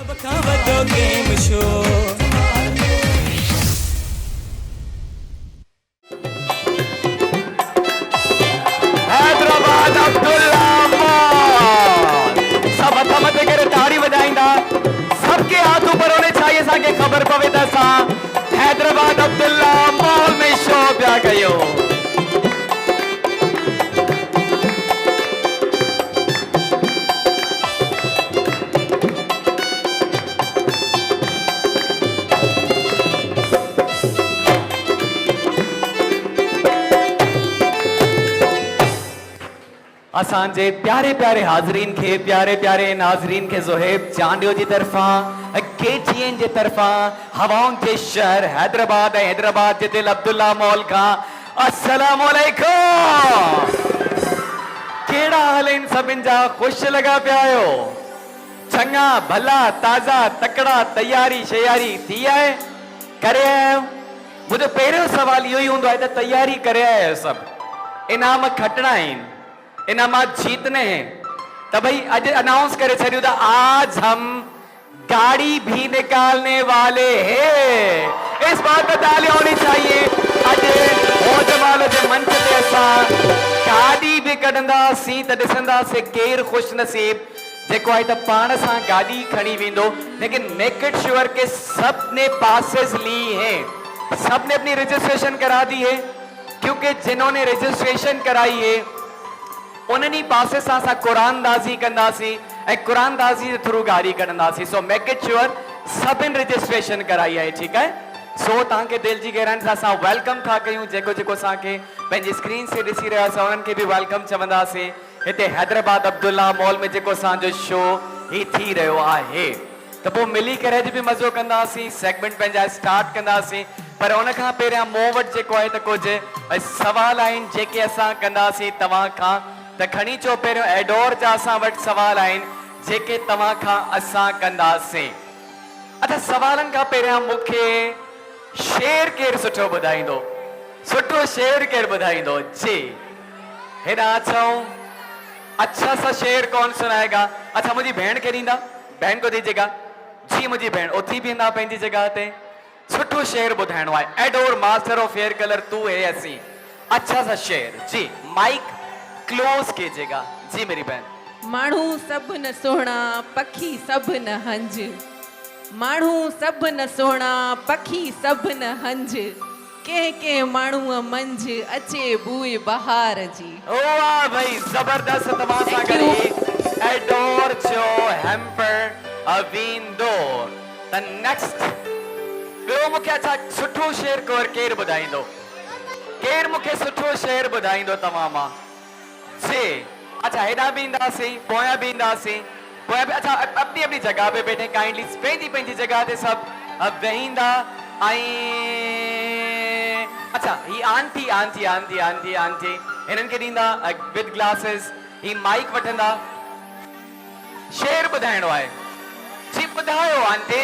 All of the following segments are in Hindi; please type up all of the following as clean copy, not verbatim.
हैदराबाद अब्दुल्ला मॉल सब हथ मथे करे ताड़ी वजाइंदा सबके हाथ ऊपर होने चाहिए साके खबर पवे त असां हैदराबाद अब्दुल्ला मॉल में शो पिया कयो। असांजे प्यारे प्यारे हाज़रीन के प्यारे प्यारे नाज़रीन के ज़ोहेब चांडियो जी तरफा केटीएन जे तरफा हवाउन के शहर हैदराबाद हैदराबाद जे दिल अब्दुल्ला मॉल का अस्सलाम वालेकुम। केड़ा हाल इन सभिन जा खुश लगा पियायो चंगा भला ताज़ा तकड़ा तैयारी शयारी थी है करे आयो। मुझे पहिरियों सवाल इहो ही हूंदो आहे त तैयारी करे आयो सब इनाम खटना आहिनि इनामात जीतने हैं तो भाई आज अनाउंस करे छड़ियो था आज हम गाड़ी भी निकालने वाले हैं। इस बात पर तालियां होनी चाहिए। आज होजमाल जे मंच ते असां गाड़ी भी कढंदा सी त ॾिसंदा से केर खुश नसीब जेको आहे त पाण सां गाड़ी खणी वेंदो। लेकिन मेक इट श्योर के सबने पासेस ली हैं सबने अपनी रजिस्ट्रेशन करा दी है क्योंकि जिन्होंने रजिस्ट्रेशन कराई है उन्हनि पासे सां असां कुरानदाज़ी कंदासीं ऐं कुरानदाज़ी जे थ्रू गाड़ी कढंदासीं। सो मेक इट श्योर सभिनि रजिस्ट्रेशन कराई आहे ठीक है। सो तव्हांखे दिलि जी गहराइनि सां असां वेलकम था कयूं जेको जेको असांखे पंहिंजी स्क्रीन से ॾिसी रहिया असां उन्हनि खे बि वेलकम चवंदासीं हिते हैदराबाद अब्दुल्ला मॉल में जेको असांजो शो ही थी रहियो आहे। त पोइ मिली करे अॼु बि मज़ो कंदासीं सेगमेंट पंहिंजा स्टार्ट कंदासीं पर उन खां पहिरियां मूं वटि जेको आहे त कुझु सवाल आहिनि जेके असां कंदासीं तव्हां खां त खणी चो पहिरियों एडोर जा असां वटि सवाल आहिनि जेके तव्हां खां असां कंदासीं। अच्छा सवालनि खां पहिरियां मूंखे शेर केरु सुठो ॿुधाईंदो सुठो शेर केरु ॿुधाईंदो जी हेॾा अचूं अच्छा सा शेर कौन सुनाएगा। अच्छा मुंहिंजी भेण खे ॾींदा बहन को दीजिएगा जी मुंहिंजी भेण उथी बीहंदा पंहिंजी जॻह ते सुठो शेर ॿुधाइणो आहे। Adore master of fair colour तू है असी अच्छा सा शेर जी माइक क्लोज कीजिएगा जी मेरी बहन। माण्हू सब न सोहणा पखी सब न हंज माण्हू सब न सोहणा पखी सब न हंज के माण्हूअ मंझ अचे बूए बहार जी। वाह भाई जबरदस्त तमाम सां गॾु एडोर जो हैम्पर अवींदो द नेक्स्ट ॿियो मूंखे अच्छा सुठो शेर केरु ॿुधाईंदो केरु मूंखे सुठो शेर ॿुधाईंदो तव्हां मां जी। अच्छा हेॾा भी ईंदासीं पोयां भी ईंदासीं पोयां भी अच्छा अपनी अपनी जगह पे बैठे काइंडली पंहिंजी पंहिंजी जगह ते सभु वेहींदा ऐं अच्छा ही aunty aunty aunty aunty aunty हिननि खे ॾींदा विद ग्लासेस ही माइक वठंदा शेर ॿुधाइणो आहे जी ॿुधायो आंटी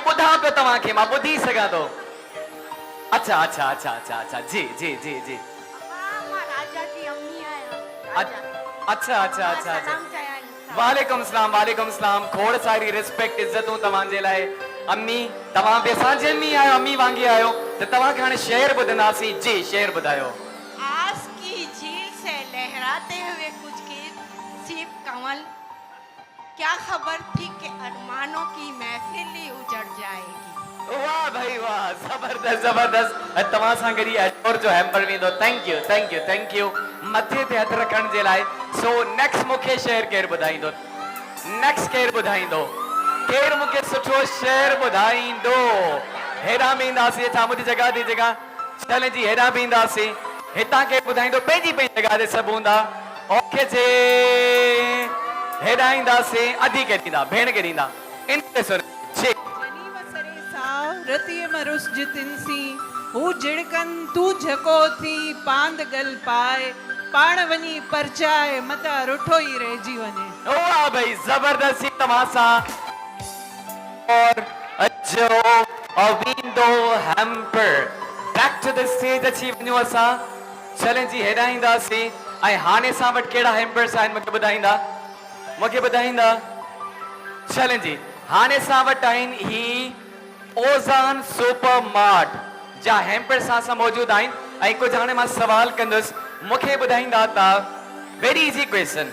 ॿुधां पियो तव्हांखे मां ॿुधी सघां थो। अच्छा अच्छा अच्छा अच्छा अच्छा जी जी जी जी अच्छा अच्छा अच्छा अच्छा वालेकुम सलाम खोड़ सारी रिस्पेक्ट इज्जतूं तव्हांजे लाइ अम्मी तव्हां बि असांजी अम्मी आहियो अम्मी वांगी आहियो त तव्हांखे हाणे शेर ॿुधंदासीं जी शेर ॿुधायो। आस की झील से लहराते हुए कुछ की सीप कंवल क्या खबर थी कि अरमानों की महफिल ही उजड़ जाएगी। वाह भाई वाह जबरदस्त जबरदस्त तव्हां सां गॾु एडोर जो हैम्पर वेंदो थैंक यू मथे ते हथ रखण जे लाइ। सो नेक्स्ट मूंखे शेर केरु ॿुधाईंदो केरु मूंखे सुठो शेर ॿुधाईंदो। हेॾा बि ईंदासीं अच्छा मुंहिंजी जॻह ते जॻह चले जी हेॾा बि ईंदासीं हितां केरु ॿुधाईंदो पंहिंजी पंहिंजी जॻह ते सभु हूंदा ओके जे हेॾा ईंदासीं अधी खे ॾींदा भेण खे ॾींदा इन ते सुर जी रतीअ मरुस जितिनसी हू झिड़कन तू झको थी पांद गल पाए पाण वनी परचाए मता रुठो ही रहिजी वने। वाह भाई जबरदस्ती तव्हां सां और अजो अविंदो हैम्पर बैक टू द स्टेज अची वञो असां चलें जी हेॾा ईंदासीं ऐं हाणे असां वटि कहिड़ा हैम्पर्स आहिनि मूंखे ॿुधाईंदा चलें जी हाने सां वटि आहिनि ही ओज़ान सुपर मार्ट जा हैम्पर सां मौजूद आहिनि ऐं कुझु हाणे मां सवाल कंदुसि मूंखे ॿुधाईंदा तव्हां वेरी इज़ी क्वेश्चन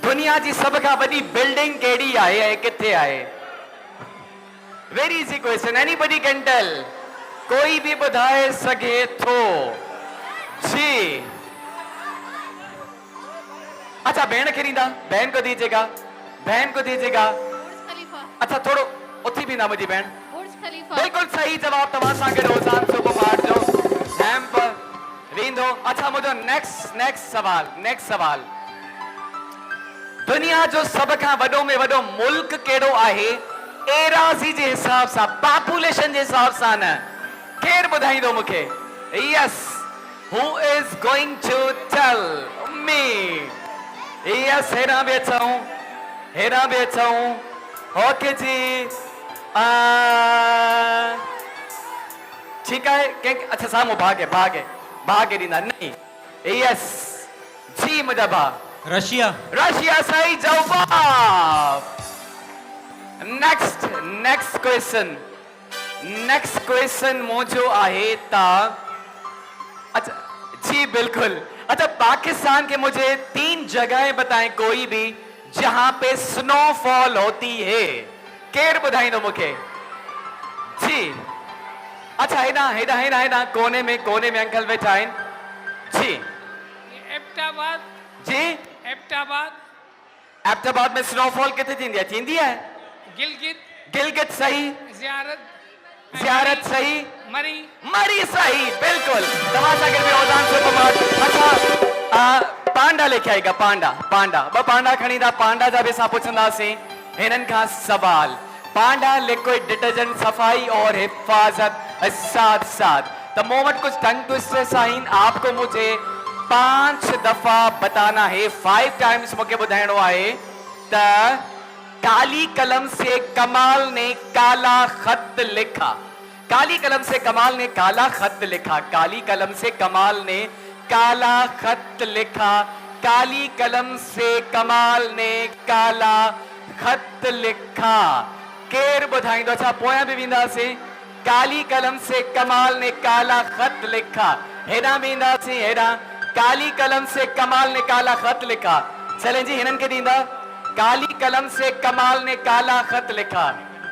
दुनिया जी सभ खां वॾी बिल्डिंग कहिड़ी आहे ऐं किथे आहे very easy question anybody can tell कोई भी ॿुधाए सघे थो जी अच्छा भेण खे ॾींदा बहन को दीजिएगा बहन को दीजिएगा बुर्ज खलीफा अच्छा थोड़ो उथी भी ना मुझी बहन बुर्ज खलीफा बिल्कुल सही जवाब तव्हां सां गॾु ओज़ान सुपर मार्ट जो हैम्प वेंदो अच्छा मुंहिंजो नेक्स्ट सवाल दुनिया जो सभ खां वॾो में वॾो मुल्क कहिड़ो आहे एराज़ी जे हिसाब सां पॉपुलेशन जे हिसाब सां न केरु ॿुधाईंदो मूंखे yes he is going to tell me yes हेॾां बि अचूं ओके जी ठीक है कंहिं अच्छा साम्हूं भागे ॾींदा नहीं यस जी मुंहिंजा भाउ रशिया सही जवाब नेक्स्ट क्वेश्चन मुझो आहे ता अच्छा जी बिल्कुल अच्छा पाकिस्तान के मुझे 3 जगहें बताएं कोई भी जहां पे स्नोफॉल होती है केर बुधाइंदो मूंखे जी अच्छा हेॾा कोने में अंकल वेठा आहिनि जी एबटाबाद जी एबटाबाद में स्नोफॉल किथे थींदी आहे गिलगित सही ज़ियारत सही मरी सही बिल्कुल तव्हां सां गॾु ओज़ान सुपर मार्ट अच्छा पांडा लेके आएगा पांडा ॿ पांडा खणी ईंदा पांडा जा बि असां पुछंदासीं हिननि खां सवाल पांडा लिक्विड डिटर्जेंट सफाई और हिफाजत साथ साथ तो मूं वटि कुछ टंग ट्विस्टर्स आहिनि आपको मुझे 5 दफा बताना है 5 टाइम्स मुझे बुधाइणो आहे त काली कलम से कमाल ने काला खत लिखा काली कलम से कमाल ने काला खत लिखा काली कलम से कमाल ने काला खत लिखा काली कलम से कमाल ने काला खत लिखा केर बुधाइंदो अच्छा पोयां बि वेंदासीं काली कलम से कमाल ने काला खत लिखा हेॾां बि ईंदासीं हेॾां काली कलम से कमाल ने काला खत लिखा चलें जी हिननि खे ॾींदा काली कलम से कमाल ने काला खत लिखा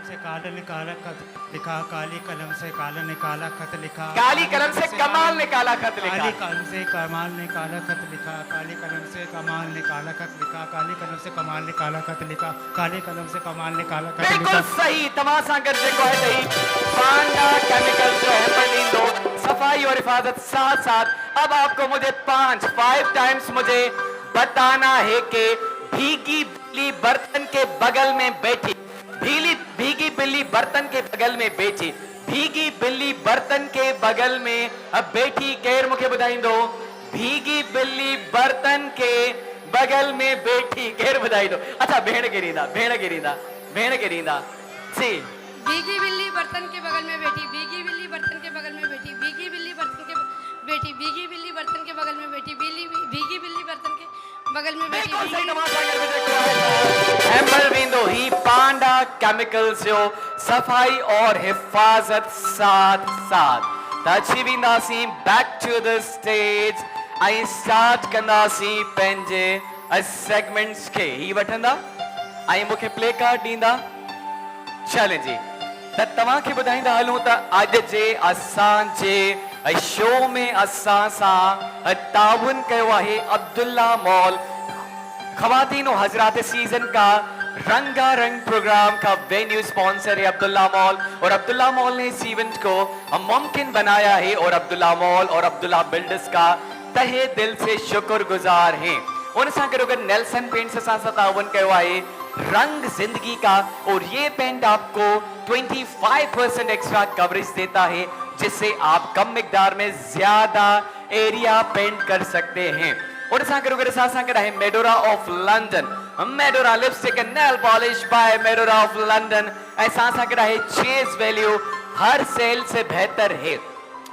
से काला ने काला खत लिखा काली कलम से काला ने काला खत लिखा काली कलम से कमाल ने काला खत लिखा काली कलम से कमाल ने काला खत लिखा काली कलम से कमाल ने काला खत लिखा काली कलम से कमाल ने काला खत लिखा काली कलम से कमाल ने काला खत बिल्कुल लिखा सही तव्हां सां गॾु जेको आहे सही पांडा केमिकल जो है ॾींदो सफाई और हिफाजत साथ साथ अब आपको मुझे 5 टाइम्स मुझे बताना है कि भीगी बिल्ली बर्तन के बगल में बैठी भीगी बिल्ली बर्तन के बगल में बैठी भीगी बिल्ली बर्तन के बगल में अब बैठी केर मुखे बुधाइंदो भीगी बिल्ली बर्तन के बगल में बैठी केर बुधाइंदो अच्छा भेण के रींदा जी भीगी बिल्ली बर्तन के बगल में बैठी भीगी बिल्ली बर्तन के बगल में बैठी भीगी बिल्ली बर्तन के बैठी भीगी बिल्ली बर्तन के बगल में बैठी भीगी बिल्ली बर्तन के बगल में बैठी हैम्बर विंडो ही पांडा केमिकल्स जो सफाई और हिफाजत साथ साथ तची विंदासी बैक टू द स्टेज आई स्टार्ट कंदासी पंहिंजे सेगमेंट्स के ही वठंदा आई मुखे प्ले कार्ड ॾींदा चले जी त तव्हां खे ॿुधाईंदा हलूं त अॼु जे असांजे शो में असां सां ताउन कयो आहे अब्दुल्ला मॉल ख़वातीन और हजरात सीजन का रंगारंग प्रोग्राम का वेन्यू स्पॉन्सर है अब्दुल्ला मॉल और अब्दुल्ला मॉल ने इस इवेंट को मुमकिन बनाया है और अब्दुल्ला मॉल और अब्दुल्ला बिल्डर्स का तहे दिल से शुक्रगुजार हैं उन सां गॾोगॾु नेल्सन पेंट्स सां ताउन कयो आहे रंग जिंदगी का और ये पेंट आपको 25% एक्स्ट्रा कवरेज देता है जिससे आप कम मिकदार में ज्यादा एरिया पेंट कर सकते हैं और है Medora of London Medora lipstick and nail polish by Medora of London ऐसा है चेज वैल्यू हर सेल से बेहतर है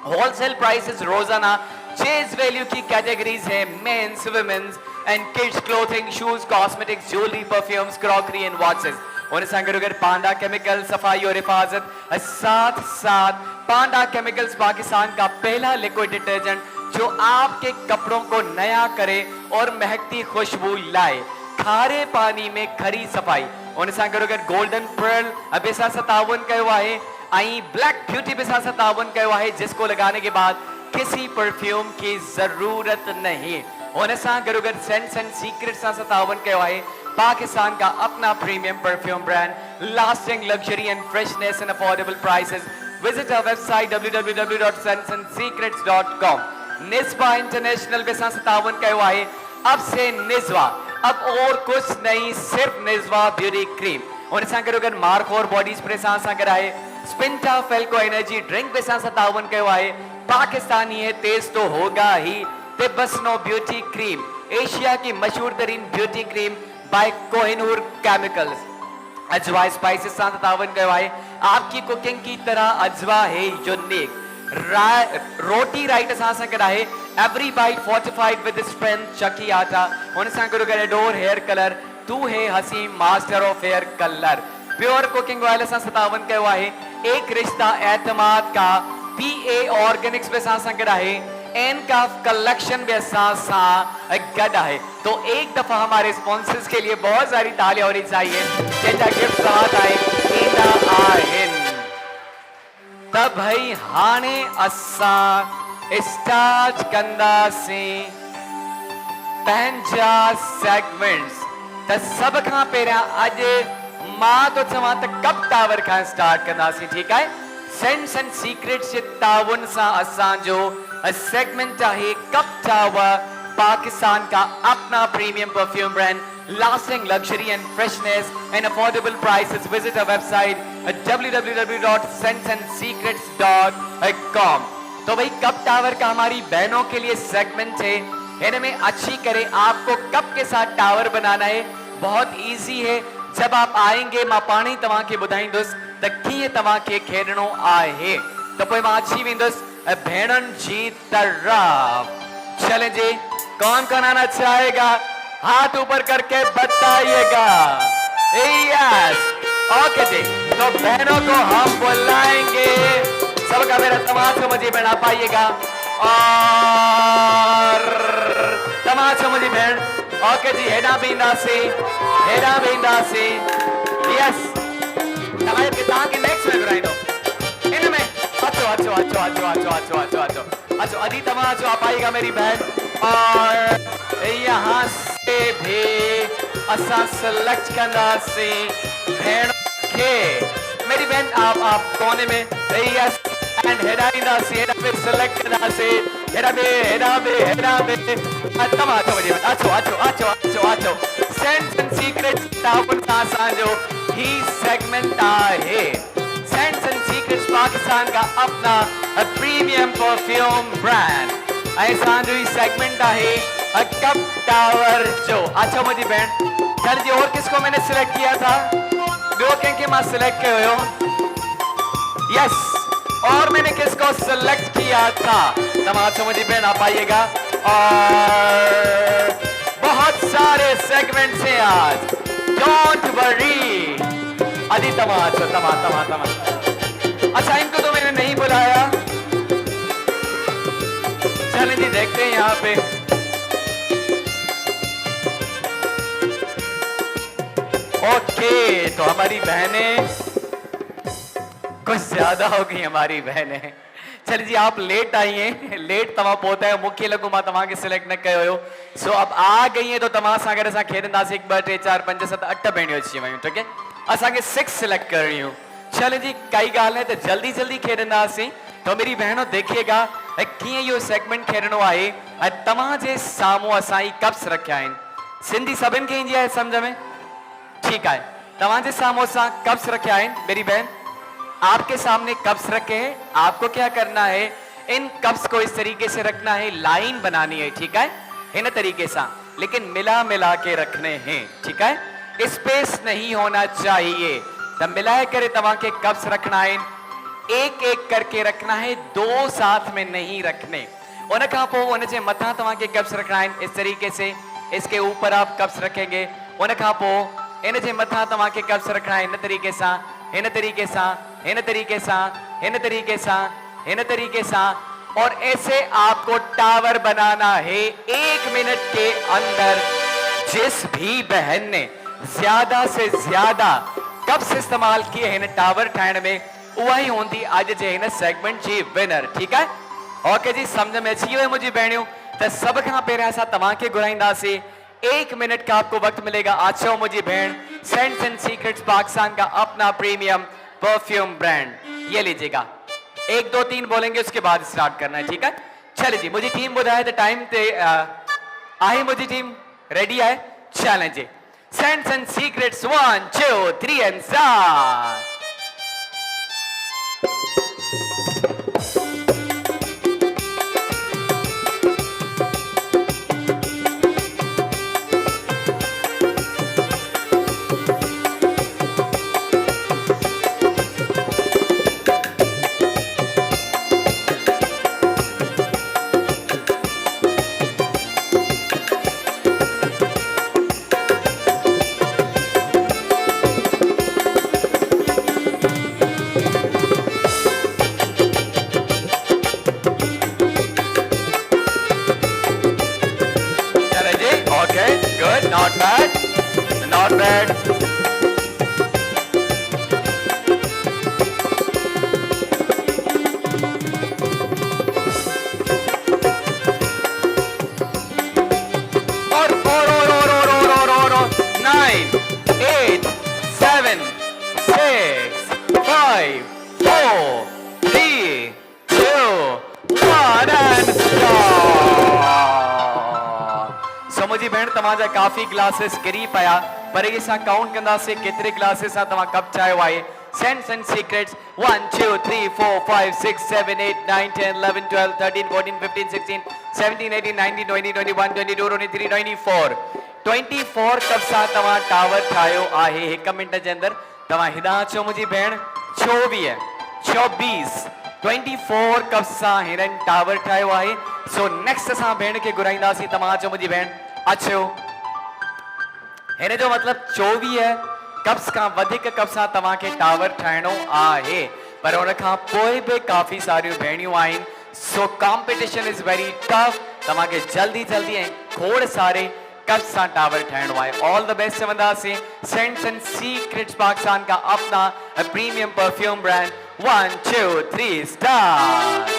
होलसेल प्राइसेस रोजाना चेज वैल्यू की कैटेगरीज है men's women's and kids clothing shoes cosmetics jewellery perfumes crockery and watches उन सां गॾु गॾु पांडा केमिकल सफाई और हिफाजत, साथ साथ पांडा केमिकल्स पाकिस्तान का पहला लिक्विड डिटर्जेंट जो आपके कपड़ों को नया करे और महकती खुशबू लाए, खारे पानी में खरी सफाई। उन सां गॾु गॾु गोल्डन पर्ल अभी सां ताउन कयो आहे ऐं ब्लैक ब्यूटी भी सां ताउन कयो आहे, जिसको लगाने के बाद किसी परफ्यूम की जरूरत नहीं। उन सां गॾु गॾु सेंट्स एंड सीक्रेट्स सां ताउन कयो आहे पाकिस्तान का अपना premium perfume brand, lasting luxury and freshness and affordable prices. Visit our website www.scentsandSecrets.com। Nisba international पे सां ताउन कयो आहे। अब से निस्बा, अब और कुछ नहीं, सिर्फ निस्बा ब्यूटी क्रीम। उन सां गॾु गॾु मार्कोर बॉडी स्प्रे सां गॾु आहे स्पिंटा फेल्को एनर्जी ड्रिंक पे सां ताउन कयो आहे। पाकिस्तानी है तेज तो होगा ही, तिब्बसनो ब्यूटी क्रीम, एशिया की मशहूर तरीन beauty cream by Kohinoor chemicals. Ajwa spices सां ताउन कयो आहे। आपकी कुकिंग की तरह अजवा है यूनिक। रोटी राइट सां गॾु आहे every bite fortified with strength chakki atta. उन सां गॾु गॾु डोर हेयर कलर, तू है हसी master of hair colour. Pure cooking oil सां ताउन कयो आहे। एक रिश्ता एतमाद का PA ऑर्गेनिक्स पे सां गॾु आहे। एन का कलेक्शन भी सां गॾु आहे। तो एक दफा हमारे स्पॉन्सर्स के लिए बहुत सारी तालियां होनी चाहिए जंहिंजा गिफ्ट साथ आए ईंदा आहिनि। त भाई हाणे असां स्टार्ट कंदासीं पंहिंजा सेगमेंट्स। त सब खां पहिरियां अॼु मां तो चवां त कप टावर खां स्टार्ट कंदासीं, ठीकु आहे। सेंट्स एंड सीक्रेट्स जे ताउन सां असांजो सेगमेंट आहे कप टावर, पाकिस्तान का अपना premium perfume brand, lasting luxury and freshness and affordable prices. Visit our website at www.scentsandSecrets.com। तो भाई कप टावर का हमारी बहनों के लिए सेगमेंट है। इनमें अच्छी करे आपको कप के साथ टावर बनाना है। बहुत इजी है। जब आप आएंगे मां पाणी तव्हां खे ॿुधाईंदुसि त कीअं तव्हां खे खेॾणो आहे। तो पोइ मां अची वेंदुसि भेणनि जी तरफ। चलें जी, कौन कौन आना चाहेगा हाथ ऊपर करके बताइएगा। यस, ओके जी। तो बहनों को हम बुलाएंगे, सबका मेरा तमाशा मुझे बना पाइएगा और तमाशा मुझे बहन। ओके जी, हेडा बींदा से यस तमाशा के ताकि नेक्स्ट में कराइनो इनमें अच्छो अदी तमाशा आप आइएगा मेरी बहन। और यहाँ से भी असा सेलेक्ट करना से भेड़ के मेरी बहन आप कोने में यस एंड हेडा पे सेलेक्ट करना से हेडा बे तमाशा मुझे अच्छो सेंट्स एंड सीक्रेट्स ताउन का जो ही सेगमेंट है। सेंट्स एंड सीक्रेट्स पाकिस्तान का अपना प्रीमियम परफ्यूम ब्रांड। ऐसा जो ही सेगमेंट है कप टावर जो। अच्छा मुझी बहन चल जी, और किसको मैंने सिलेक्ट किया था? दो के मां सिलेक्ट कयो यस, और मैंने किसको सिलेक्ट किया था? तमाशा मुझी बहन आप आइएगा। और बहुत सारे सेगमेंट्स हैं आज, डोंट वरी। अभी तमाशा तमा। अच्छा इनको तो मैंने नहीं बुलाया। चलें जी देखते हैं यहाँ पे। ओके, तो हमारी बहनें कुछ ज्यादा हो गई हमारी बहनें। चल जी आप लेट आई हैं, लेट तव्हां पहुता है मुख्य लगू मां तव्हां के सिलेक्ट न कयो हो। सो अब आ गई है तो तव्हां सां गॾु असां खेॾंदासीं 1 2 3 4 5 7 8 भेणियूं अची वयूं, ठीक है। असां के 6 सिलेक्ट करणियूं। चल जी कई गाल है तो जल्दी जल्दी खेॾंदासीं। तो मेरी बहनों देखिएगा कीअं इहो सेगमेंट खेॾणो आहे। तव्हां जे साम्हूं असां ही कप्स रखिया आहिनि। सिंधी सभिनि खे ईंदी आहे सम्झ में? ठीक है, तव्हां जे साम्हूं असां कप्स रखिया आहिनि। मेरी बहन आपके सामने कप्स रखे हैं। आपको क्या करना है, इन कप्स को इस तरीके से रखना है, लाइन बनानी है, ठीक है, इन तरीके से, लेकिन मिला मिला के रखने हैं, ठीक है। स्पेस नहीं होना चाहिए। तब मिलाए करे तवा के कप्स रखना है, एक एक करके रखना है, दो साथ में नहीं रखने। उन खां पोइ उन जे मथा तवा के कप्स रखना है इस तरीके से। इसके ऊपर आप कप्स रखेंगे। उन खां पोइ इन जे मथा तव्हांखे कब्स रखना है इन तरीके सां, इन तरीके सां, इन तरीके सां, इन तरीके सां, इन तरीके सां, और ऐसे आपको टावर बनाना है 1 मिनट के अंदर। जिस भी बहन ने ज्यादा से ज्यादा कब्स इस्तेमाल किए हैं टावर ठाइण में, वही होंगी अज जे इन सेगमेंट जी विनर। ठीक है, ओके जी, समझ में अची वही मुझी भेणियों। तो सब खां पहिरियों असां तव्हांखे घुराईंदासीं, 1 मिनट का आपको वक्त मिलेगा। अच्छो मुझी बहन, सेंट्स एंड सीक्रेट्स पाकिस्तान का अपना प्रीमियम परफ्यूम ब्रांड, ये लीजिएगा। 1 2 3 बोलेंगे, उसके बाद स्टार्ट करना है। ठीक है, चलिए जी, मुझी टीम बुधाए तो टाइम ते आई मुझी टीम रेडी है। चलें जी, scents and secrets 1 2 3 and start. Not bad, not bad. और 9 8 7 6 5 4 3 2 1 and stop. So मुझी भेण तव्हांजा काफ़ी ग्लासेस किरी पिया, पर ये सां काउंट कंदासीं केतिरे ग्लासेस सां तव्हां कप चायो आहे। सेंट्स एंड सीक्रेट्स 1 2 3 4 5 6 7 8 9 10 11 12 13 14 15 16 17 18 19 20 21 22 23 24 24 कप सां तव्हां टावर ठाहियो आहे 1 मिनट जे अंदर। तव्हां हिदां अचो मुंहिंजी भेण, 24 कप सां हिननि टावर ठाहियो आहे। सो नेक्स्ट असां भेण खे घुराईंदासीं, तव्हां अचो मुंहिंजी भेण, अचो। हिन जो मतलब 24 कप्स का वधिक कप सां तव्हांखे टावर ठाहिणो आहे, पर उन खां पोइ बि काफ़ी सारियूं भेणियूं आहिनि। सो कॉम्पिटिशन इज वेरी टफ, तव्हांखे जल्दी जल्दी ऐं खोड़ सारे कप्स सां टावर ठाहिणो आहे। ऑल द बेस्ट चवंदासीं सेंट्स एंड सीक्रेट्स पाकिस्तान का अपना premium perfume brand. 1 2 3 start.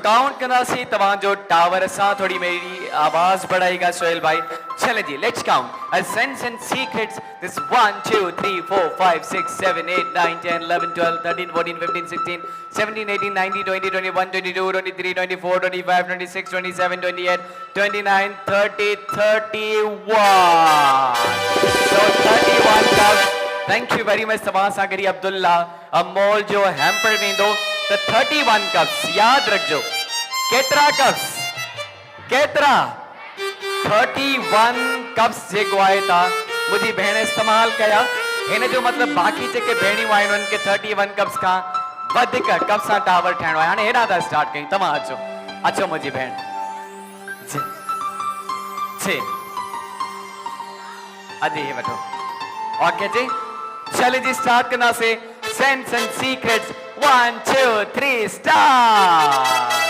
Count कंदासीं तव्हांजो टावर सां। थोड़ी मेरी आवाज बढ़ाएगा सोहेल भाई। चले जी, let's count scents and secrets this 1 2 3 4 5 6 7 8 9 10 11 12 13 14 15 16 17 18 19 20 21 22 23 24 25 26 27 28 29 30 31। So 31 cups. Thank you very much. तव्हां सां गॾु अब्दुल्ला अमोल जो हैम्पर वेंदो त 31 कप्स याद रखजो। केतरा कप्स, केतरा 31 कप्स जेको आहे ता मुझी भेण इस्तेमाल कया। हिन जो मतलब बाकी जेके भेणियूं आहिनि उन्हनि खे 31 कप्स खां वधीक कप्स सां टावर ठाहिणो आहे। हाणे हेॾा था स्टार्ट कयूं। तव्हां अचो, अचो मुंहिंजी भेण जी जी अॼु हे वठो। ओके जी, चले जी स्टार्ट कंदासीं cents and secrets 1 2 3 start.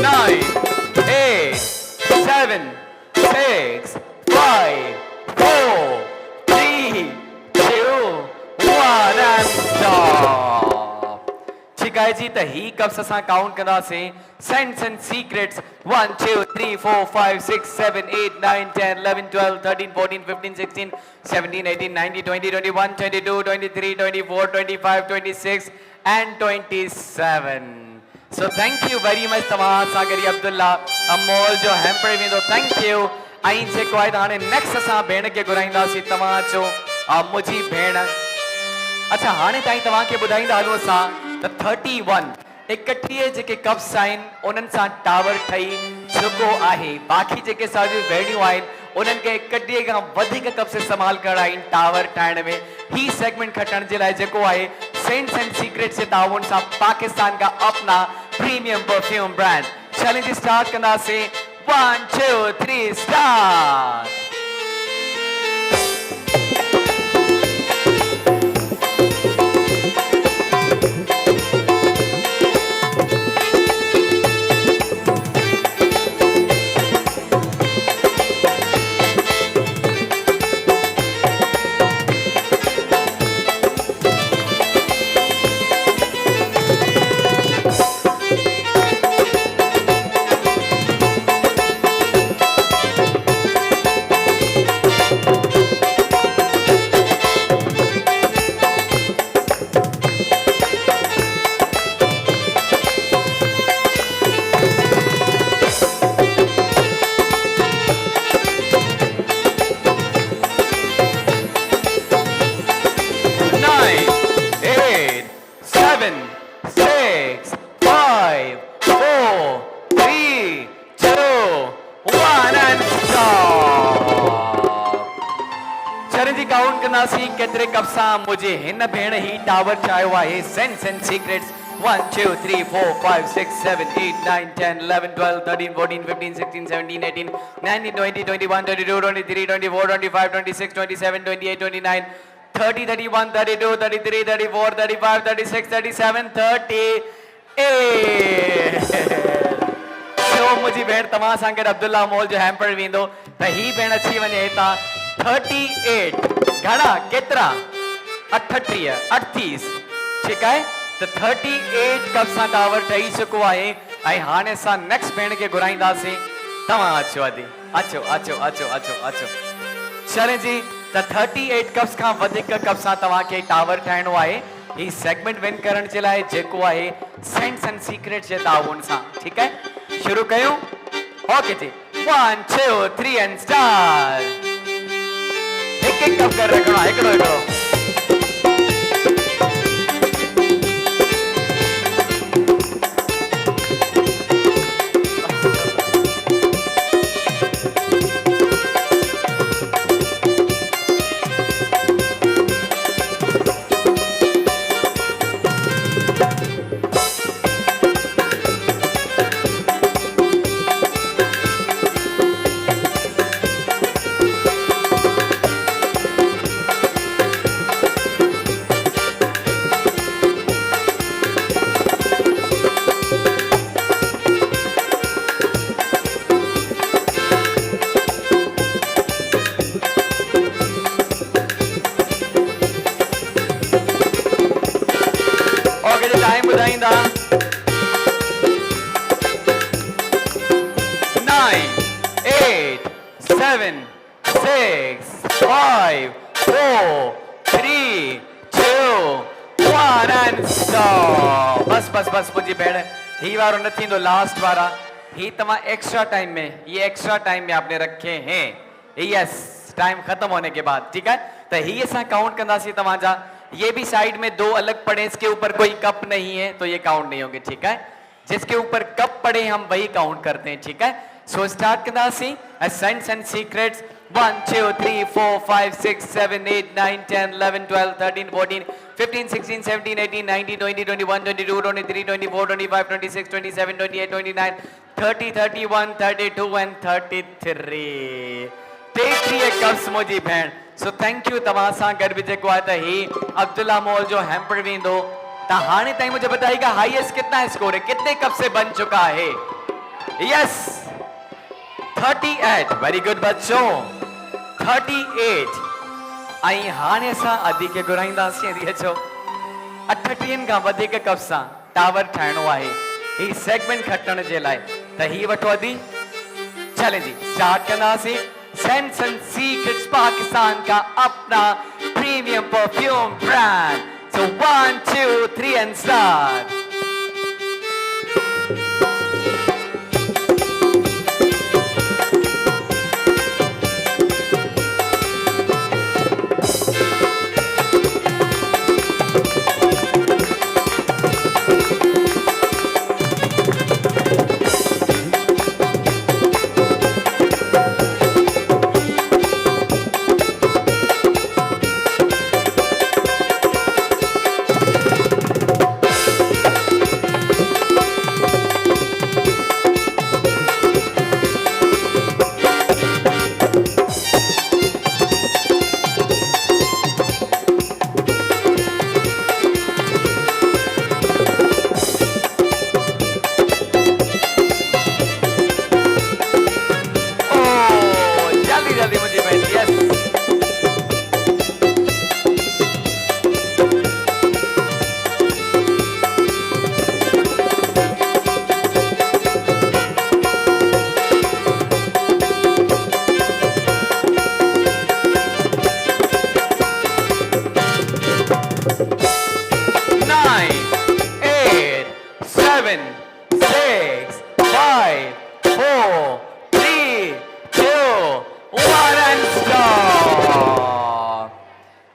Nine, 8, 7, 6, 5, 4, 3, 2, 1 and stop. ठीक है जी, त ही कब्स असां काउंट कंदासीं. Sense and secrets 1 2 3 4 5 6 7 8 9 10 11 12 13 14 15 16 17 18 19 20 21 22 23 24 25 26 and 27. So thank you very much तव्हां सां गरी अब्दुल्ला अमोल जो हैम्पर वेंदो. Thank you. ऐं जेको आहे त हाणे नेक्स्ट असां भेण खे घुराईंदासीं. तव्हां अचो मुंहिंजी भेण. अच्छा, हाणे ताईं तव्हांखे ॿुधाईंदा हलूं असां त 31 31 जेके कप्स आहिनि उन्हनि सां टावर ठही चुको आहे. बाक़ी जेके असांजियूं भेणियूं आहिनि उन्हनि खे 31 खां वधीक कप्स इस्तेमालु करणा आहिनि टावर ठाहिण में. ही सेगमेंट खटण जे लाइ जेको आहे सेंट्स एंड सीक्रेट्स जे ताउन सां पाकिस्तान का अपना premium perfume brand. Challenge start कंदासीं. 1 2 3 स्टार्ट. काउंट कंदासीं केतिरे कप सां मुंहिंजे हिन भेण ही टावर ठाहियो आहे. Sense and secrets 1 2 3 4 5 6 7 8 9 10 11 12 13 14 15 16 17 18 19 20 21 22 23 24 25 26 27 28 29 30 31 32 33 34 35 36 37 38. मुंहिंजी भेण तव्हां सां गॾु अब्दुल्ला मॉल जो हैम्पर वेंदो त ही भेण अची वञे हितां. 38 घणा केतिरा 38 38 ठीकु आहे. त 38 कप सां टावर ठही चुको आहे. ऐं हाणे असां नेक्स्ट भेण खे घुराईंदासीं. तव्हां अचो अदी अचो अचो अचो अचो अचो. चले जी, त 38 कप्स खां वधीक कप सां तव्हांखे टावर ठाहिणो आहे. ही सेगमेंट विन करण जे लाइ जेको आहे सेंट्स एंड सीक्रेट्स जे ताउन सां. ठीकु आहे, शुरू कयूं. ओके जी, 1 2 3 एंड स्टार्ट. एक एक कप कर रखना हिकिड़ो हिकिड़ो. टाइम ॿुधाईंदा. 9 8 7 6 5 4 3 2 1 and stop. बस बस बस मुझी भेण ही वारो न थींदो लास्ट वारा ही तमा एक्स्ट्रा टाइम में ये एक्स्ट्रा टाइम में आपने रखे हैं यस टाइम खत्म होने के बाद ठीक है तो ही असां काउंट कंदासी तमाजा ये भी साइड में दो अलग पड़े इसके ऊपर कोई कप नहीं है तो ये काउंट नहीं होंगे ठीक है जिसके ऊपर कप पड़े हम वही काउंट करते हैं ठीक है सो स्टार्ट कंदासी scents and secrets 1 2 3 4 5 6 7 8 9 10 11 12 13 14 15 16 17 18 19 20 21 22 23 24 25 26 27 28 29 30 31 32 and 33 take थी कप्स मुझी भेण सो थैंक यू तव्हां सां गॾु बि जेको आहे त ही अब्दुल्ला मॉल जो हैम्पर वेंदो त हाणे ताईं मुझे बताइएगा हाईएस्ट कितना स्कोर है कितने कप से बन चुका है यस 38 वेरी गुड बच्चों 38 आई हाणे असां अदी के घुराईंदासीं अदी अचो 38 खां वधीक कप सां टावर ठाहिणो आहे ही सेगमेंट खटण जे लाइ त ही वठो अदी चले जी स्टार्ट कंदासीं सेंट्स एंड सीक्रेट्स पाकिस्तान का अपना premium perfume brand so 1 2 3 and start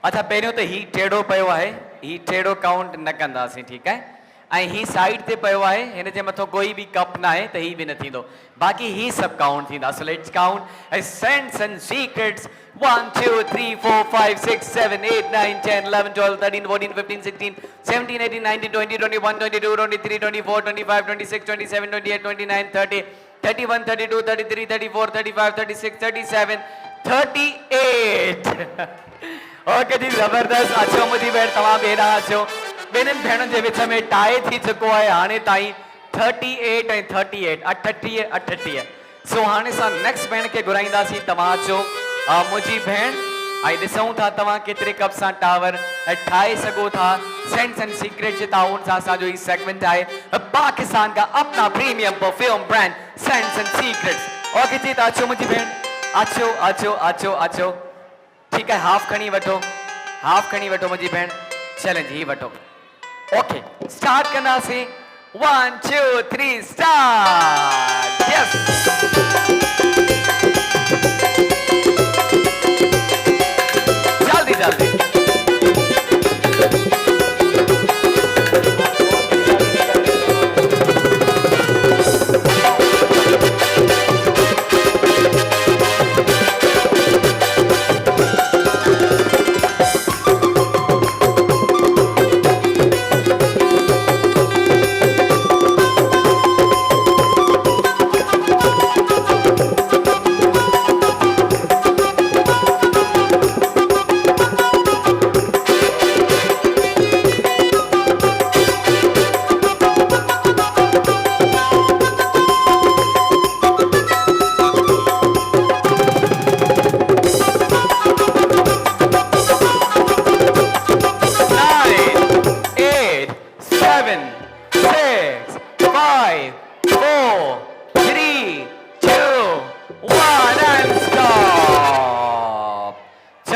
अच्छा पहिरियों त ही टेढ़ो पियो आहे ही टेढ़ो काउंट न कंदासीं ठीकु आहे ऐं ही साइड ते पियो आहे हिन जे मथां कोई बि कप न आहे त ही बि न थींदो बाक़ी ही सभु काउंट थींदा so let's count scents and secrets 1 2 3 4 5 6 7 8 9 10 11 12 13 14 15 16 17 18 19 20 21 22 23 24 25 26 27 28 29 30 31 32 33 34 35 36 37 38 okay जी जबरदस्त अचो मुझी भेण तव्हां भेरा अचो ॿिन्हिनि भेणनि जे विच में टाई थी चुको आहे हाणे ताईं 38 ऐं 38 38 38 सो हाणे असां नेक्स्ट भेण खे घुराईंदासीं तव्हां अचो मुंहिंजी भेण ऐं ॾिसूं था तव्हां केतिरे कप सां टावर ठाहे सघो था सेंट्स एंड सीक्रेट जे ताउन सां असांजो ही सेगमेंट आहे पाकिस्तान का अपना premium perfume brand scents and secrets okay जी त अचो मुंहिंजी भेण अचो अचो अचो अचो ठीक है हाफ खणी वठो मुझी भेण चलें जी वठो ओके स्टार्ट करना सी 1 2 3 स्टार्ट यस जल्दी जल्दी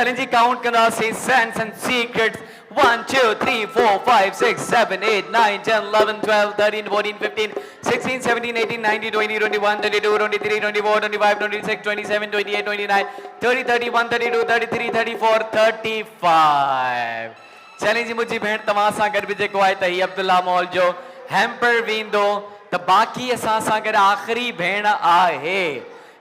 चलें जी काउंट करना सी सेंस एंड सीक्रेट्स 1 2 3 4 5 6 7 8 9 10 11 12 13 14 15 16 17 18 19 20 21 22 23 24 25 26 27 28 29 30 31 32 33 34 35 चलें जी मुझी भेण तव्हां सां गॾु बि जेको आहे त ही अब्दुल्ला मॉल जो हैम्पर वेंदो त बाक़ी असां सां गॾु आख़िरी भेण आहे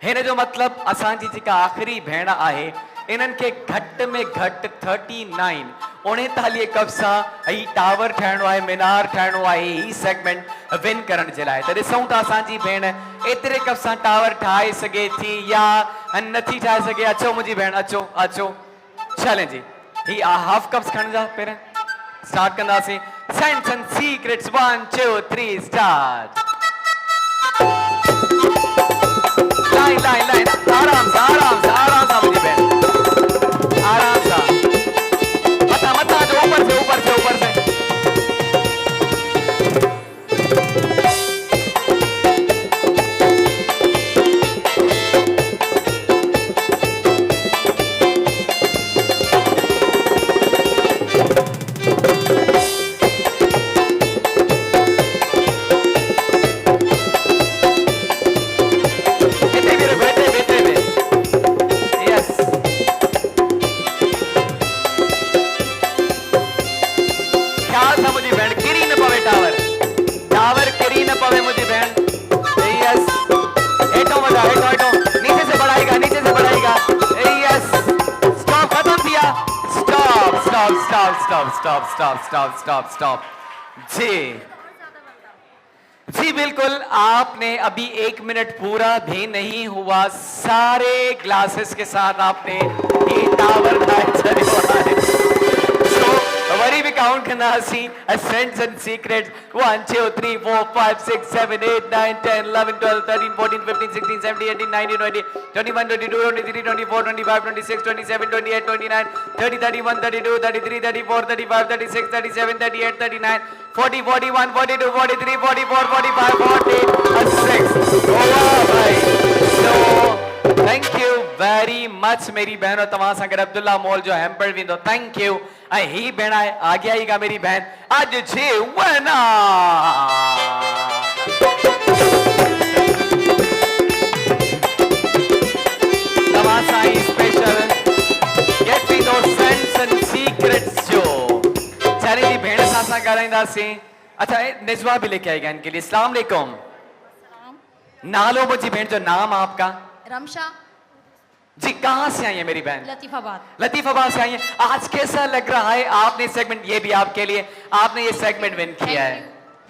हिन जो मतिलबु असांजी जेका आख़िरी भेण आहे इन्हनि खे घटि में घटि 39 39 कप सां ही टावर ठाहिणो आहे मीनार ठाहिणो आहे ही सेगमेंट विन करण जे लाइ त ॾिसूं था असांजी भेण एतिरे कप सां टावर ठाहे सघे थी या नथी ठाहे सघे अचो मुंहिंजी भेण अचो अचो चलें जी ही हाफ कप्स खणंदा पहिरियों स्टार्ट कंदासीं sense and secrets 1 2 3 start line line line आराम से मुझे बैठ आराम से मत जो ऊपर से स्टॉप जी बिल्कुल आपने अभी 1 मिनट पूरा भी नहीं हुआ सारे ग्लासेस के साथ आपने ये टावर वरी भी काउंट करना सी सेंस एंड सीक्रेट्स 1 2 3 4 5 6 7 8 9 10 11 12 13 14 15 16 17 18 19 20 21 22 23 24 25 26 27 28 29 30 31 32 33 34 35 36 37 38 39 40 41 42 43 44 45 46 वाह भाई so thank you very much मेरी बहन और तव्हां सां गॾु अब्दुल्ला मॉल जो हैम्पर वेंदो थैंक यू ऐं ही भेण आहे आगे आईगा मेरी बहन आज जे वना तव्हां सां ही स्पेशल गेट मी दो सेंस एंड सीक्रेट्स जो चले जी भेण सां असां ॻाल्हाईंदासीं अच्छा निजवा भी लेके आएगा इनके लिए अस्सलाम वालेकुम नालो मुझी भेण जो नाम आपका रमशा जी कहाँ से आई है मेरी बहन लतीफाबाद लतीफाबाद से आई है आज कैसा लग रहा है आपने सेगमेंट ये भी आपके लिए आपने ये सेगमेंट विन किया है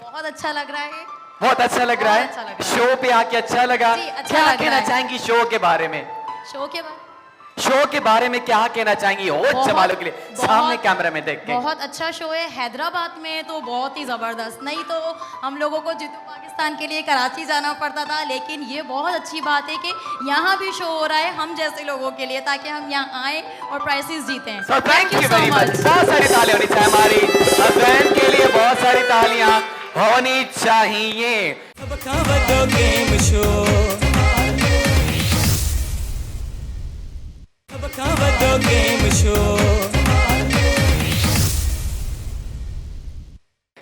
बहुत अच्छा लग रहा है बहुत अच्छा लग रहा है शो पे आके अच्छा लगा जी, अच्छा क्या लग कहना रहा है। चाहेंगी शो के बारे में शो के बारे में क्या कहना चाहेंगी और जमालों के लिए सामने कैमरा में देख के बहुत अच्छा शो है हैदराबाद में तो बहुत ही ज़बरदस्त नहीं तो हम लोगों को जितू पाकिस्तान के लिए कराची जाना पड़ता था लेकिन ये बहुत अच्छी बात है कि यहाँ भी शो हो रहा है हम जैसे लोगों के लिए ताकि हम यहाँ आए और prices जीतें So thank you very much बहुत सारी तालियां होनी चाहिए हमारी बहन के लिए बहुत सारी तालियां होनी चाहिए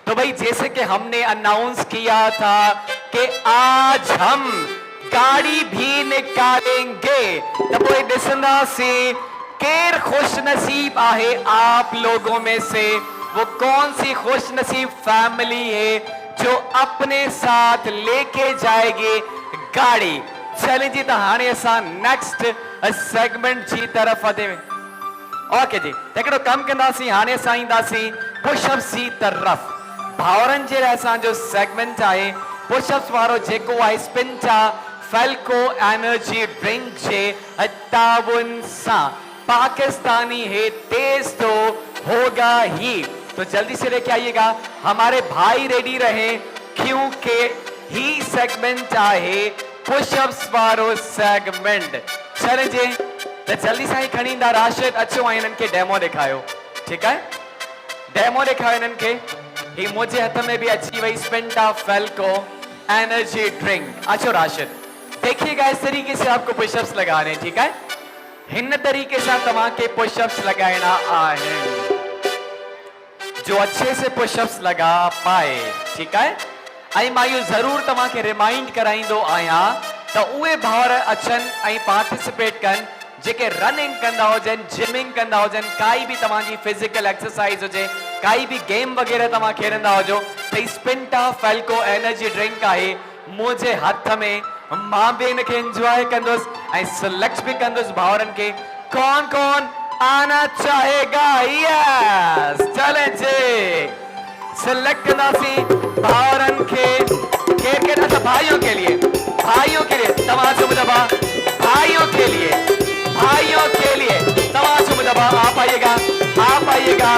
तो भाई जैसे कि हमने अनाउंस किया था कि आज हम गाड़ी भी निकालेंगे तो कोई दिसना से केर खुश नसीब आहे आप लोगों में से वो कौन सी खुश नसीब फैमिली है जो अपने साथ लेके जाएगी गाड़ी चले जी तो हाणे असां नेक्स्ट सेगमेंट जी तरफ वधे ओके जी हिकिड़ो कम कंदासीं हाणे असां ईंदासीं पुशअप्स जी तरफ भाउरनि जे लाइ असांजो सेगमेंट आहे पुशअप्स वारो जेको आहे स्पिंचा फेल्को एनर्जी ड्रिंक जे ताउन सां पाकिस्तानी है तेज तो होगा ही तो जल्दी से लेके आइएगा हमारे भाई रेडी रहे क्योंकि ही सेगमेंट आहे पुशअप्स वारो सेगमेंट चले जी तो जल्दी सां ही खणी ईंदा राशिद अचो ऐं इन्हनि खे डेमो ॾेखारियो ठीकु आहे डेमो ॾेखारियो इन्हनि खे ही मुझे हाथ में भी अच्छी वही स्पिंटा फेल्को एनर्जी ड्रिंक अच्छो राशिद देखिएगा इस तरीके से आपको पुशअप्स लगाने ठीक है हिन तरीके से तव्हां के पुशअप्स लगाइणा आहिनि जो अच्छे से पुशअप्स लगा पाए, ठीक है। ऐं मां इहो ज़रूर तव्हां खे रिमाइंड कराईंदो आहियां त उहे भाउर अचनि ऐं पार्टिसिपेट कनि जेके रनिंग कंदा हुजनि, जिमिंग कंदा हुजनि, काई बि तव्हांजी फिजिकल एक्सरसाइज हुजे, काई बि गेम वग़ैरह तव्हां खेॾंदा हुजो त स्पिंटा फैल्को एनर्जी ड्रिंक आहे मुंहिंजे हथ में। मां बि हिनखे एंजॉय कंदुसि ऐं सिलेक्ट बि कंदुसि भाउरनि खे। कौन कौन आना चाहेगा? यस, चले जी सिलेक्ट कंदासीं भाउरनि खे। केर केर? अच्छा, भाइयों के लिए तमाशो मुजबा, भाइयों के लिए तमाशो मुजबा आप आइएगा।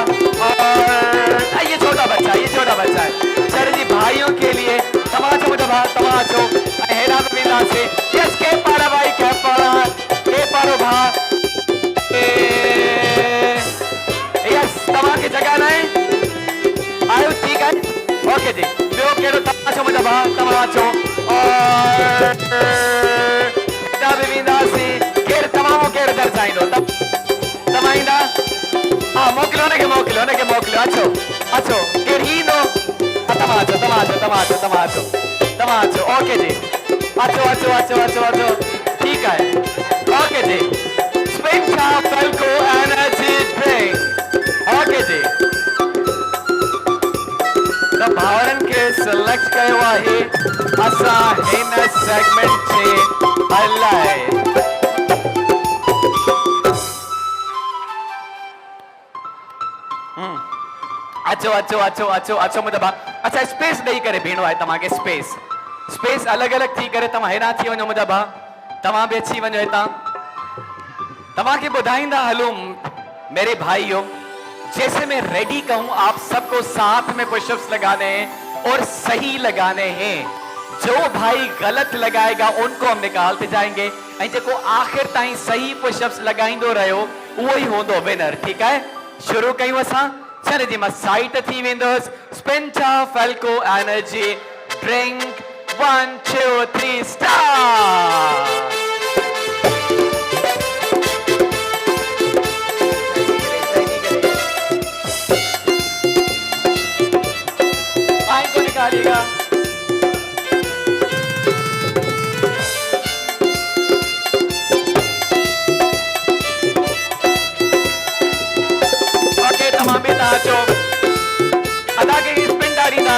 और ये छोटा बच्चा है। चलो जी, भाइयों के लिए तमाशो मुजबा, तमाशो हेरा बिंदा से। यस, के पारा भाई, के पारो भा। यस, तव्हां खे जगह न आहे? आयो, ठीक है, ओके जी। ॿियो कहिड़ो? तमाशो मुजबा, तमाशो। और हेॾा बि वेंदासीं। केरु तव्हां केरु दर्शाईंदो? तव्हां ईंदा? हाँ, मोकिलियो हुनखे मोकिलियो। अचो केरु ईंदो? तमाशो, ओके जी। अचो, ठीक है, ओके जी। स्पिंटा फैल्को एनर्जी ड्रिंक, ओके जी। त भाउरनि खे सिलेक्ट कयो आहे असां हिन सेगमेंट जे लाइ। अचो मुंहिंजा। अच्छा, स्पेस ॾेई करे बीहणो आहे तव्हांखे। स्पेस अलॻि अलॻि थी करे तव्हां हेॾां थी वञो मुंहिंजा भाउ, तव्हां बि अची वञो हितां। तव्हांखे ॿुधाईंदा हलूं मेरे भाइयों, जैसे मैं रेडी कहूं आप सबको साथ में पुशअप्स लगाने हैं और सही लगाने हैं। जो भाई गलत लगाएगा उनको हम निकालते जाएंगे ऐं जेको आखिर ताईं सही पुशअप्स लगाईंदो रहियो उहो ई होंदो विनर, ठीक है। शुरू कयूं असां। चलो जी, मां साइट थी वेंदुसि। स्पिंटा फैल्को एनर्जी ड्रिंक, 1 2 3 स्टार्ट। को निकालिएगा। ओके, तमाम भी नाचो। अदा के स्पिंटा रीना,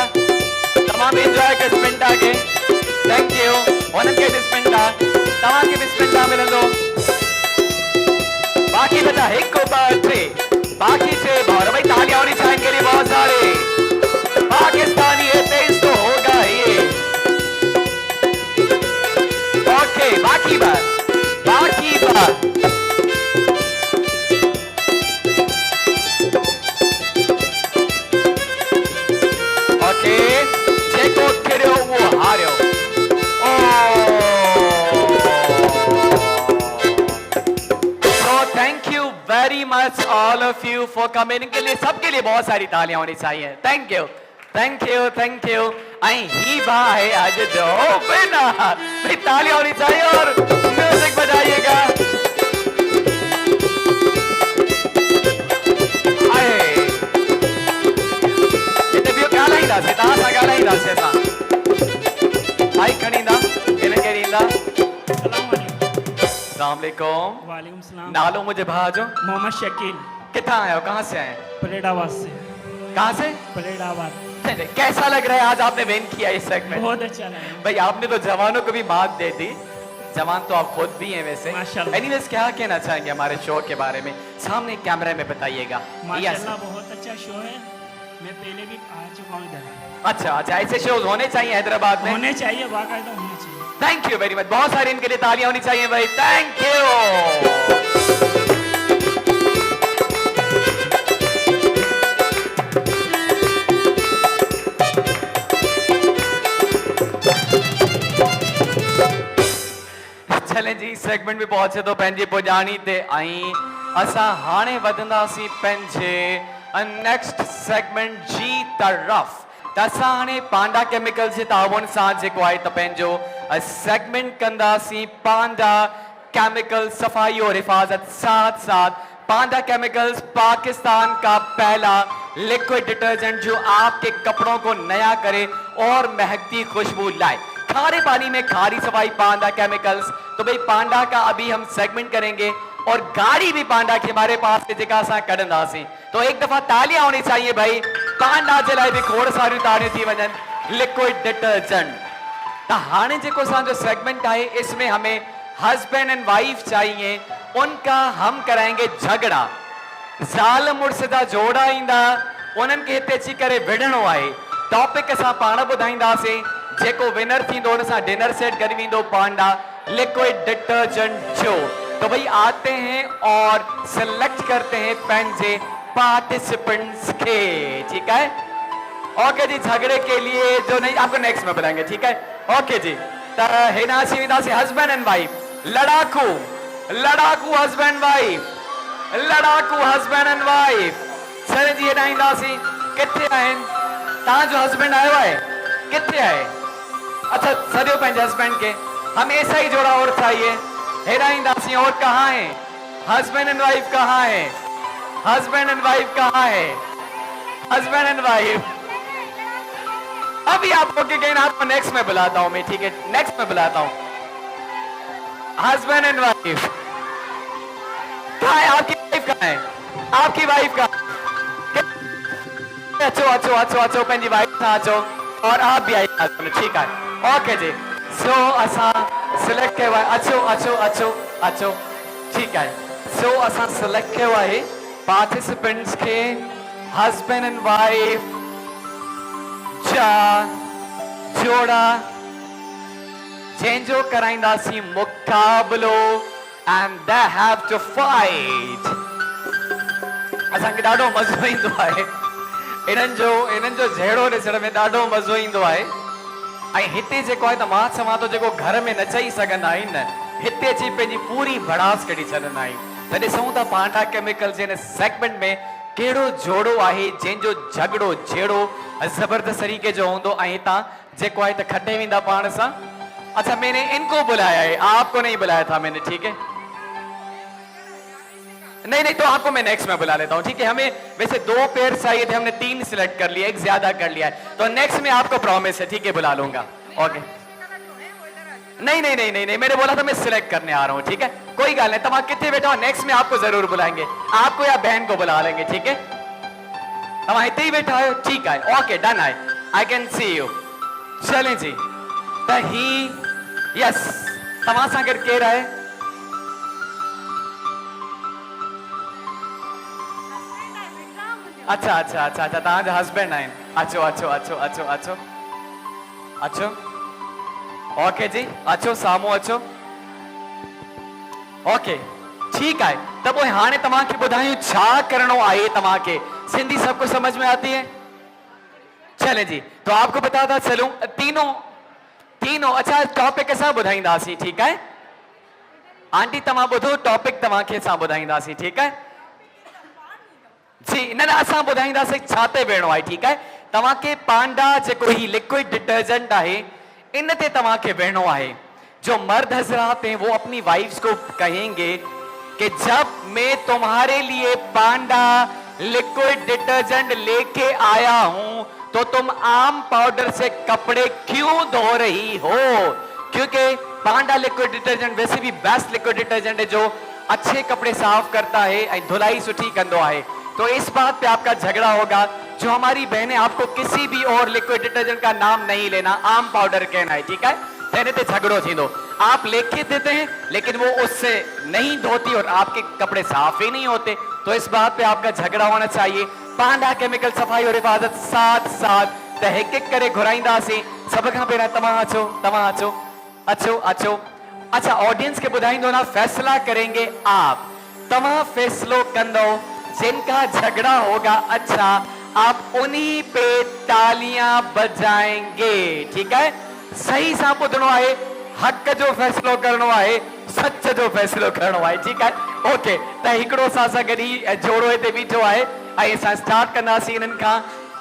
तमाम एंजॉय कर स्पिंटा के। Thank you. उनके भी स्पिंटा, तमाम के भी स्पिंटा मिलंदो। बाकी बचा एक को टे, बाकी 6 भाई तालियां होनी चाहिए इनके लिए बहुत सारे। पाकिस्तानी ये 23 तो होगा ये। ओके, बाकी बात। ओके, जेको खेड़ियो वो हारियो। So thank you very much all of you for coming। इनके लिए, सबके लिए बहुत सारी तालियां होनी चाहिए। Thank you. आई ही भाई आज जो विनर, भाई तालियां होनी चाहिए और म्यूजिक बजाइएगा। आई खणींदा इनके रींदा। अस्सलाम वालेकुम। वालेकुम सलाम। नालो मुझे भाउ जो? मोहम्मद शकील। कितना आए हो, कहाँ से आए? पलेटाबाद से। कहाँ से? पलेटाबाद। कैसा लग रहा है आज आपने विन किया इस सेगमेंट? बहुत अच्छा लगा भाई, आपने तो जवानों को भी मात दे दी। जवान तो आप खुद भी हैं वैसे। माशाल्लाह। एनीवेज, क्या कहना चाहेंगे हमारे शो के बारे में? सामने कैमरे में बताइएगा। माशाल्लाह बहुत अच्छा शो है। मैं पहले भी आ चुका हूँ इधर। अच्छा, ऐसे शोज होने चाहिए हैदराबाद में। होने चाहिए, बाकायदा होने चाहिए। Thank you very much. बहुत सारी इनके लिए तालियां होनी चाहिए भाई। Thank you. चले जी, सेगमेंट में पहुंचे तो पंहिंजी पुॼाणी ते आई। असां हाणे वधंदासीं पंहिंजे नेक्स्ट सेगमेंट जी तरफ़। त असां हाणे पांडा केमिकल्स जे ताउन सां जेको आहे त पंहिंजो सेगमेंट कंदासीं पांडा केमिकल सफाई और हिफाजत। साथ साथ पांडा केमिकल्स पाकिस्तान का पहला लिक्विड डिटर्जेंट जो आपके कपड़ों को नया करे और महकती खुशबू लाए। खारे पानी में खारी सफाई पांडा केमिकल्स। तो भाई पांडा का अभी हम सेगमेंट करेंगे और गाड़ी भी पांडा की हमारे पास से जेका असां कढंदासीं। तो एक दफा तालियां होनी चाहिए भाई पांडा जे लाइ भी खोड़ सारियूं तालियूं थी वञनि। लिक्विड डिटर्जेंट तो हाणे जेको असांजो सेगमेंट है इसमें हमें हस्बैंड एंड वाइफ चाहिए, उनका हम कराएंगे झगड़ा। ज़ाल मुड़स जा जोड़ा ईंदा उन्हनि खे हिते अची करे विढ़णो आहे। टॉपिक असां पाण ॿुधाईंदासीं, जेको विनर थींदो उन सां डिनर सेट गॾु वेंदो पांडा लिक्विड डिटर्जेंट जो। तो भाई आते हैं और सिलेक्ट करते हैं पंहिंजे पार्टिसिपेंट्स के, ठीक है। ओके जी, झगड़े के लिए जो नहीं आपको नेक्स्ट में बुलाएंगे, ठीक है। ओके जी, तो हेनासी विदासी हस्बैंड एंड वाइफ लड़ाकू लड़ाकू हस्बैंड वाइफ लड़ाकू हस्बैंड एंड वाइफ। सर जी हेनाईंदासी किथे आहिनि तव्हांजो हस्बैंड आयो आहे, किथे आहे? अच्छा सॼो पंहिंजे हस्बैंड के हमें ऐसा ही जोड़ा और चाहिए। हेराईंदासी और कहाँ है हस्बैंड एंड वाइफ, कहाँ है हस्बैंड एंड वाइफ, कहाँ है हस्बैंड एंड वाइफ? अभी आपको कहना आपको नेक्स्ट में बुलाता हूं मैं, ठीक है, नेक्स्ट में बुलाता हूं। हस्बैंड एंड वाइफ कहाँ है? आपकी वाइफ कहाँ है? आपकी वाइफ कहाँ? अचो अचो अचो अचो पंहिंजी वाइफ सां अचो और आप भी आई, ठीक है। ओके जी, सो असां सिलेक्ट कयो आहे, अचो अचो अचो अचो, ठीक है। सो असां सिलेक्ट कयो आहे पार्टिसिपेंट्स के हस्बैंड एंड वाइफ जा जोड़ा जंहिंजो कराईंदासीं मुक़ाबिलो and they have to fight. असांखे ॾाढो मज़ो ईंदो आहे इन्हनि जो जहिड़ो ॾिसण में, ॾाढो मज़ो ईंदो आहे। ऐं हिते जेको आहे त मां चवां थो जेको घर में न चई सघंदा आहिनि न, हिते अची पंहिंजी पूरी भड़ास कढी छॾंदा आहिनि। त ॾिसूं था पांडा केमिकल जे हिन सेगमेंट में कहिड़ो जोड़ो आहे जंहिंजो झगड़ो जहिड़ो जबरदस्त तरीके जो हूंदो। ऐं हितां जेको आहे त खटे वेंदा पाण सां। अच्छा मैंने इनको बुलाया है, आपको नहीं बुलाया था मैंने, ठीक है। नहीं नहीं, तो आपको मैं नेक्स्ट में बुला लेता हूं, ठीक है। हमें वैसे 2 पेयर चाहिए थे, हमने 3 सिलेक्ट कर लिया, एक ज्यादा कर लिया है, तो नेक्स्ट में आपको प्रॉमिस है, ठीक है, बुला लूंगा। ओके, नहीं नहीं नहीं नहीं नहीं, मैंने बोला था मैं सिलेक्ट करने आ रहा हूं, ठीक है। कोई गल नहीं, तब कितने बैठा हो, नेक्स्ट में आपको जरूर बुलाएंगे, आपको या बहन को बुला लेंगे, ठीक है। तब इतने ही बैठा हो, ठीक है, ओके डन है, आई कैन सी यू। चलें जी, तो ही यस तव्हां सां गॾु केरु आहे? अच्छा अच्छा अच्छा अच्छा, तव्हांजा हस्बैंड आहिनि। अचो अचो अचो अचो अचो अचो, ओके जी, अचो साम्हूं अचो। ओके ठीक है, त पोइ हाणे तव्हांखे ॿुधायूं छा करणो आहे। तव्हांखे सिंधी सब कुछ समझ में आती है? चले जी, तो आपको बताता चलूं, तीनों अच्छा टॉपिक असां ॿुधाईंदासीं, ठीक है। आंटी तव्हां ॿुधो, टॉपिक तव्हांखे असां ॿुधाईंदासीं, ठीक है जी। न असां ॿुधाईंदासीं छा ते वेहणो आहे, ठीक है। तव्हांखे पांडा जेको ही लिक्विड डिटर्जेंट आहे इन ते तव्हांखे वेहणो आहे। जो मर्द हजरात हैं वो अपनी वाइफ्स को कहेंगे कि जब मैं तुम्हारे लिए पांडा लिक्विड डिटर्जेंट लेके आया हूं तो तुम आम पाउडर से कपड़े क्यों धो रही हो? क्योंकि पांडा लिक्विड डिटर्जेंट वैसे भी बेस्ट लिक्विड डिटर्जेंट है जो अच्छे कपड़े साफ करता है, धुलाई सुठी कंदो है। तो इस बात पे आपका झगड़ा होगा। जो हमारी बहनें, आपको किसी भी और लिक्विड डिटर्जेंट का नाम नहीं लेना, आम पाउडर कहना है, ठीक है। कहने ते झगड़ो थींदो, आप लेके देते हैं लेकिन वो उससे नहीं धोती और आपके कपड़े साफ ही नहीं होते। तो इस बात पे आपका झगड़ा होना चाहिए। पांडा केमिकल सफाई और हिफाजत साथ साथ तहकीक करे घुराईंदासीं। सब खां पहिरियां तव्हां अचो अचो अचो। अच्छा, ऑडियंस के ॿुधाईंदो ना, फैसला करेंगे आप, तव्हां फैसलो कंदो। जिनका झगड़ा होगा, अच्छा आप उन्हीं पे तालियां बजाएंगे, ठीक है। सही सां ॿुधणो आहे, हक जो फैसलो करणो आहे, सच जो फैसलो करणो आहे, ठीक है। ओके, त हिकिड़ो सां गॾु ही जोड़ो हिते बीठो आहे ऐं असां स्टार्ट कंदासीं इन्हनि खां।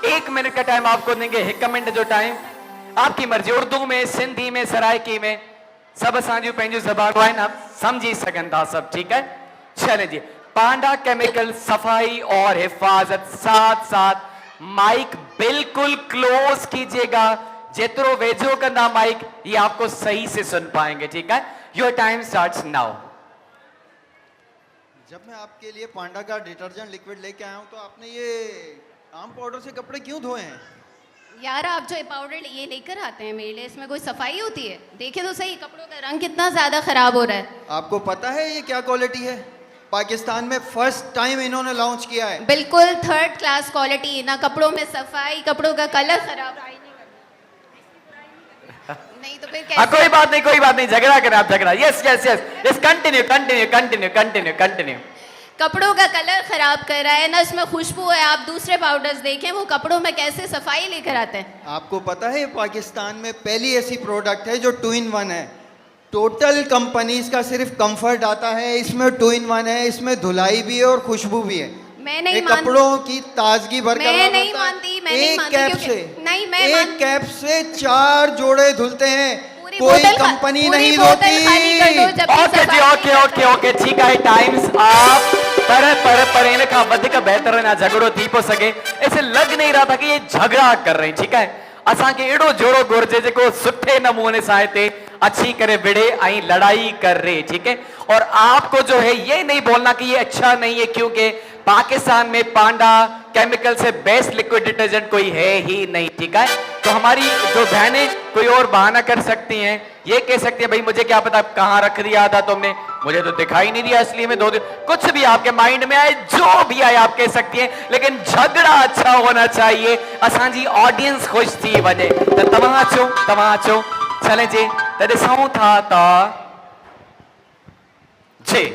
1 मिनट का टाइम आपको देंगे, 1 मिनट जो टाइम, आपकी मर्जी, उर्दू में, सिंधी में, सराइकी में, सब असांजूं पंहिंजूं ज़बानूं आहिनि, आप समझी सघनि था सब, ठीक है। चले जी, पांडा केमिकल सफाई और हिफाजत, साथ साथ माइक बिल्कुल क्लोज कीजिएगा, जितरो वेझो कंदा माइक ये आपको सही से सुन पाएंगे, ठीक है। Your time starts now. जब मैं आपके लिए पांडा का डिटर्जेंट लिक्विड लेके आया हूँ तो आपने ये आम पाउडर से कपड़े क्यों धोए हैं? यार आप जो ये पाउडर ये लेकर आते हैं मेरे लिए, इसमें कोई सफाई होती है? देखिए तो सही कपड़ों का रंग कितना ज़्यादा ख़राब हो रहा है। आपको पता है ये क्या क्वालिटी है? पाकिस्तान में फर्स्ट टाइम इन्होंने लॉन्च किया है। बिल्कुल थर्ड क्लास क्वालिटी, ना कपड़ों में सफाई, कपड़ों का कलर खराब। नहीं तो फिर कैसे? कोई बात नहीं, कोई बात नहीं, झगड़ा करें आप, झगड़ा। Yes yes yes yes, continue continue continue continue continue. कपड़ों का कलर खराब कर रहा है ना, इसमें खुशबू है। आप दूसरे पाउडर्स देखें वो कपड़ों में कैसे सफाई लेकर आते हैं। आपको पता है ये पाकिस्तान में पहली ऐसी प्रोडक्ट है जो 2 in 1 है। टोटल कंपनीज का सिर्फ कंफर्ट आता है, इसमें 2 in 1 है, इसमें धुलाई भी है और खुशबू भी है। मैं नहीं मानती, कपड़ों की ताजगी बरकरार मैं नहीं रहता है। मानती, मैं नहीं मानती कैप क्योंकि- से नहीं, मैं एक कैप से 4 जोड़े धुलते हैं, पूरी कोई बोतल कंपनी पूरी नहीं बोतल धोती। खाली कर दो जब भी ओके जी, सफाई ओके नहीं ओके ओके, ठीक है, टाइम्स आप पर इन खां वधीक बहितर ना झगड़ो थी पो सके। ऐसे लग नहीं रहा था कि ये झगड़ा कर रहे हैं, ठीक है। असांखे एड़ो जोड़ो घुर्जे जेको सुठे नमूने सां हिते अच्छी करे विड़े आई लड़ाई कर रहे, ठीक है। और आपको जो है ये नहीं बोलना कि ये अच्छा नहीं है, क्योंकि पाकिस्तान में पांडा केमिकल से बेस्ट लिक्विड डिटर्जेंट कोई है ही नहीं, ठीक है। तो हमारी जो बहनें कोई और बहाना कर सकती हैं, ये कह सकती है भाई मुझे क्या पता कहाँ रख दिया था तुमने, मुझे तो दिखाई नहीं दिया असली में 2 दिन। कुछ भी आपके माइंड में आए, जो भी आए आप कह सकती हैं, लेकिन झगड़ा अच्छा होना चाहिए, असांजी ऑडियंस खुश थी वजह। तो तव्हां अचो चले जी, तो ॾिसूं था त जी।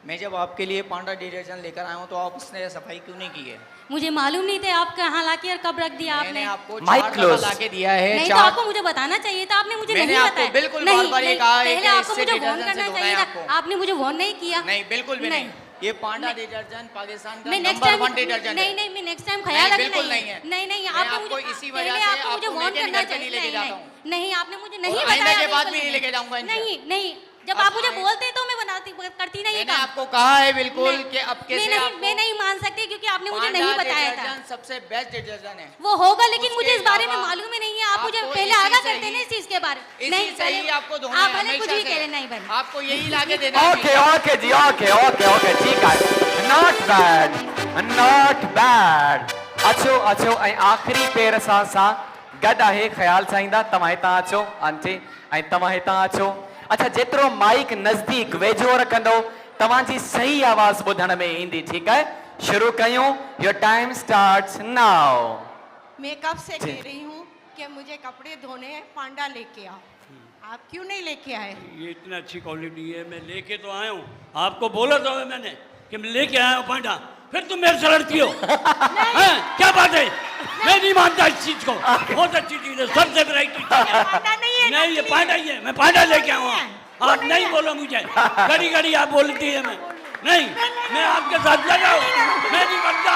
मैं जब आपके लिए पांडा डिटर्जेंट लेकर आया हूँ तो आप उसने सफाई क्यों नहीं की है? मुझे मालूम नहीं था आप कहाँ लाके और कब रख दिया मैंने आपने। आपको माइक 4 क्लोज। डब्बा लाके दिया है। नहीं तो 4 आपको मुझे बताना चाहिए था, आपने मुझे मैंने नहीं आपको बताया। बिल्कुल बार-बार ये कहा है पहले कि आपको इससे मुझे वार्न डिटर्जेंट से करना धोना चाहिए है था, आपको। आपने मुझे वार्न नहीं किया। नहीं, बिल्कुल भी नहीं। ये पांडा डिटर्जेंट पाकिस्तान का मैं नेक्स्ट नंबर टाइम 1 डिटर्जेंट नहीं है। नहीं मैं नेक्स्ट टाइम ख्याल रखना। बिल्कुल नहीं है। नहीं मैं आपने आपको मुझे इसी पहले वजह से आपको मुझे आपको वार्न मैकेनिक करना घर पे नहीं चाहिए। लेके जाता हूँ। नहीं आपने मुझे नहीं और आइंदा बताया। के बाद बिल्कुल भी नहीं लेके जाऊंगा इनसे। नहीं जब अब आप मुझे आए- बोलते तो मैं बनाती करती ना ये मैंने काम। आपको कहा है बिल्कुल कि अब कैसे मैं नहीं मान सकती क्योंकि आपने मुझे पांडा नहीं बताया था। डिटर्जेंट सबसे बेस्ट डिटर्जेंट है। वो होगा लेकिन मुझे उसके इस बारे में अलावा मालूम ही नहीं है। आप मुझे आपको पहले इसी आगाह से करते ही- ना इस चीज के बारे में। इसी से ही आपको धोना आप है भले कुछ हमेशा भी से। करें, नहीं बने। आपको यही लाके देना है ओके ओके जी, ओके ओके ओके, ठीक है, नॉट बैड। अचो ऐं आख़िरी पेर सां गॾु आहे ख़्याल साईंदा, तव्हां हितां अचो आंटी, ऐं तव्हां हितां अचो। अच्छा, जेतिरो माइक नज़दीक वेझो रखंदो तव्हांजी सही आवाज़ ॿुधण में ईंदी, ठीक है। शुरू कयूं, योर टाइम स्टार्ट्स नाउ। मैं कब से कह रही हूँ कि मुझे कपड़े धोने हैं, पांडा लेके आओ। आप क्यों नहीं लेके आए? ये इतना अच्छी क्वालिटी है, मैं लेके तो आया हूँ। आपको बोला था मैंने कि मैं लेके आया हूँ पांडा, फिर तुम मेरे से लड़ती हो। हैं? क्या बात है? मैं नहीं मानता इस चीज को। बहुत अच्छी चीज है, सबसे वैरायटी चीज है। पांडा नहीं है, नहीं, ये नकली पांडा ही है। मैं पांडा लेके आया हूँ। आप नहीं बोलो मुझे, घड़ी घड़ी आप बोलती है। मैं नहीं, मैं आपके साथ लगा हूँ, मैं नहीं बनता।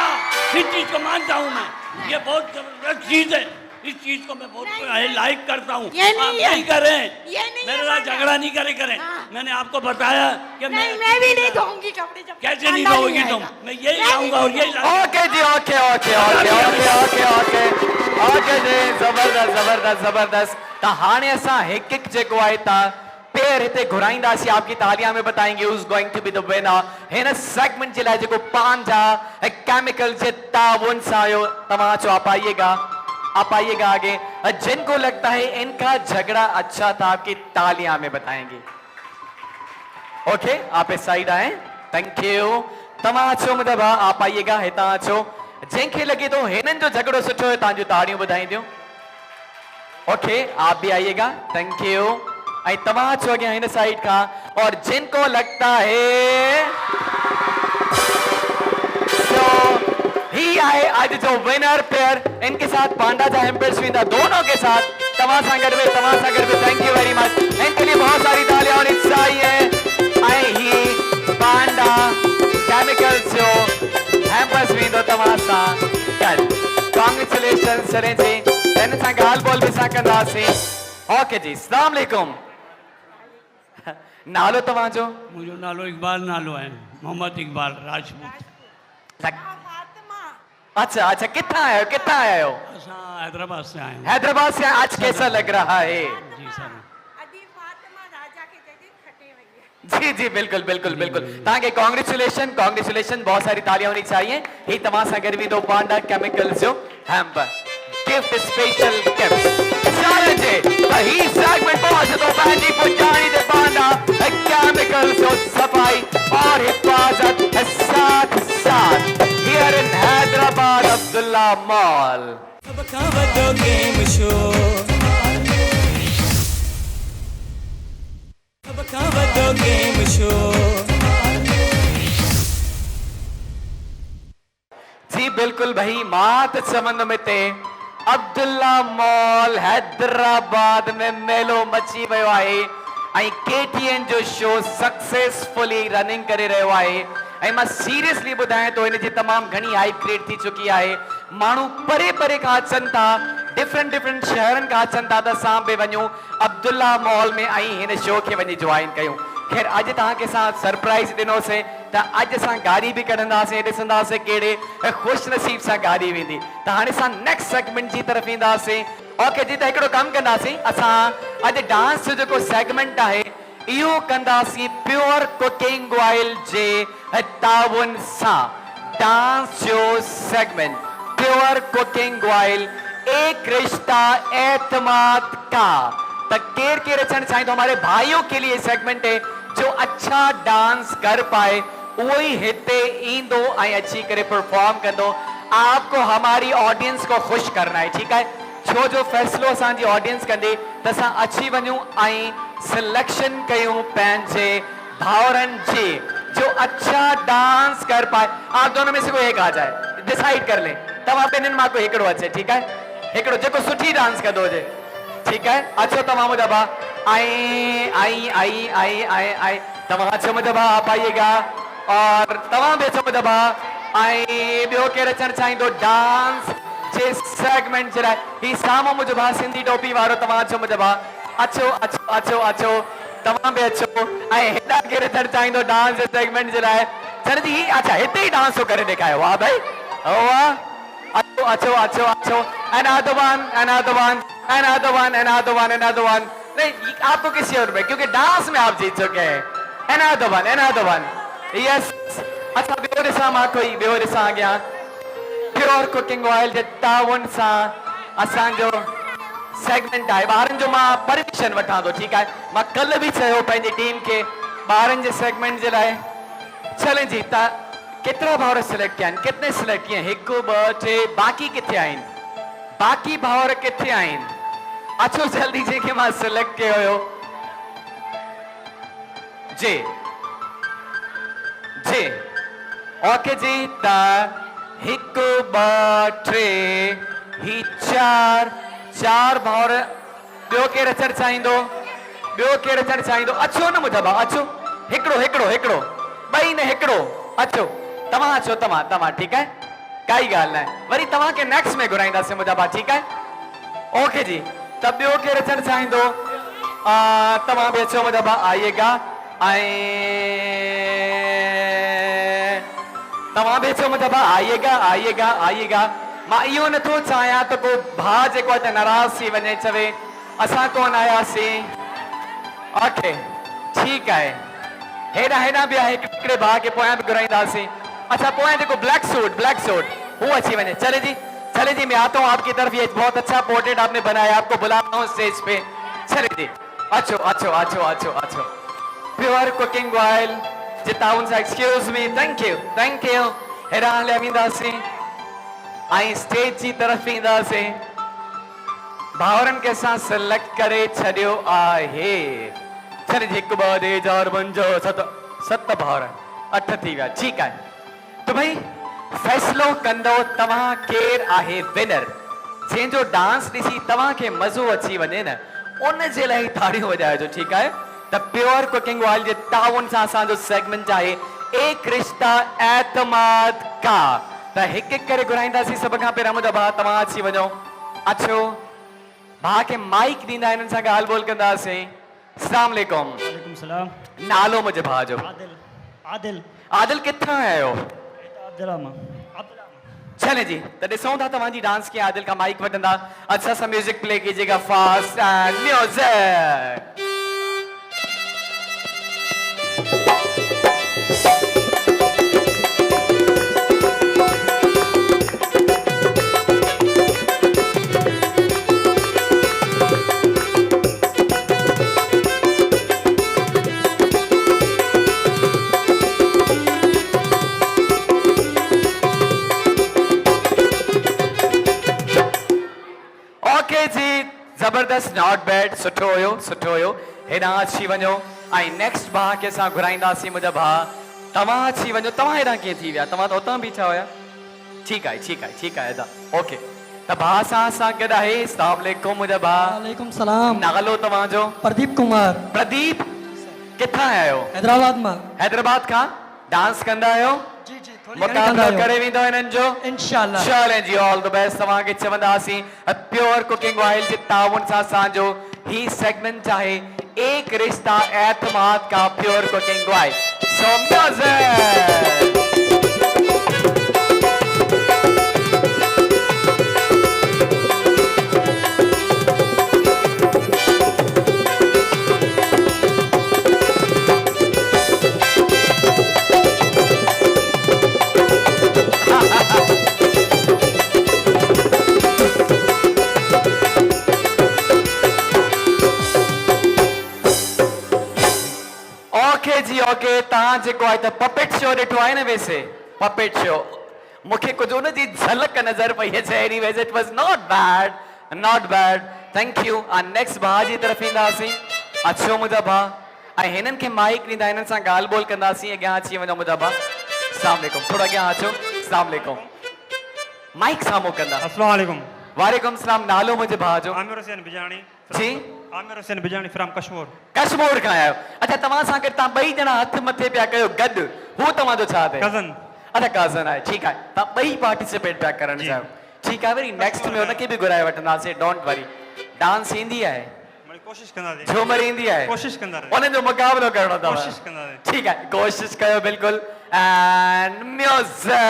इस चीज को मानता हूँ मैं, ये बहुत जबरदस्त चीज है। इस चीज को मैं बहुत लाइक करता हूँ। ये नहीं आप है। नहीं करें, ये नहीं मेरे है साथ पांडा। झगड़ा नहीं करें। हाँ। मैंने आपको बताया कि नहीं, मैं भी नहीं धोऊंगी कपड़े जब कैसे तक नहीं पांडा धोगी तुम? आएगा। मैं यही लाऊंगा और यही लाऊंगा। ओके जी, okay okay okay okay okay okay okay जी, जबरदस्त जबरदस्त जबरदस्त। त हाणे असां हिकु हिकु जेको आहे ता पेर हिते घुराईंदासीं, आपकी तालियां में बताएंगे who's going to be the winner हिन सेगमेंट जे लाइ जेको पांडा केमिकल जे ताउन सां आयो। तव्हां अचो, आप आइएगा आगे। जिनको लगता है इनका झगड़ा अच्छा था, आपकी तालियां में बताएंगे। ओके, आप इस साइड आए, थैंक यू। तव्हां अचो मुंहिंजा भाउ, आप आइएगा, हितां अचो। जंहिंखे लगे तो हिननि जो झगड़ो सुठो है, तव्हांजूं ताड़ियूं ॿुधाईंदियूं। ओके, आप भी आइएगा, थैंक यू। ऐं तव्हां अचो अॻियां हिन साइड का। और जिनको लगता है ही आए आज जो विनर पेयर, इनके साथ पांडा जा एम्पेयर्स वेंदा, दोनों के साथ तव्हां सां गॾु में थैंक यू वेरी मच। इनके लिए बहुत सारी तालियां होनी चाहिए। ऐं ही पांडा केमिकल्स जो एम्पेयर्स वेंदो तव्हां सां गॾु। कांग्रेचुलेशन सरें जी, हिन सां ॻाल्हि ॿोल बि असां कंदासीं। ओके जी, अस्सलाम वालेकुम। नालो तव्हांजो? मुंहिंजो नालो इकबाल नालो आहे, मोहम्मद इकबाल राजपूत। अच्छा अच्छा, कितना आए हो, कितना आए हो? असां हैदराबाद से आए हैं। हैदराबाद से। आज कैसा लग रहा है? जी सर। जी जी बिल्कुल बिल्कुल बिल्कुल। तव्हांखे कॉन्ग्रेचुलेशन कॉन्ग्रेचुलेशन, बहुत सारी तालियां होनी चाहिए। ही तव्हां सां गॾु वेंदो पांडा केमिकल्स जो हैम्पर गिफ्ट स्पेशल गिफ्ट सारे जे त ही सेगमेंट पहुंचे तो पंहिंजी पुॼाणी ते पांडा केमिकल्स जो सफाई और हिफाजत साथ साथ here in Hyderabad Abdullah mall. जी बिल्कुल भाई, मात चमन में ते अब्दुल्ला मॉल हैदराबाद में मेलो मची वियो आहे ऐं KTN जो शो सक्सेसफुली रनिंग करे रहियो आहे। ऐं मां सीरियसली ॿुधायां थो, हिन जी तमामु घणी हाइप क्रिएट थी चुकी आहे। माण्हू परे परे खां अचनि था, डिफरेंट शहरनि खां अचनि था त असां बि वञूं अब्दुल्ला मॉल में ऐं हिन शो खे वञी ज्वाइन कयूं। खैर अॼु तव्हांखे असां सरप्राइज़ ॾिनोसीं त अॼु असां गाॾी बि कढंदासीं, ॾिसंदासीं कहिड़े ख़ुशि नसीब सां गाॾी वेंदी। त हाणे असां नेक्स्ट सेगमेंट जी तरफ़ ईंदासीं। ओके जी, त हिकिड़ो कमु कंदासीं, असां अॼु डांस जो जेको सेगमेंट आहे इहो कंदासीं प्योर कुकिंग ऑयल जे ताउन सां। डांस जो सेगमेंट प्योर कुकिंग ऑयल, एक रिश्ता एतमाद का। तो केर केर अचण चाहिए तो हमारे भाइयों के लिए सेगमेंट है जो अच्छा डांस कर पाए वो ही हिते ईंदो ऐं अची करे परफॉर्म कंदो। आपको हमारी ऑडियंस को खुश करना है, ठीक है? छो जो फैसलो असांजी ऑडियंस कंदे त असां अची वञूं ऐं सिलेक्शन कयूं पंहिंजे भाउरन जी जो अच्छा डांस कर पाए। आप दोनों में से कोई एक आ जाए, डिसाइड कर ले। तव्हां ॿिन्हिनि मां कोई हिकिड़ो अचे, ठीक है? हिकिड़ो जेको सुठी डांस कंदो हुजे, ठीक है? अचो तव्हां मुंहिंजा भाउ। आई आई आई आई आई आई तव्हां अचो मुंहिंजा भाउ, आप आइएगा। और तव्हां बि अचो मुंहिंजा भाउ। ऐं ॿियो केरु अचणु चाहींदो डांस जे सेगमेंट जे लाइ? ही साम्हूं मुंहिंजो भाउ सिंधी टोपी वारो, तव्हां अचो मुंहिंजा भाउ। अचो अचो अचो अचो, तव्हां बि अचो। ऐं हेॾा केरु अचणु चाहींदो डांस जे सेगमेंट जे लाइ? सर जी अच्छा हिते ई डांस थो करे ॾेखारियो। वाह भाई वाह, अचो अचो अचो अचो। another one another one another one another one another one। नहीं आपको किसी और में, क्योंकि डांस में आप जीत चुके हैं। another one yes। अच्छा ॿियो ॾिसां मां कोई, ॿियो ॾिसां अॻियां। प्योर कुकिंग ऑयल जे ताउन सां असांजो सेगमेंट आहे ॿारनि जो। मां परमिशन वठां थो, ठीकु आहे? मां कल्ह बि चयो पंहिंजी टीम खे ॿारनि जे सेगमेंट जे लाइ। चलें जी, त केतिरा भाउर सिलेक्ट किया आहिनि? कितने सिलेक्ट किए? हिकु ॿ टे, बाक़ी किथे आहिनि? बाक़ी भाउर किथे आहिनि? अचो जल्दी, जंहिंखे मां सिलेक्ट कयो हुयो। जी जी ओके जी, त हिकु ॿ टे ही चार भाउर। ॿियो केरु अचणु चाहींदो? ॿियो केरु अचणु चाहींदो? अचो न मुंहिंजा भाउ, अचो। हिकिड़ो ॿई न हिकिड़ो। अचो तव्हां, अचो तव्हां, ठीकु आहे? काई ॻाल्हि न आहे, वरी तव्हांखे नेक्स्ट में घुराईंदासीं मुंहिंजा भाउ, ठीकु आहे? ओके जी, त ॿियो केरु अचणु चाहींदो? तव्हां बि अचो मुंहिंजा भाउ, आइएगा। ऐं तव्हां बि अचो मुंहिंजा भाउ, आइएगा। मां इहो नथो चाहियां त को भाउ जेको आहे त नाराज़ थी वञे, चवे असां कोन आयासीं। ओके ठीकु आहे, हेॾा बि आहे, हिकिड़े भाउ खे पोयां बि घुराईंदासीं। अच्छा पोयां जेको ब्लैक सूट हू अची वञे। चले जी मैं आता हूँ आपकी तरफ। ये बहुत अच्छा पोर्ट्रेट आपने बनाया, आपको बुलाता हूँ स्टेज पे। चले जी अचो। प्योर कुकिंग ऑयल जे ताउन सां, एक्सक्यूज मी, थैंक यू। हेॾा हलिया वेंदासीं ऐं स्टेज जी तरफ़ ईंदासीं। भाउरनि खे असां सिलेक्ट करे छॾियो आहे। चल जी 1 2 3 4 5 6 7 भाउर, 8 थी विया, ठीकु आहे? तो भाई फैसलो कंदो तव्हां केरु आहे विनर। जंहिंजो डांस ॾिसी तव्हांखे मज़ो अची वञे न, उन जे लाइ ताड़ियूं वॼाइजो, ठीकु आहे? त प्योर कुकिंग ऑयल जे ताउन सां असांजो सेगमेंट आहे एक रिश्ता एतमाद का। त हिकु करे घुराईंदासीं। सभ खां पहिरियों मुंहिंजा भाउ, तव्हां अची वञो। अचो, भाउ खे माइक ॾींदा, हिननि सां ॻाल्हि ॿोल कंदासीं। अस्सलाम वालेकुम। वालेकुम सलाम। नालो मुझे भाउ जो आदिल आदिल आदिल किथां आया आहियो? अब्दुल्लाह चले जी तो ॾिसूं था तव्हांजी डांस कीअं आदिल का माइक वठंदा। अच्छा सा म्यूजिक प्ले कीजिएगा फास्ट एंड म्यूजिक। ओके जी जबरदस्त नॉट बैड सुठो हुयो हेॾां अची वञो ऐं नेक्स्ट भाउ खे असां घुराईंदासीं मुंहिंजा भाउ तव्हां अची वञो। तव्हां हेॾां कीअं थी विया? तव्हां त उतां बीठा हुया। ठीकु आहे हेॾां ओके त भाउ सां असां गॾु आहे। अस्सलाम वालेकुम मुंहिंजा भाउ। वालेकुम सलाम। नालो तव्हांजो? प्रदीप कुमार। प्रदीप किथां आया आहियो? हैदराबाद मां। हैदराबाद खां। डांस कंदा आहियो? जी जी मुकाबलो करे वेंदो हिननि जो इंशाल्लाह। चले जी ऑल द बेस्ट। तव्हांखे चवंदासीं प्योर कुकिंग ऑयल जे ताउन सां असांजो ही सेगमेंट आहे एक रिश्ता एतमाद का pure cooking oil. So music. Okay जी ओके तव्हां जेको आहे त पपेट शो ॾिठो आहे न? वैसे पपेट शो मूंखे कुझु उन जी झलक नज़र पई अचे। Anyways it was not bad thank you. Next भाउ जी तरफ़ ईंदासीं। अचो मुंहिंजा भाउ ऐं हिननि खे माइक ॾींदा हिननि सां ॻाल्हि ॿोल कंदासीं। अॻियां अची वञो मुंहिंजा भाउ। अस्सलाम वालेकुम। थोरो अॻियां अचो। अस्सलाम वालेकुम। माइक साम्हूं कंदा। अस्सलाम वालेकुम। वालेकुम सलाम। नालो मुंहिंजे भाउ जो? आमिर हुसैन बिजाणी। जी आमिर हुसैन बिजाणी फ्रॉम कश्मीर। कश्मीर खां आयो। अच्छा तव्हां सां गॾु तव्हां ॿई ॼणा हथ मथे पिया कयो गॾु। हू तव्हांजो छा थिए? कज़न। अच्छा कज़न आहे। ठीकु आहे तव्हां ॿई पार्टिसिपेट पिया करणु चाहियो। ठीकु आहे वरी नेक्स्ट में हुनखे बि घुराए वठंदासीं। Don't worry. डांस ईंदी आहे? कोशिश कंदासीं। झूमर ईंदी आहे? कोशिश कंदासीं। उन्हनि जो मुक़ाबलो करणो अथव। कोशिश कंदासीं। ठीकु आहे कोशिश कयो बिल्कुलु। And music.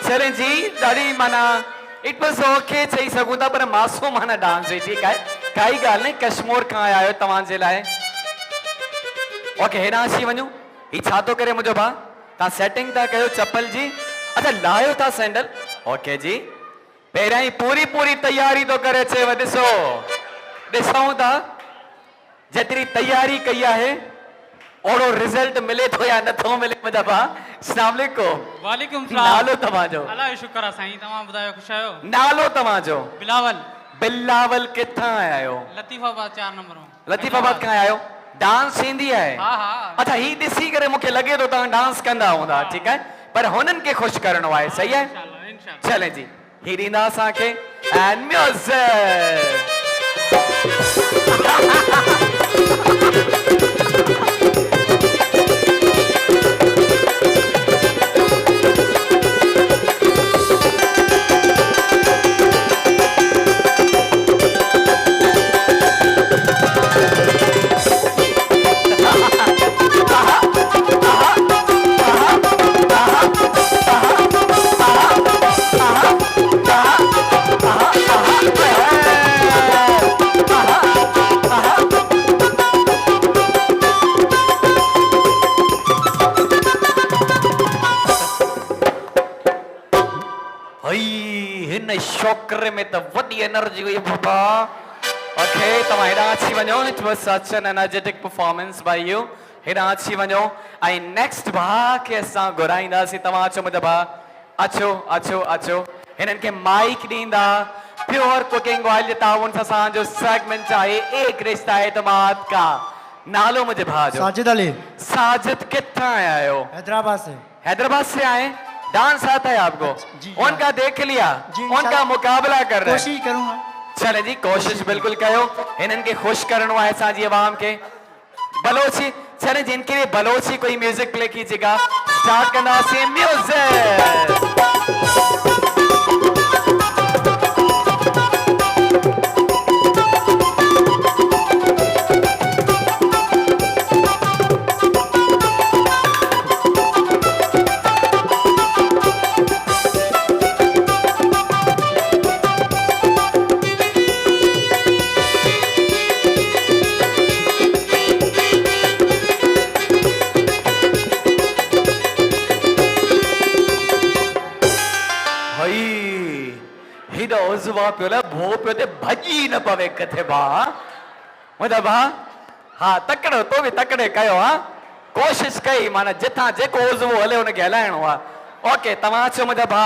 चलें जी ॾाढी माना इट वॉज ओके चई सघूं था पर मासूम माना डांस हुई। ठीकु आहे काई ॻाल्हि न। कश्मीर खां आया आहियो तव्हांजे लाइ। ओके हेॾां अची वञो। ही छा थो करे मुंहिंजो भाउ? तव्हां सेटिंग था कयो चप्पल जी? अच्छा लाहियो था सैंडल? ओके जी पहिरियां ई पूरी तयारी थो करे अचेव। ॾिसूं था जेतिरी तयारी कई आहे ओड़ो रिजल्ट मिले थो या नथो मिले मुंहिंजा भाउ। अस्सलाम वालेकुम। वालेकुम सलाम। नालो तव्हांजो? अल्लाह जो शुक्र आहे साईं। तव्हां ॿुधायो ख़ुशि आहियो? नालो तव्हांजो? बिलावल। बिलावल किथां आया आहियो? लतीफ़ाबाद 4 नंबर। लतीफ़ाबाद खां आया आहियो। डांस ईंदी आहे? हा हा। अच्छा ही ॾिसी करे मूंखे लॻे थो तव्हां डांस कंदा हूंदा। ठीकु आहे पर हुननि खे ख़ुशि करणो आहे। सही आहे इंशाल्लाह। चले जी ही ॾींदा असांखे एंड म्यूजिक। छोकरे में त वॾी एनर्जी हुई बाबा। ओके तव्हां हेॾां अची वञो। It was such an energetic performance by you. हेॾां अची वञो ऐं नेक्स्ट भाउ खे असां घुराईंदासीं। तव्हां अचो मुंहिंजा भाउ। अचो हिननि खे माइक ॾींदा। प्योर कुकिंग ऑयल जे ताउन सां असांजो सेगमेंट आहे एक रिश्ता एतमाद का। नालो मुंहिंजे भाउ जो? साजिद अली। साजिद किथां आया आहियो? हैदराबाद से। हैदराबाद से आए? डांस आता है आपको? जी, उनका देख लिया, जी, उनका इंशाल्लाह। मुकाबला कर रहे हैं। कोशिश करूँगा। चले जी, कोशिश बिल्कुल कयो। इनके खुश करण है साजी आवाम के बलोची। चले जिनके लिए बलोची कोई म्यूजिक प्ले कीजिएगा। स्टार्ट करना से म्यूजिक। उजवा प्योला भो प्यो ते भजी न पवे कथे बा मुदा बा हाँ तकड़ो तो भी तकड़े कयो हाँ कोशिश कई माना जिथा जेको उजवो हले उनखे हलाइणो आहे। ओके तव्हां चो मुदा भा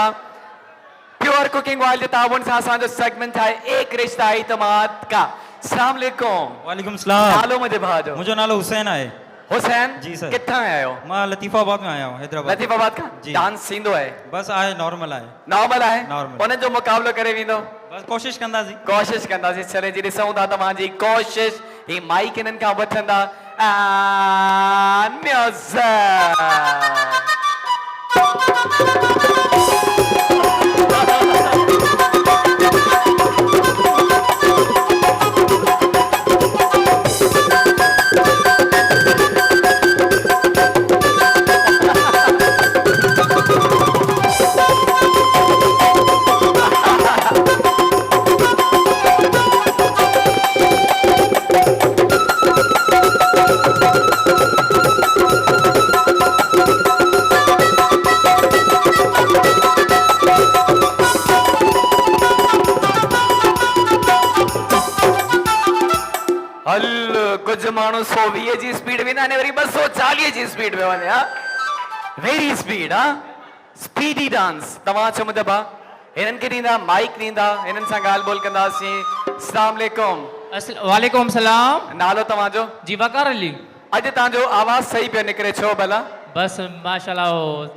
प्योर कुकिंग ऑयल जे ताबुन सां असांजो सेगमेंट आहे एक रिश्ता इतमाद का। अस्सलाम वालेकुम। वालेकुम सलाम। नालो मुंहिंजे भाउ जो? मुंहिंजो नालो हुसैन आहे। हुसैन जी सर। किथां आया हो? मां लतीफ़ाबाद में आया हूं, हैदराबाद। लतीफ़ाबाद का जी। डांस थींदो आहे? बस आहे, नॉर्मल आहे। नॉर्मल आहे? नॉर्मल। उन जो मुकाबलो करे वेंदो? बस कोशिश कंदासीं। कोशिश कंदासीं। चले जी ॾिसूं था तव्हांजी कोशिश। ही माइक इन्हनि खां वठंदा कुछ माण्हू 120 जी स्पीड वेंदा आहिनि, वरी 240 जी स्पीड में वञे। Very speed. Speedy dance. तव्हां चओ मुंहिंजा भाउ हिननि खे ॾींदा माइक ॾींदा, हिननि सां ॻाल्हि ॿोल कंदासीं। अस्सलाम वालेकुम। वालेकुम सलाम। नालो तव्हांजो? जी वकार अली। अॼु तव्हांजो आवाज़ सही पियो निकिरे, छो भला? बस माशाल्लाह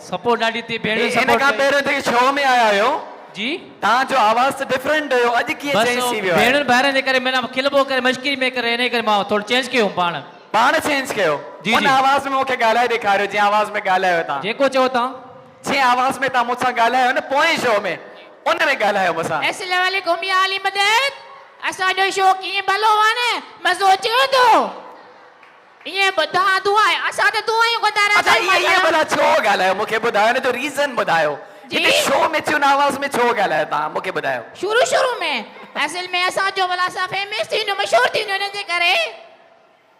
सपोर्ट ॾाढी थी भेण हिन खां पहिरियों त शो में आया आहियो जी? तव्हांजो आवाज़ त डिफरेंट हुयो, अॼु कीअं चेंज थी वियो? भेण ॿाहिरि जे करे मैंने खिलबो करे मश्किरी में करे इन करे मां थोरो चेंज कयो पाण चेंज कयो। जी, उन जी। आवाज़ में मूंखे ॻाल्हाए ॾेखारियो जीअं आवाज़ में ॻाल्हायो तव्हां। जेको चओ तव्हां। जीअं आवाज़ में तव्हां मूंसां ॻाल्हायो न पोएं शो में, उन में ॻाल्हायो मूंसां। अस्सलाम वालेकुम या अली मदद। असांजो शो कीअं भलो आहे न, मज़ो अचेव थो। ईअं ॿुधा दुआ असां त दुआयूं कंदा अच्छा रहंदा ईअं भला छो ॻाल्हायो? मूंखे ॿुधायो न, जो रीज़न ॿुधायो। जी? हिते शो में चुन आवाज़ में छो ॻाल्हायो तव्हां, मूंखे ॿुधायो। शुरू में असल में असांजो भला असां फेमस थींदो मशहूर थींदो हिन जे करे।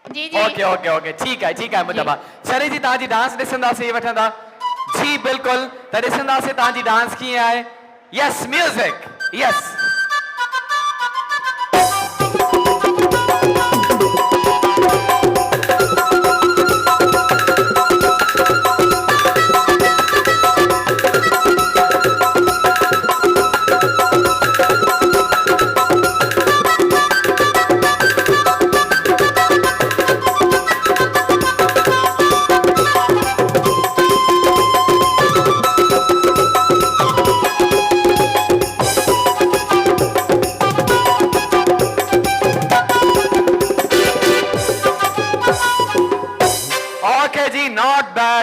जी जी ओके ओके ओके ठीक है मुंहिंजा भाउ। चले जी तव्हांजी डांस ॾिसंदासीं वठंदा? जी बिल्कुलु। त ॾिसंदासीं तव्हांजी डांस कीअं आहे। Yes music yes.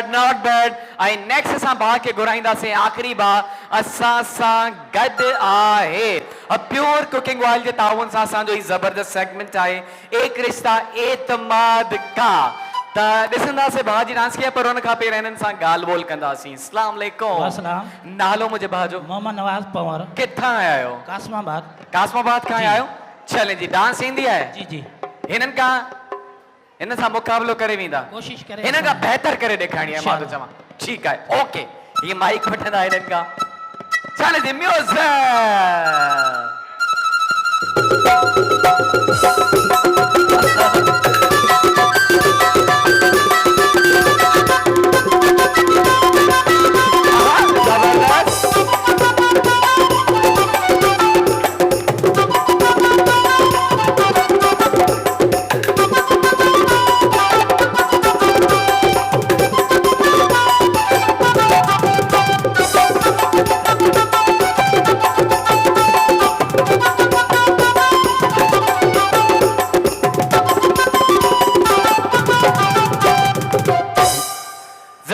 Not bad. I next असां भाउ खे घुराईंदासीं आख़िरी भाउ असां सां गॾु आहे प्योर कुकिंग ऑयल जे ताउन सां असांजो ही ज़बरदस्त सेगमेंट आहे एक रिश्ता एतमाद का। त ॾिसंदासीं भाउ जी डांस कीअं, पर हुन खां पहिरियों हिननि सां ॻाल्हि ॿोल कंदासीं। अस्सलाम वालेकुम। वालेकुम। नालो मुंहिंजे भाउ जो? मोहम्मद नवाज पवार। किथां आया आहियो? कासमाबाद। कासमाबाद खां आया आहियो? चले जी डांस ईंदी आहे? जी जी। हिननि खां हिन सां मुकाबलो करे वेंदा? कोशिश करे। हिन खां बहितर करे ॾेखारणी आहे मां तो चवां। ठीकु आहे ओके। ये माइक वठंदा हिननि खां। चले जी म्यूज़िक।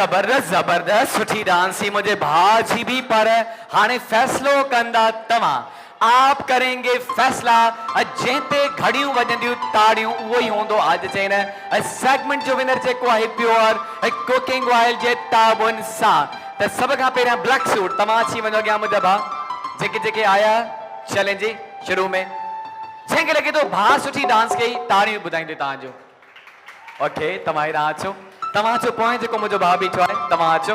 जबरदस्त जबरदस्त सुठी डांस ही मुझे भाजी भी पर हाने फैसलो कंदा तवा आप करेंगे फैसला जेते घड़ियों वजंदियों ताड़ियों वो ही होंदो आज चेन सेगमेंट जो विनर जेको आहे प्योर कुकिंग ऑयल जे ताबुन सा त सब खां पहिरियां ब्लैक सूट तमाम अची वञो अॻियां मुंहिंजा भाउ जेके जेके आया चलें जी शुरू में जंहिंखे लॻे थो भाउ सुठी डांस कई ताड़ियूं ॿुधाईंदे तव्हांजो ओके तव्हां हेॾां अचो तव्हां अचो पोइ जेको मुंहिंजो भाउ बीठो आहे तव्हां अचो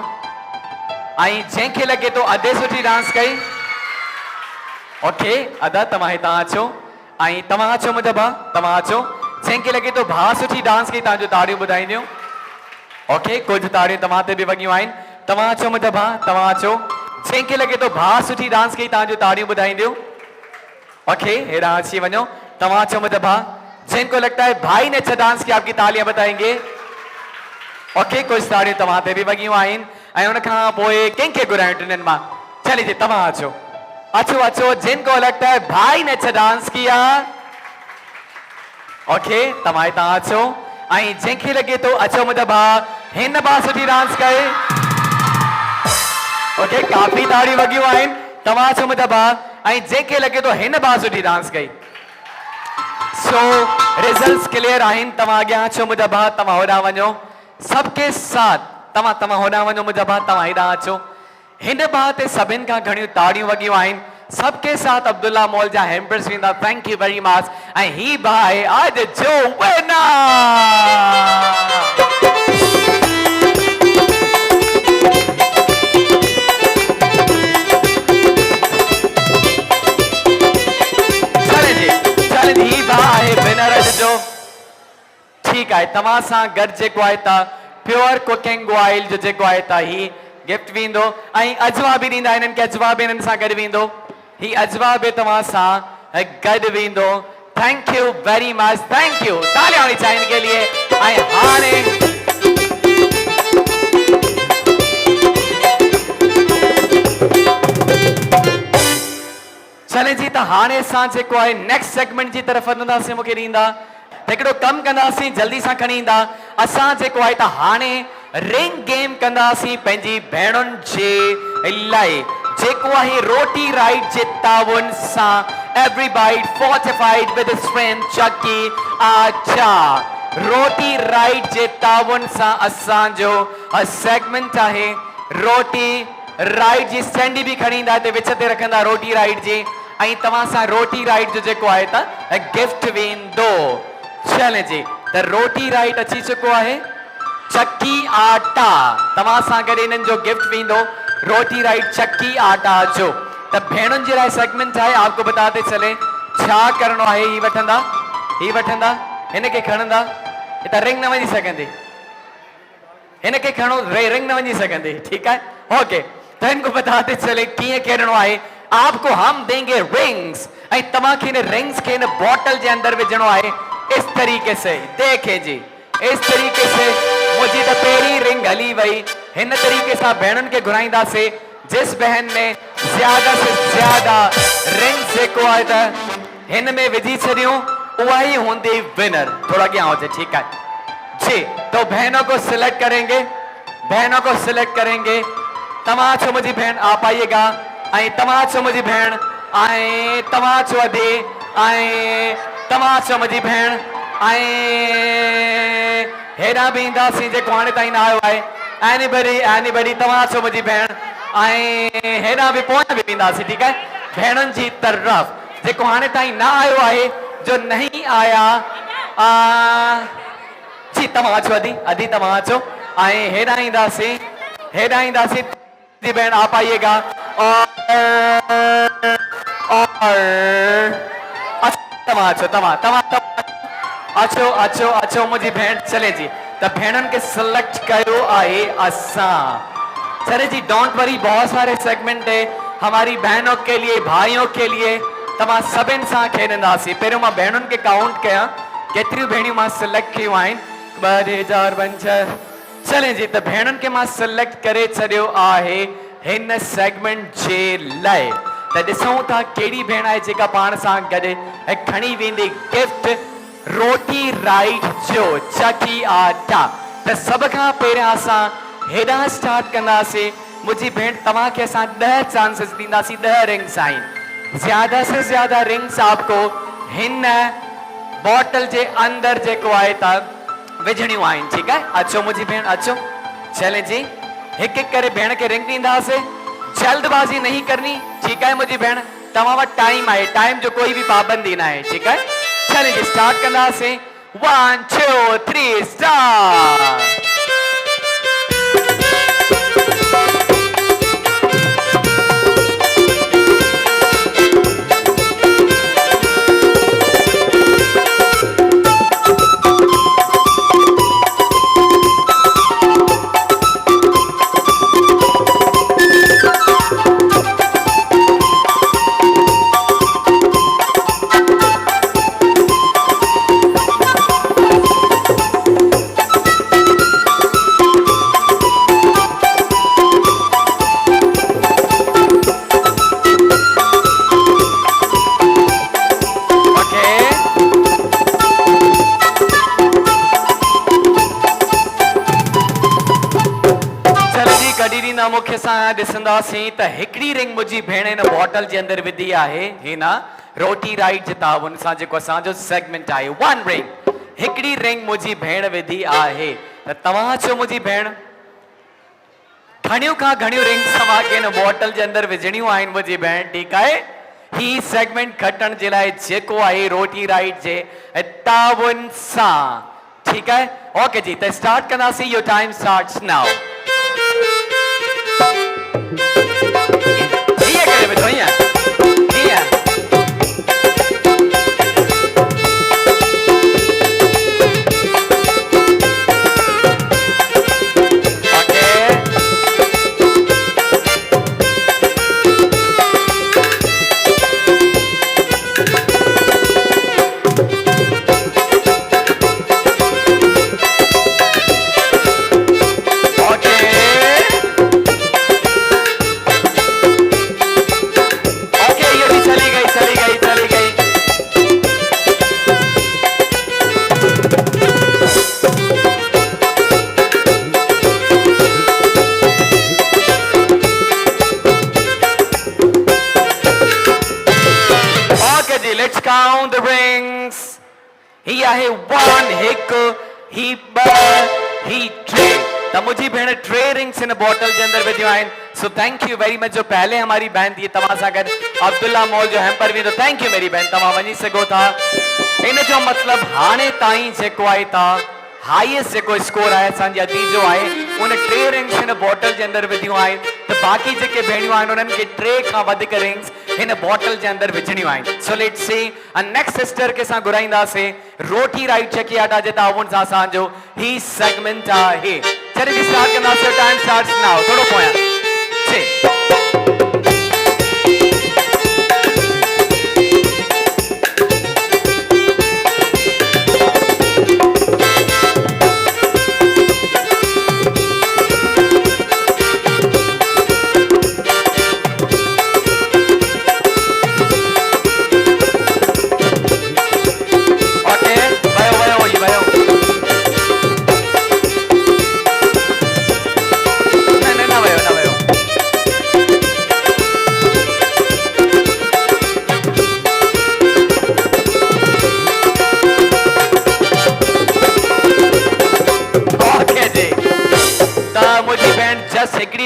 ऐं जंहिंखे लॻे थो अधे सुठी डांस कई ओके अदा तव्हां हितां अचो ऐं तव्हां अचो मुंहिंजा भाउ तव्हां अचो जंहिंखे लॻे थो भाउ सुठी डांस कई तव्हांजो ताड़ियूं ॿुधाईंदियूं ओके कुझु ताड़ियूं तव्हां ते बि वॻियूं आहिनि तव्हां अचो मुंहिंजा भाउ तव्हां अचो जंहिंखे लॻे थो भाउ सुठी डांस कई तव्हांजो ताड़ियूं ॿुधाईंदियूं ओके हेॾां अची वञो तव्हां अचो मुंहिंजा भाउ जिनको लगता है भाई ने अच्छा डांस किया आपकी तालियां बताएंगे ओके कुछ ताड़ियूं तव्हां ते बि वॻियूं आहिनि ऐं उन खां पोइ कंहिंखे घुरायूं टिनिनि मां चले जी तव्हां अचो अचो अचो जिनको लगता है भाई ने अच्छा डांस किया ओके तव्हां हितां अचो ऐं जंहिंखे लॻे थो अचो मुंहिंजा भाउ हिन भाउ सुठी डांस कए ओके काफ़ी ताड़ियूं वॻियूं आहिनि तव्हां अचो मुंहिंजा भाउ ऐं जंहिंखे लॻे थो हिन भाउ सुठी डांस कई सो रिजल्ट्स क्लियर आहिनि तव्हां अॻियां अचो मुंहिंजा भाउ तव्हां होॾां वञो सबके साथ तव्हां होॾां वञो मुंहिंजा भाउ तव्हां हेॾां अचो हिन भाउ ते सभिनि खां घणियूं ताड़ियूं वॻियूं आहिनि सबके साथ अब्दुल्ला मॉल जा हैम्पर्स वेंदा थैंक यू वेरी मच ऐं ही भाउ आहे आज जो विनर ठीक है तव्हां सां गॾु जेको आहे त प्योर कुकिंग ऑयल जो जेको आहे त ही गिफ्ट वेंदो ऐं अजवा बि ॾींदा हिननि खे अजवा बि हिननि सां गॾु वेंदो ही अजवा बि तव्हां सां गॾु वेंदो thank you very much thank you तालियां होनी चाहिए इनके लिए ऐं हाणे चले जी त हाणे असां जेको आहे नेक्स्ट सेगमेंट जी तरफ़ वधंदासीं मूंखे ॾींदा हिकिड़ो कमु कंदासीं जल्दी सां खणी ईंदा असां जेको आहे त हाणे रिंग गेम कंदासीं पंहिंजी भेणुनि जे लाइ जेको आहे रोटी राइट जे ताउन सां every bite fortified with strength chakki आचा रोटी राइट जे ताउन सां असांजो सेगमेंट आहे रोटी राइट जी स्टैंडी बि खणी ईंदा हिते विच ते रखंदा रोटी राइट जी ऐं तव्हां सां रोटी राइट जो जेको आहे त गिफ्ट वेंदो चले जी त रोटी राइट अची चुको आहे चक्की आटा तव्हां सां गॾु इन्हनि जो गिफ्ट वेंदो रोटी राइट चक्की आटा जो त भेणुनि जे लाइ सेगमेंट आहे आपको बताते चले छा करणो आहे ही वठंदा हिन खे खणंदा हितां रिंग न वञी सघंदी हिन खे खणो रिंग न वञी सघंदी ठीकु आहे ओके त इनको बताते चले कीअं खेॾणो आहे आपको हम देंगे रिंग्स ऐं तव्हांखे इन रिंग्स खे इन बॉटल जे अंदर विझणो आहे इस तरीके से देखे जी इस तरीके से मुझी तो पहली रिंग हली वही इन तरीके से भेणुनि के घुराईंदा से जिस बहन ने ज्यादा से ज्यादा रिंग से को आए था इन में विधि छड़ियों वही होंदी विनर थोड़ा क्या हो जाए ठीक है जी तो बहनों को सिलेक्ट करेंगे तमाचो मुझी बहन आप आइएगा आई तमाचो मुझी बहन आए तमाचो अधे आए तमाचो मुझी भेण ऐं हेॾां बि ईंदासीं जेको हाणे ताईं न आयो आहे एनीबडी तमाचो मुंहिंजी भेण ऐं हेॾां बि पोयां बि ईंदासीं ठीकु आहे भेणुनि जी तरफ़ जेको हाणे ताईं न आयो आहे जो नहीं आया जी तव्हां अचो अधी तव्हां अचो ऐं हेॾां ईंदासीं भेण आप आइएगा और अचो मुझी भेण चले जी तो भेणन के सिलेक्ट कयो आए असां चले जी डोंट वरी बहुत सारे सेगमेंट है हमारी बहनों के लिए भाइयों के लिए तमाम सभिन सां खेॾंदासीं पहिरियों मां भेणुनि खे काउंट कयां केतिरियूं भेणियूं मां सिलेक्ट कयूं आहिनि 2 4 5 6 चले जी त भेणुनि खे मां सिलेक्ट करे छॾियो आहे हिन सेगमेंट जे लाइ त ॾिसूं था कहिड़ी भेण आहे जेका पाण सां गॾु खणी वेंदी गिफ्ट रोटी राइट जो चकी आटा त सभ खां पहिरियां असां हेॾां स्टार्ट कंदासीं मुंहिंजी भेण तव्हांखे असां 10 चांसेस ॾींदासीं 10 रिंग्स आहिनि ज्यादा से ज्यादा रिंग्स आपको हिन बॉटल जे अंदर जेको आहे त विझणियूं आहिनि ठीकु आहे अचो मुंहिंजी भेण अचो चले जी हिकु हिकु करे भेण खे रिंग ॾींदासीं जल्दबाजी नहीं करनी ठीक है मुंहिंजी भेण तव्हां वटि टाइम आहे टाइम जो कोई भी पाबंदी न आहे ठीक है चले जी स्टार्ट कंदासीं 1 2 3 स्टार्ट मूंखे सां ॾिसंदासीं त हिकिड़ी रिंग मुंहिंजी भेण हिन बॉटल जे अंदरि विधी आहे हिन रोटी राइट जे ताउन सां जेको असांजो सेगमेंट आहे 1 रिंग हिकिड़ी रिंग मुंहिंजी भेण विधी आहे त तव्हां चओ मुंहिंजी भेण घणियूं खां घणियूं रिंग्स तव्हांखे हिन बॉटल जे अंदरि विझणियूं आहिनि मुंहिंजी भेण ठीकु आहे ही सेगमेंट खटण जे लाइ जेको आहे रोटी राइट जे ताउन सां ठीकु आहे ओके जी त स्टार्ट कंदासीं your time starts now count the rings ही आहे 1 हिकु ही 2 ही 3 त मुंहिंजी भेण 3 रिंग्स इन बॉटल जे अंदर विधियूं आहिनि so thank you very much जो पहले हमारी बहन थी तव्हां सां गॾु अब्दुल्ला मॉल जो हैम्पर वेंदो थैंक यू मेरी बहन तव्हां वञी सघो था इन जो मतिलबु हाणे ताईं जेको आहे तव्हां हाईएस्ट जेको स्कोर आहे असांजी अदी जो आहे उन 3 रिंग्स हिन बॉटल जे अंदरि विधियूं आहिनि त बाक़ी जेके भेणियूं आहिनि उन्हनि खे 3 खां वधीक रिंग्स हिन बॉटल जे अंदरि विझणियूं आहिनि so let's see next sister खे असां घुराईंदासीं रोटी राइट चकी आटा जे ताउन सां असांजो ही सेगमेंट आहे जॾहिं बि स्टार्ट कंदासीं टाइम स्टार्ट्स नाउ थोरो पोयां जी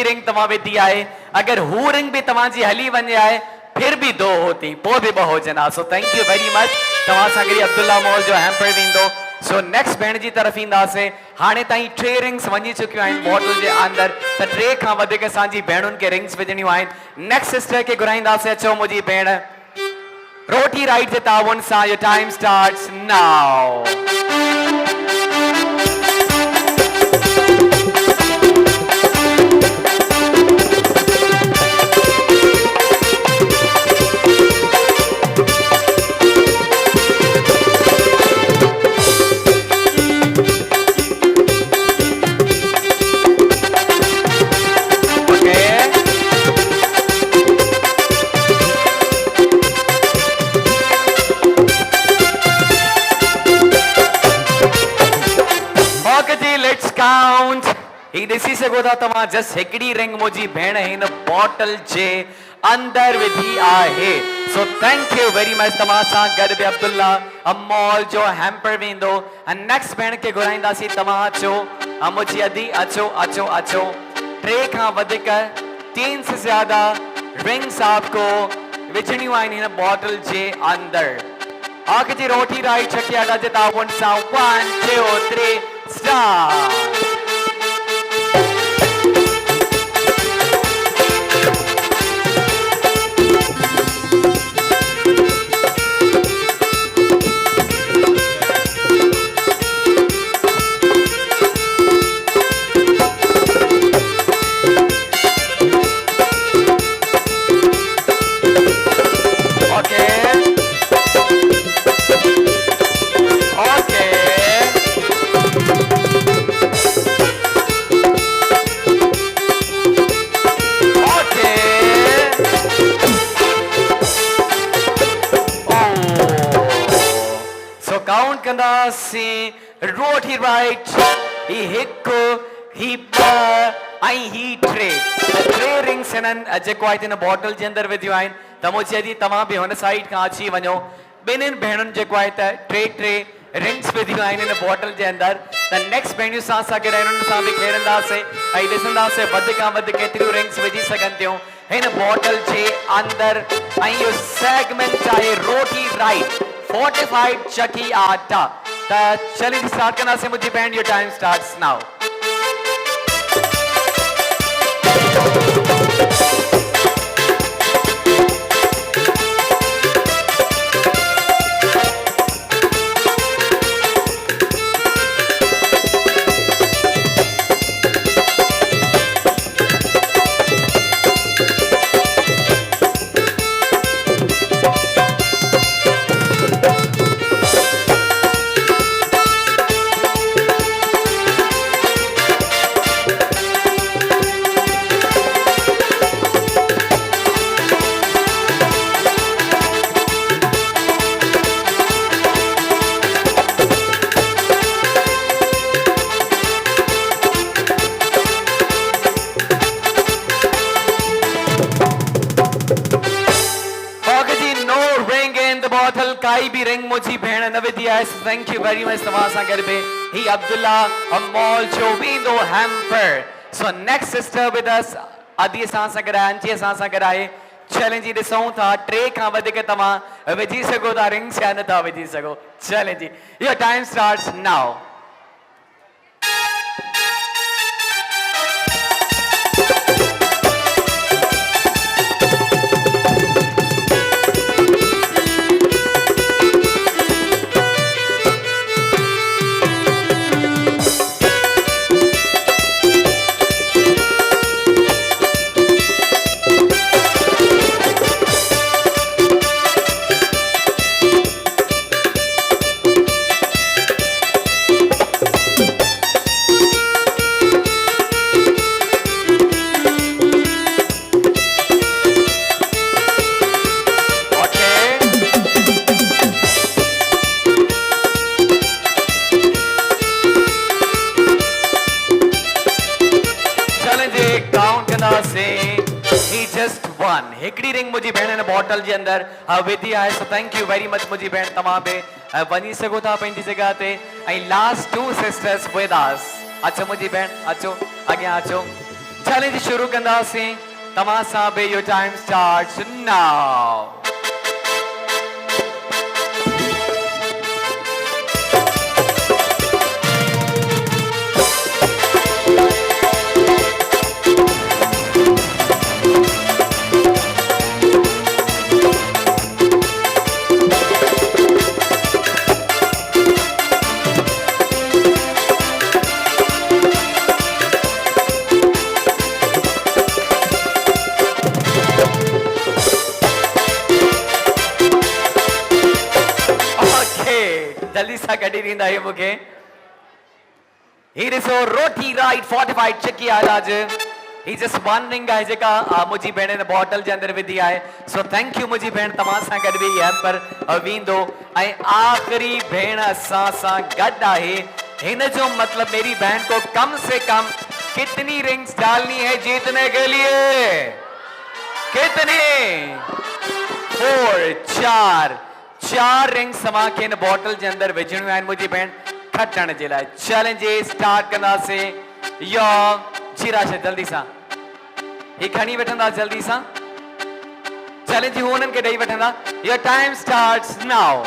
रिंग तव्हां विधी आहे अगर हू रिंग भी तव्हांजी हली वञे आहे फिर भी 2 होती पोइ बि 2 हुजनि so thank you very much तव्हां सां गॾु अब्दुल्ला मॉल जो हैम्पर वेंदो सो नेक्स्ट भेण जी तरफ़ ईंदासीं हाणे ताईं 3 रिंग्स वञी चुकियूं आहिनि बॉटल जे अंदरि त 3 खां वधीक असांजी भेणुनि खे रिंग्स विझणियूं आहिनि नेक्स्ट सिस्टर खे घुराईंदासीं अचो मुंहिंजी भेण रोटी राइट जे ताउन सां your time starts now he ॾिसी सघो था तव्हां जस्ट हिकिड़ी रिंग मुंहिंजी भेण हिन बॉटल जे अंदर विधी आहे। So thank you very much. तव्हां सां गॾु बि अब्दुल्ला अमोल जो हैम्पर वेंदो। नेक्स्ट भेण खे घुराईंदासीं। तव्हां अचो मुंहिंजी अदी, अचो अचो अचो। 3 खां वधीक 3 से ज्यादा रिंग्स आपको विझणियूं आहिनि हिन बॉटल जे अंदर। आख़िर जी रोटी राइट छकिया था जे ताउन सां 1 2 3 स्टार्ट। काउंट कंदासीं। रोटी राइट ही 1 ही 2 ऐं ही 3 रिंग्स हिननि जेको आहे हिन बॉटल जे अंदरि विधियूं आहिनि। त मुंहिंजी अदी तव्हां बि हुन साइड खां अची वञो। ॿिन्हिनि भेणुनि जेको आहे त 3 रिंग्स विधियूं आहिनि हिन बॉटल जे अंदरि। त नेक्स्ट भेणियूं सां गॾु हिननि सां बि खेॾंदासीं ऐं ॾिसंदासीं वधि खां वधि केतिरियूं रिंग्स विझी सघनि थियूं हिन बॉटल जे अंदरि। ऐं इहो सेगमेंट आहे रोटी राइट फोर्टिफाइड चकी आटा। त चलिए स्टार्ट करना से मुझे band your time starts now. काई भी रिंग मुझी भेण न विधी आहे। Thank you very much. तव्हां सां गॾु बि ही अब्दुल्ला अमोल जो वेंदो hamper. So next sister with us अदी सां गॾु आहे, अंजी सां गॾु आहे। चलें जी ॾिसूं था 3 खां वधीक तव्हां विझी सघो था रिंग्स या नथा विझी सघो। चलें जी योर टाइम स्टार्ट्स नाउ। हिकड़ी रिंग मुझी भेण हिन बॉटल जे अंदर विधी आहे। So thank you very much मुझी भेण। तव्हां बि वञी सघो था पंहिंजी जगह ते। ऐं लास्ट 2 सिस्टर्स विद अस। अचो मुझी भेण, अचो अॻियां अचो। चैलेंज शुरू कंदासीं। तव्हां सां बि योर टाइम स्टार्ट्स नाउ। जल्दी सा कटी ॾींदा आहियो मूंखे। ही ॾिसो रोटी राइट फोर्टिफाइड चकी आहे आज। ही जस्ट 1 रिंग आहे जेका मुंहिंजी भेण हिन बॉटल जे अंदरि विधी आहे। सो थैंक यू मुंहिंजी भेण। तव्हां सां गॾु बि हैम्पर वेंदो। ऐं आख़िरी भेण असां सां गॾु आहे। हिन जो मतिलबु मेरी बहन को कम से कम कितनी रिंग्स डालनी है जीतने के लिए? कितनी? 4 4 4 रिंग्स समा के इन बॉटल के अंदर विझणियूं आहिनि मुंहिंजी भेण खटण जे लाइ। चैलेंज स्टार्ट कंदासीं। यो जी राशिद जल्दी सां ही खणी वठंदा जल्दी सां। चैलेंज हू उन्हनि खे ॾेई वठंदा। Your time starts now.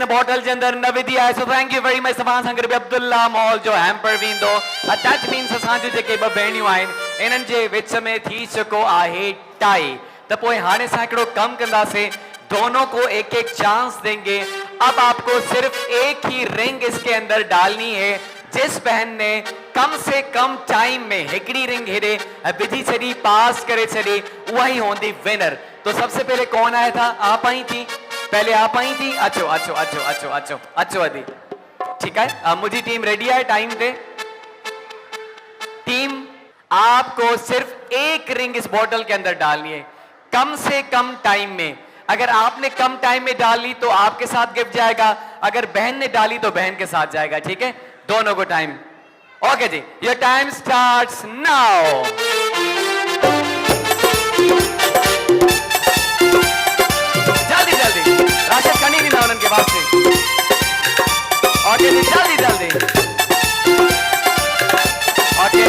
Bottle के अंदर न विधी है। So thank you very much. तमाम संगर बि अब्दुल्ला मॉल जो हैम्पर वेंदो। दैट मीन्स असांजो जेके ब भेणियूं आहिनि इन्हनि जे विच में थी चुको आहे टाई। त पोइ हाणे असां हिकिड़ो कमु कंदासीं, दोनों को एक एक चांस देंगे। अब आपको सिर्फ एक ही रिंग इसके अंदर डालनी है। जिस बहन ने कम से कम टाइम में हिकड़ी रिंग हेॾे विझी छॾी, पास करे छॾी, उहा ही होंदी विनर। तो सबसे पहले कौन आया था? आप आई थी, पहले आप आई थी। अचो अचो अचो अचो अचो अचो अदी। ठीक है, अब मुझी टीम रेडी है टाइम पे। टीम आपको सिर्फ एक रिंग इस बॉटल के अंदर डालनी है कम से कम टाइम में। अगर आपने कम टाइम में डाली तो आपके साथ गिफ्ट जाएगा, अगर बहन ने डाली तो बहन के साथ जाएगा। ठीक है, दोनों को टाइम। ओके जी, योर टाइम स्टार्ट्स नाउ। जल्दी जल्दी राशिद खड़ी नहीं ना उनके पास से। ओके जी, जल्दी जल्दी। ओके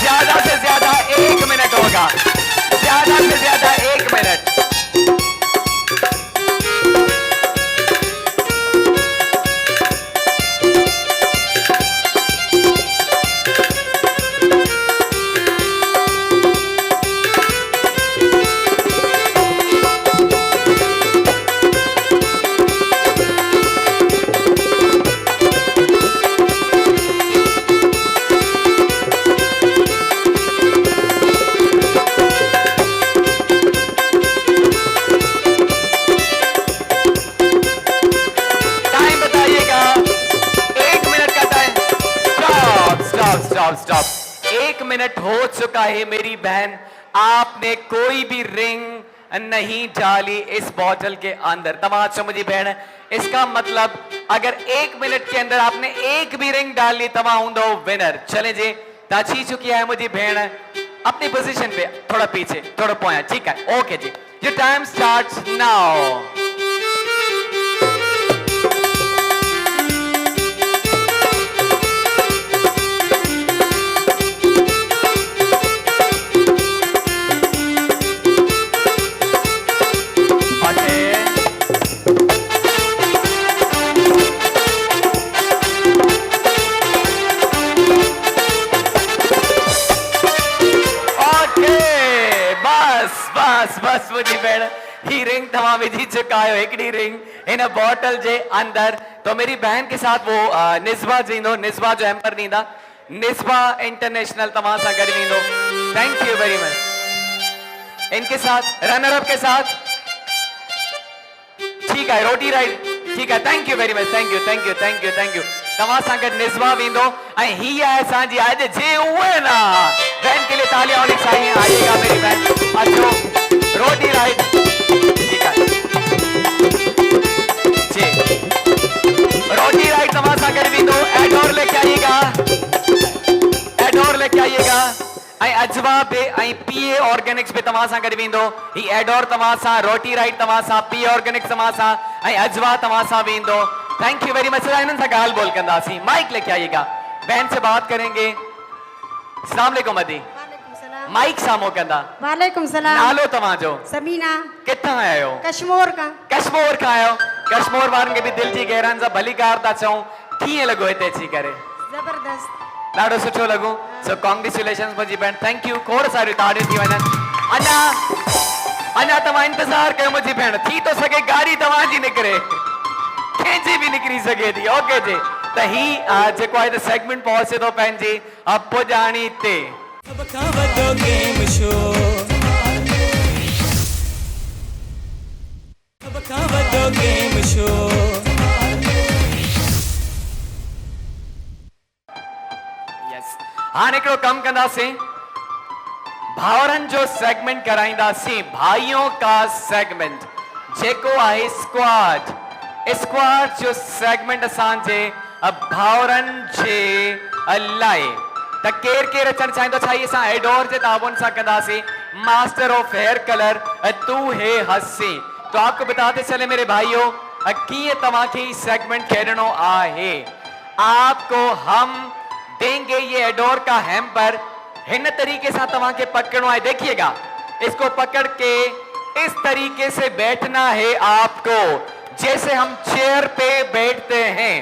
ज्यादा से ज्यादा 1 मिनट होगा, ज्यादा से ज्यादा 1 मिनट। स्टॉप। 1 मिनट हो चुका है मेरी बहन, आपने कोई भी रिंग नहीं डाली इस बॉटल के अंदर। तमाशा मुझी बहन, इसका मतलब अगर 1 मिनट के अंदर आपने एक भी रिंग डाली तमा हूंदो विनर। चले जी, ताची चुकी है मुझी बहन अपनी पोजीशन पे, थोड़ा पीछे थोड़ा पोया। ठीक है, ओके जी, योर टाइम स्टार्ट्स नाउ। बस मुझी भेण ही रिंग तमाम विझी चुका है, हिकड़ी रिंग इन बॉटल जे अंदर। तो मेरी बहन के साथ वो निस्बा जींदो, निस्बा जो एम्पर नींदा, निस्बा इंटरनेशनल तमाम सा गॾु वींदो। Thank you very much. इनके साथ रनर अप के साथ, ठीक है, रोटी राइट, ठीक है, thank you very much, thank you thank you thank you thank you. तमाम सा गॾु निस्बा वींदो ऐं ही आहे असांजी अॼु जे उहे ना। बहन के लिए तालियां होनी चाहिए। आइएगा मेरी बहन, अचो। रोटी राइट, ठीक है जी, रोटी राइट तमाशा कर भी दो। एडोर लेके आइएगा, एडोर लेके आइएगा। अजवा पे पीए ऑर्गेनिक्स पे तमाशा कर भी दो। ही एडोर तमाशा, रोटी राइट तमाशा, पीए ऑर्गेनिक्स तमाशा, अजवा तमाशा भी दो। Thank you very much. इन्हनि सां ॻाल्हि ॿोल कंदासीं। माइक लेके आइएगा, बहन से बात करेंगे। अस्सलाम वालेकुम अदी, माइक सामो कंदा। वालेकुम सलाम। नालो तव्हांजो? सबीना। किथां आया हो? कश्मीर का। कश्मीर का आयो। कश्मीर वारनि खे बि दिल जी गहराइनि सां भली कार था चऊं। कीअं लॻो हिते अची करे? जबरदस्त ॾाढो सुठो लॻो सो कॉन्ग्रेचुलेशन्स मुंहिंजी भेण थैंक यू खोड़ सारियूं ताड़ियूं थी वञनि अञा तव्हां इंतज़ार कयो मुंहिंजी भेण थी थो सघे गाॾी तव्हांजी निकिरे कंहिंजी बि निकिरी सघे थी ओके जी त ही जेको आहे त सेगमेंट पहुचे थो पंहिंजी पुॼाणी ते हाणे हिकिड़ो कमु कंदासीं भाउरनि जो सेगमेंट कराईंदासीं भाइयों का सेगमेंट जेको आहे स्क्वाड जो सेगमेंट असांजे भाउरनि जे लाइ त केरु अचणु चाहींदो छा असां एडोर जे ताबुन सां कंदासीं मास्टर ऑफ हेयर कलर तू है हसी तो आपको बताते चले मेरे भाइयों कीअं तव्हांखे सेगमेंट खेॾणो आहे आपको हम देंगे ये एडोर का हैम्पर इन तरीके से तवा के पकड़ना है देखिएगा इसको पकड़ के इस तरीके से बैठना है आपको जैसे हम चेयर पे बैठते हैं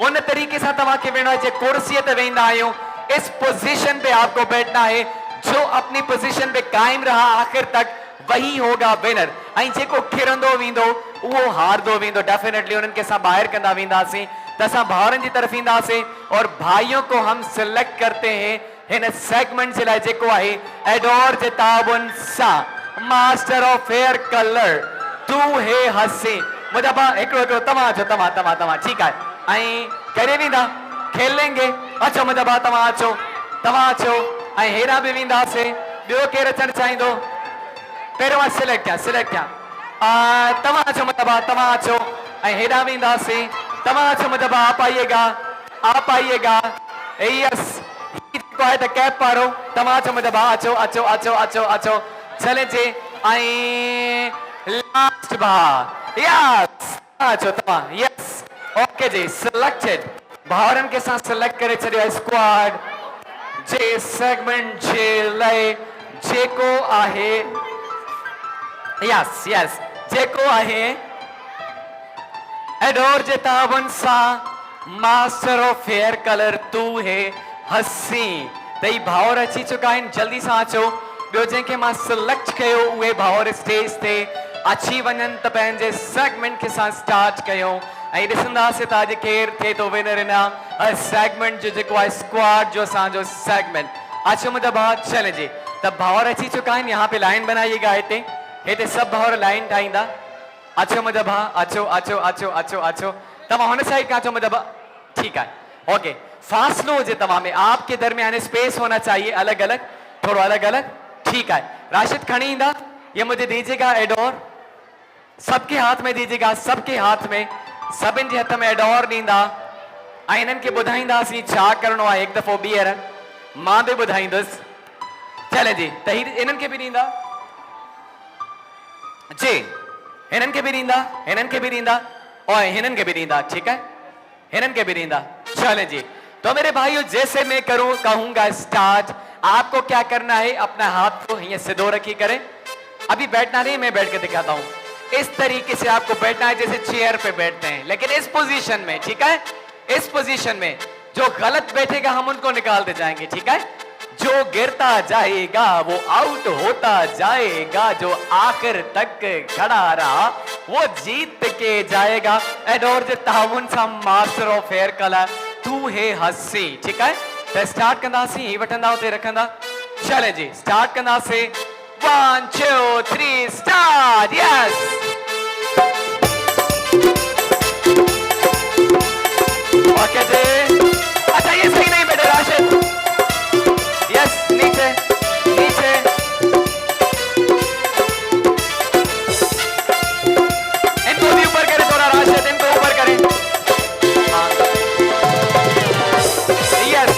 उन तरीके से तवा के बैठना है कुर्सी ते वेंदा आयो इस पोजीशन पे आपको बैठना है जो अपनी पोजीशन पे कायम रहा आखिर तक वही होगा विनर ऐं जेको खिरंदो वेंदो वो हारदो वेंदो डेफिनेटली उनन के सां बाहर कंदा वेंदासीं तसा भाउरनि जी तरफ ईंदासीं और भाइयों को हम सिलेक्ट करते हैं इन सेगमेंट जे लाइ जेको आहे एडोर जे ताबुन सां मास्टर ऑफ हेयर कलर तू है हसी मुंहिंजा भाउ हिकिड़ो तव्हां ठीकु आहे ऐं करे वेंदा खेल लेंगे अचो मुंहिंजा भाउ तव्हां अचो ऐं हेॾां बि वेंदासीं ॿियो केरु अचणु चाहींदो पहिरियों मां सिलेक्ट कयां तव्हां अचो मुंहिंजा भाउ तव्हां अचो ऐं हेॾां वेंदासीं तव्हां अचो मुंहिंजा भाउ आप आइएगा यस को है तो कैप पारो तव्हां अचो मुंहिंजा भाउ अचो चले जी ऐं लास्ट भाउ यस अचो तव्हां यस ओके जी सिलेक्टेड भाउरनि के सां सिलेक्ट करे छॾियो स्क्वाड जे सेगमेंट जे लाइ जेको आहे यस जेको आहे एडोर जे ताबुन सां मास्टर ऑफ हेयर कलर तू है हसी तई भाउर अची चुका आहिनि जल्दी सां अचो ॿियो जंहिंखे मां सिलेक्ट कयो उहे भाउर स्टेज ते अची वञनि त पंहिंजे सेगमेंट खे सां स्टार्ट कयूं ऐं ॾिसंदासीं त अॼु केरु थिए थो विनर इन सेगमेंट जो जेको आहे स्क्वाड जो असांजो सेगमेंट अचो मुंहिंजा भाउ चले जी त भाउर अची चुका आहिनि यहाँ पे लाइन बनाइएगा हिते सभु भाउर लाइन ठाहींदा अचो मुंहिंजा भाउ अचो तव्हां हुन साइड खां अचो मुंहिंजा भाउ ठीकु आहे ओके फासलो हुजे तव्हां में आपके दरमियान स्पेस होना चाहिए अलग अलग थोड़ो अलग अलग ठीक है राशिद खणी ईंदा ये मुझे दीजिएगा एडोर सबके हाथ में दीजिएगा सबके हाथ में सभिनि जे हथ में एडोर ॾींदा ऐं इन्हनि खे ॿुधाईंदासीं छा करिणो आहे हिकु दफ़ो ॿीहर मां बि ॿुधाईंदुसि चले जी त इन्हनि खे बि ॾींदा जी हिननि खे बि ॾींदा और हिननि खे बि ॾींदा ठीकु है हिननि खे बि ॾींदा चले जी तो मेरे भाइयों जैसे मैं कहूंगा स्टार्ट आपको क्या करना है अपना हाथ को ये सिद्धो रखी करें अभी बैठना नहीं मैं बैठ के दिखाता हूं इस तरीके से आपको बैठना है जैसे चेयर पे बैठते हैं लेकिन इस पोजीशन में ठीक है इस पोजीशन में जो गलत बैठेगा हम उनको निकालते जाएंगे ठीक है जो गिरता जाएगा वो आउट होता जाएगा जो आखिर तक खड़ा रहा वो जीत के जाएगा एडोर जे ताउन सां मास्टर ऑफ हेयर कलर तू है हसी ठीक है तो स्टार्ट कंदासीं ही वठंदा उते रखंदा चले जी स्टार्ट कंदासीं 1 2 3 स्टार्ट यस ओके जी अच्छा ये सही नहीं बेटे राशिद यस नीचे इनको भी ऊपर करें थोड़ा राशिद इनको ऊपर करें यस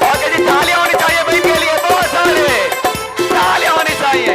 ओके जी तालियां होनी चाहिए भाई के लिए बहुत सारे तालियां होनी चाहिए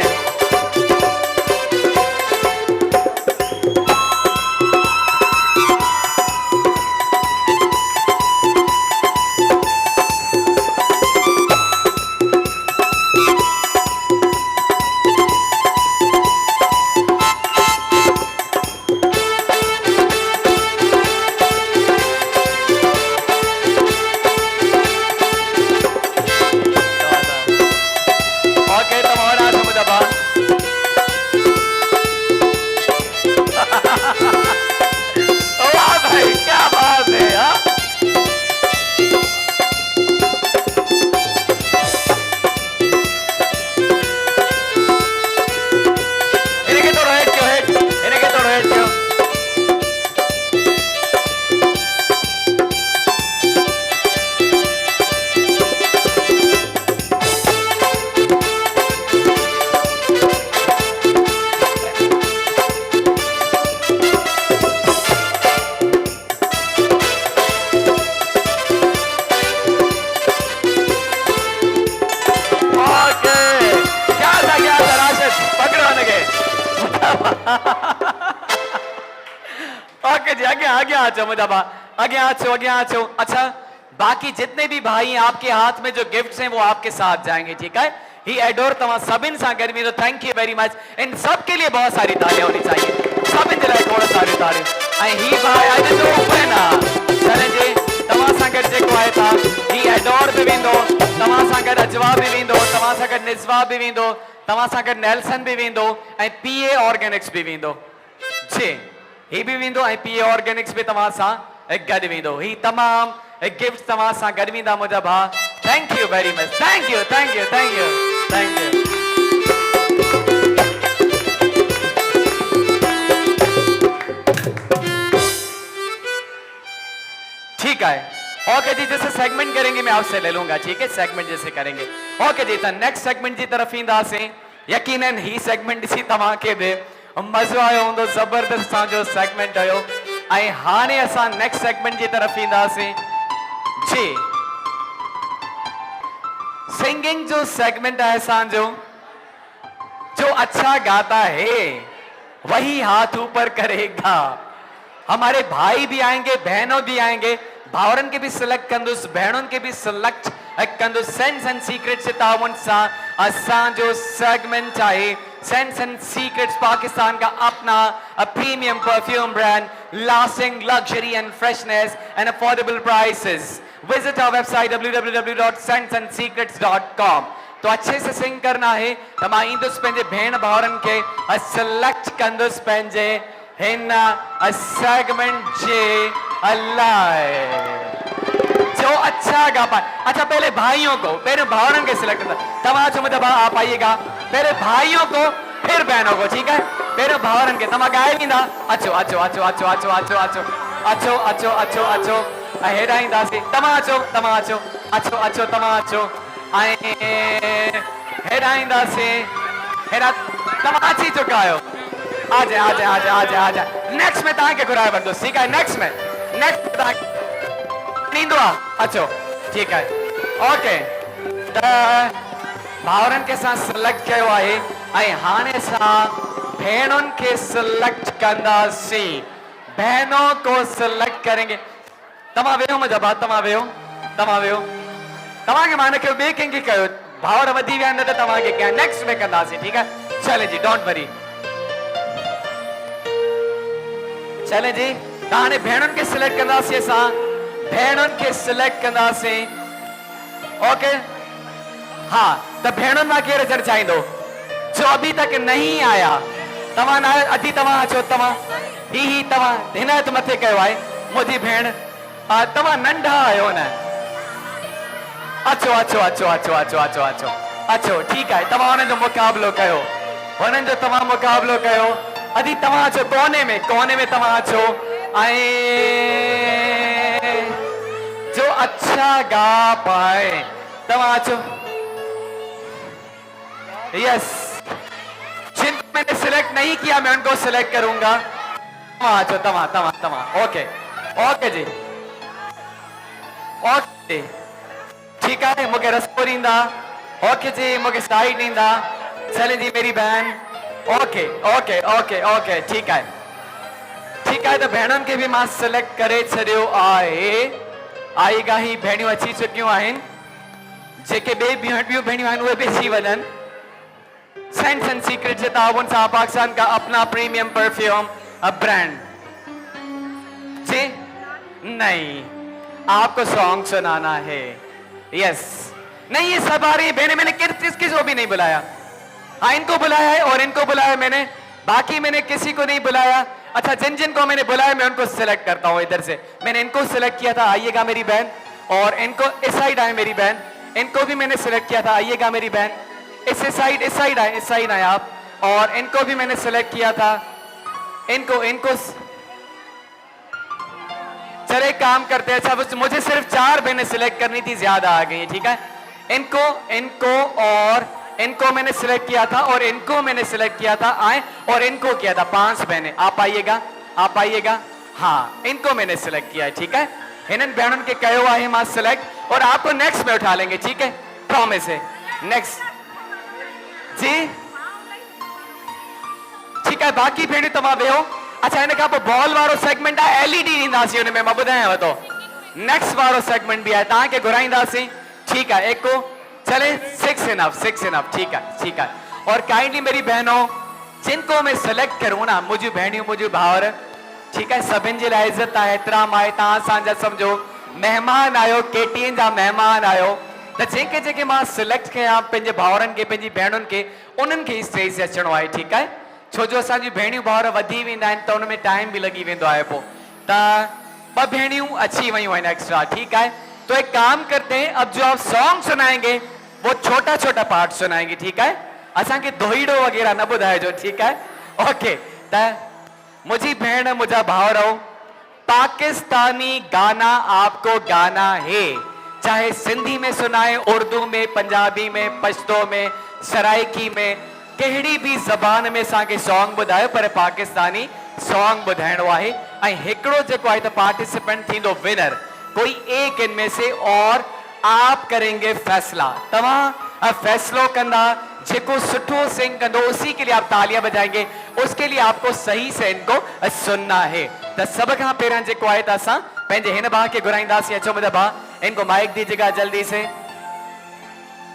ओके जी, आगे आ जाओ मुझे आगे आ जाओ। अच्छा, बाकी जितने भी भाई हैं, आपके हाथ में जो गिफ्ट्स हैं वो आपके साथ जाएंगे, ठीक है? ही एडोर तव्हां सभिनि सां गॾु वेंदो। Thank you very much. इन सब के लिए बहुत सारी तालियां होनी चाहिए, सभिनि जे लाइ खोड़ सारी तालियां। ऐं ही भाई अॼु जो फ्रेंड आहे, चले जी तव्हां सां गॾु जेको आहे था, ही एडोर बि वेंदो, तव्हां सां गॾु अजवा बि वेंदो, तव्हां सां गॾु निज़वा बि वेंदो, तव्हां सां गॾु नेल्सन बि वेंदो, ऐं पीए ऑर्गेनिक्स बि वेंदो जी, ही बि वेंदो, ऐं पीए ऑर्गेनिक्स बि तव्हां सां गॾु वेंदो। ही तमामु गिफ्ट तव्हां सां गॾु वेंदा मुंहिंजा भाउ। Thank you very much, thank you thank you thank you thank you. ठीक है, ओके जी, जैसे सेगमेंट करेंगे मैं आपसे ले लूंगा, ठीक है? सेगमेंट जैसे करेंगे। ओके जी, तो नेक्स्ट सेगमेंट जी तरफ ईंदासीं। यकीनन ही सेगमेंट ॾिसी तव्हांखे बि मज़ो आयो हूंदो, ज़बरदस्त असांजो सेगमेंट हुयो। ऐं हाणे असां नेक्स्ट सेगमेंट जी तरफ ईंदासीं जी। सिंगिंग जो सेगमेंट है असांजो। जो अच्छा गाता है वही हाथ ऊपर करेगा। हमारे भाई भी आएंगे, बहनों भी आएंगे, भावरन के भी सिलेक्ट कंदुस, बहनों के भी सिलेक्ट कंदुस। सेंस एंड सीक्रेट से ताउन सा असांजो सेगमेंट आहे। सेंस एंड सीक्रेट्स पाकिस्तान का अपना premium perfume brand, lasting luxury and freshness and affordable prices. Visit our website www.scentsandSecrets.com। तो अच्छे से सिंग करना है त मां ईंदुसि पंहिंजे भेण भाउरनि खे सिलेक्ट कंदुसि पंहिंजे हिन सेगमेंट जे लाइ। जो अच्छा गा पाए। अच्छा, पहले भाइयों को, पहले भाउरनि खे सिलेक्ट करना। तव्हां जो मुंहिंजा भाउ आप आइएगा, पहले भाइयों को फिर बहनों को, ठीक है? पहले भाउरनि खे तव्हां ॻाए वेंदा। अचो अचो अचो अचो अचो अचो अचो अचो अचो अचो अचो ऐं हेॾां ईंदासीं। तव्हां अचो अचो अचो तव्हां अचो ऐं हेॾां ईंदासीं। हेॾां तव्हां अची चुका आहियो। आजा आजा आजा आजा आजा। नेक्स्ट में तव्हांखे घुराए वठंदुसि, ठीकु आहे? नेक्स्ट में तव्हांखे ईंदो आहे। अचो, ठीकु आहे, ओके। त भाउरनि खे असां सिलेक्ट कयो आहे ऐं हाणे असां भेणुनि खे सिलेक्ट कंदासीं। बहनों को सिलेक्ट करेंगे। तव्हां वेहो मुंहिंजा भाउ, तव्हां वेहो। तव्हांखे मां हिनखे ॿिए कंहिंखे कयो, भाउर वधी विया आहिनि न त तव्हांखे कयां। नेक्स्ट में कंदासीं, ठीकु आहे? चले जी, डोंट वरी। चले जी, त हाणे भेणुनि खे सिलेक्ट कंदासीं असां। भेणुनि खे सिलेक्ट कंदासीं, ओके? हाँ, तो भेणुनि मां केरु अचणु चाहींदो जो अभी तक नहीं आया? तव्हां न अॼु तव्हां अचो। तव्हां ही तव्हां हिनायत मथे कयो आहे मुंहिंजी भेण। तव्हां नंढा आहियो न? अचो अचो अचो अचो अचो अचो अचो अचो, ठीकु आहे। तव्हां हुननि जो मुक़ाबिलो कयो, हुननि जो तव्हां मुक़ाबिलो कयो। अॼु तव्हां अचो कोने में तव्हां अचो ऐं जो अच्छा गा पाए तव्हां अचो। यस, जिनको मैंने सिलेक्ट नहीं किया मैं उनको सिलेक्ट करूंगा। अच्छा, तव्हां ओके ओके जी, ओके, ठीक है। मूंखे रस्तो ॾींदा, ओके जी, मूंखे साइड ॾींदा। चले जी मेरी बहन, ओके ओके ओके ओके, ठीक है। तो भेणुनि खे बि मां सिलेक्ट करे छॾियो आहे। आईगा ही भेणियूं अची चुकियूं आहिनि। जेके ॿियूं भेणियूं आहिनि उहे बि अची वञनि। सेंस एंड सीक्रेट से ताउन से पाकिस्तान का अपना प्रीमियम परफ्यूम ब्रांड। जी नहीं, आपको सॉन्ग सुनाना है। यस, नहीं ये सब आ रही है बहने। मैंने किसी भी नहीं बुलाया। हाँ, इनको बुलाया है और इनको बुलाया मैंने, बाकी मैंने किसी को नहीं बुलाया। अच्छा, जिन जिन को मैंने बुलाया मैं उनको सिलेक्ट करता हूँ। इधर से मैंने इनको सिलेक्ट किया था, आइएगा मेरी बहन। और इनको इस साइड आए मेरी बहन, इनको भी मैंने सिलेक्ट किया था, आइएगा मेरी बहन। इस साइड आए आप। और इनको भी मैंने सिलेक्ट किया था। इनको चले काम करते हैं। अच्छा, मुझे सिर्फ 4 बहनें सिलेक्ट करनी थी, ज्यादा आ गई, ठीक है? इनको और इनको मैंने सिलेक्ट किया था और इनको मैंने सिलेक्ट किया था, आए और इनको किया था। 5 बहनें। आप आइएगा। हाँ, इनको मैंने सिलेक्ट किया है, ठीक है? हिनन बहनों के कयो आहे मां सिलेक्ट, और आपको नेक्स्ट में उठा लेंगे, ठीक है? प्रॉमिस है। नेक्स्ट जी, ठीकु आहे बाक़ी भेणियूं तव्हां वेहो अच्छा हिन खां पोइ बॉल वारो सेगमेंट आहे एलईडी ॾींदासीं हुन में मां ॿुधायांव थो नेक्स्ट वारो सेगमेंट बि आहे तव्हांखे घुराईंदासीं ठीकु है एको चले 6 इनफ ठीक है और काइंडली मेरी बहनों जिनको मैं सिलेक्ट करूं ना मुझे बहनियों मुझे भावर ठीक है सभिनि जे लाइ इज़त आहे एतिराम आहे तव्हां असांजा सम्झो महिमान आयो केटीएन जा महिमान आयो त जेके जेके मां सिलेक्ट कयां पंहिंजे भाउरनि खे पंहिंजी भेणुनि खे उन्हनि खे स्टेज ते अचिणो आहे ठीकु आहे छो जो असांजी भेणियूं भाउर वधी वेंदा आहिनि त उन में टाइम बि लॻी वेंदो आहे पोइ त ॿ भेणियूं अची वयूं आहिनि एक्स्ट्रा ठीक है तो एक काम करते हैं अब जो आप सॉन्ग सुनाएंगे वो छोटा छोटा पार्ट सुनाएंगे ठीक है असा के दोहिड़ो वगैरह न बुधाइजो ठीक है ओके त मुझी भेण मुझा भाव रहो पाकिस्तानी गाना आपको गाना है चाहे सिंधी में सुनाए उर्दू में पंजाबी में पश्तो में सराइकी में कहिड़ी भी जबान में असांखे सॉन्ग बुधायो पर पाकिस्तानी सॉन्ग बुधाइणो आहे ऐं हिकिड़ो जेको आहे त पार्टिसिपेंट थींदो विनर कोई एक इनमें से और आप करेंगे फैसला तमाम फैसलो कंदा जेको सुठो सिंग कंदो उसी के लिए आप तालियां बजाएंगे उसके लिए आपको सही से इनको सुनना है त सब खां पहिरियां जेको आहे त असां पंहिंजे हिन भाउ खे घुराईंदासीं अचो मुंहिंजा भाउ इनको माइक दीजिएगा जल्दी से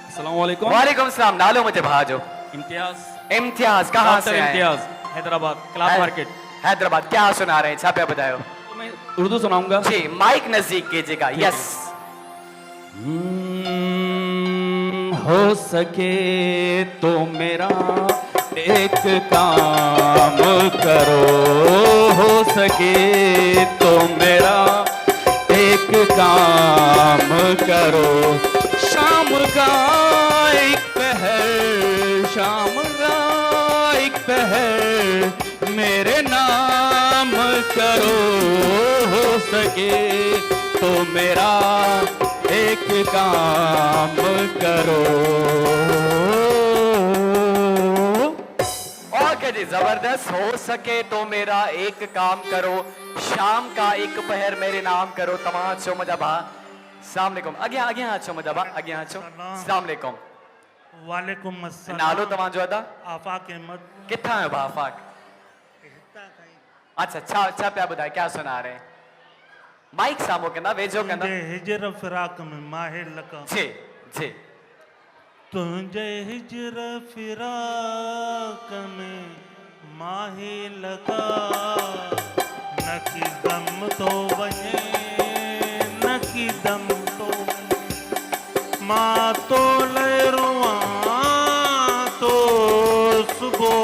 अस्सलाम वालेकुम वालेकुम सलाम नालो मुझे भाउ जो इम्तियाज कहाँ से आए इम्तियाज हैदराबाद क्लास मार्केट हैदराबाद क्या सुना रहे हैं छापे बताओ मैं उर्दू सुनाऊंगा जी माइक नजदीक कीजिएगा यस हो सके तो मेरा एक काम करो हो सके तो मेरा एक काम करो शाम का एक पहर शाम का एक पहर मेरे नाम करो हो सके तो मेरा एक काम करो ओके जी जबरदस्त हो सके तो मेरा एक काम करो शाम का एक पहर मेरे नाम करो तमाम अचो मुझा भा सलाम अलैकुम अॻियां अॻियां अचो मुझा भा अॻियां अचो सलाम अलैकुम वालेकुम अस्सलाम नालो तव्हांजो अदा आफाक अहमद किथां आहियो भा आफ़ाक अच्छा छा पिया ॿुधाए क्या सुना रहे हैं माइक साम्हूं कंदा वेझो कंदा हिजर फिराक में माहिर लका जी जी तुंहिंजे हिजर फिराक में माहे लगा न की दम तो वञे न की दम तो मां तो लहरुआ तो सुबह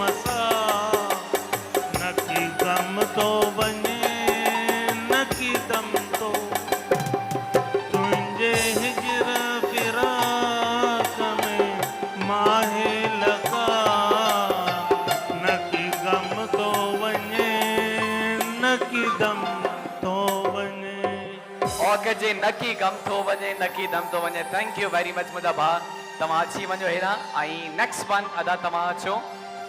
मसा न की दम तो वञे न की दम तो तुंहिंजे हिजर फिराक में माहे लगा न की गम तो वञे न की दम तो वञे ओके जी नकी गम थो वञे नकी दम थो वञे थैंक यू वेरी मच मुंहिंजा भाउ तव्हां अची वञो हेॾां ऐं नेक्स्ट वन अदा तव्हां अचो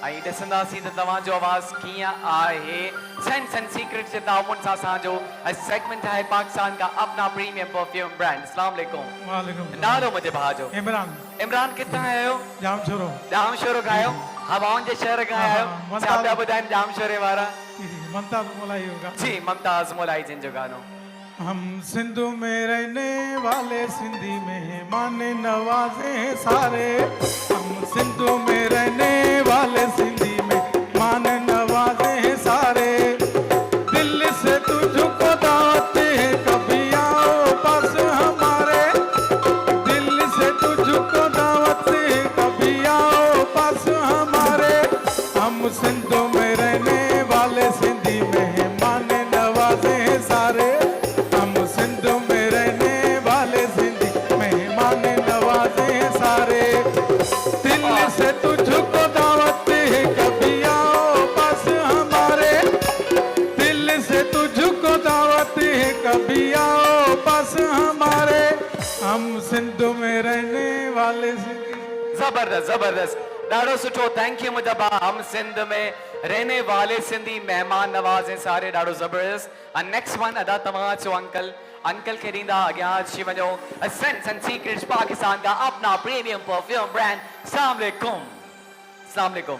ऐं ॾिसंदासीं त तव्हांजो आवाज़ कीअं आहे सेंस एंड सीक्रेट जे ताउन सां असांजो सेगमेंट आहे पाकिस्तान का अपना प्रीमियम परफ्यूम ब्रांड अस्सलाम वालेकुम वालेकुम नालो मुंहिंजे भाउ जो इमरान इमरान किथां आयो जाम छोरो जाम शोरो खां आयो हवाउनि जे शहर खां आयो छा पिया ॿुधाइनि जाम शोरे वारा ममता मलाई होगा जी मुमताज मोलाई जिन जो गानो हम सिंध में रहने वाले सिंधी मेहमान नवाजे हैं सारे हम सिंध में रहने वाले सिंधी मेहमान नवाजे हैं सारे दिल्ली से तुझको दावत है कभी आओ पास हमारे दिल्ली से तुझको दावत है कभी आओ पास हमारे हम सिंध में रहने वाले सिंधी मेहमान नवाजे हैं सारे सिंध में रहने वाले सिंधी मेहमान नवाजे हैं सारे दिल्ली से तुझको दावत है कभी आओ पास हमारे दिल्ली से तुझको दावत है कभी आओ पास हमारे हम सिंध में रहने वाले सिंधी जबरदस्त जबरदस्त ॾाढो सुठो थैंक यू मुंहिंजा भाउ हम सिंध में रहने वाले सिंधी मेहमान नवाज़ हैं सारे ॾाढो ज़बरदस्त नेक्स्ट वन अदा तव्हां अचो अंकल अंकल खे ॾींदा अॻियां अची वञो सेंस एंड सीक्रेट्स पाकिस्तान का अपना प्रीमियम परफ्यूम ब्रांड अस्सलाम वालेकुम अस्सलाम वालेकुम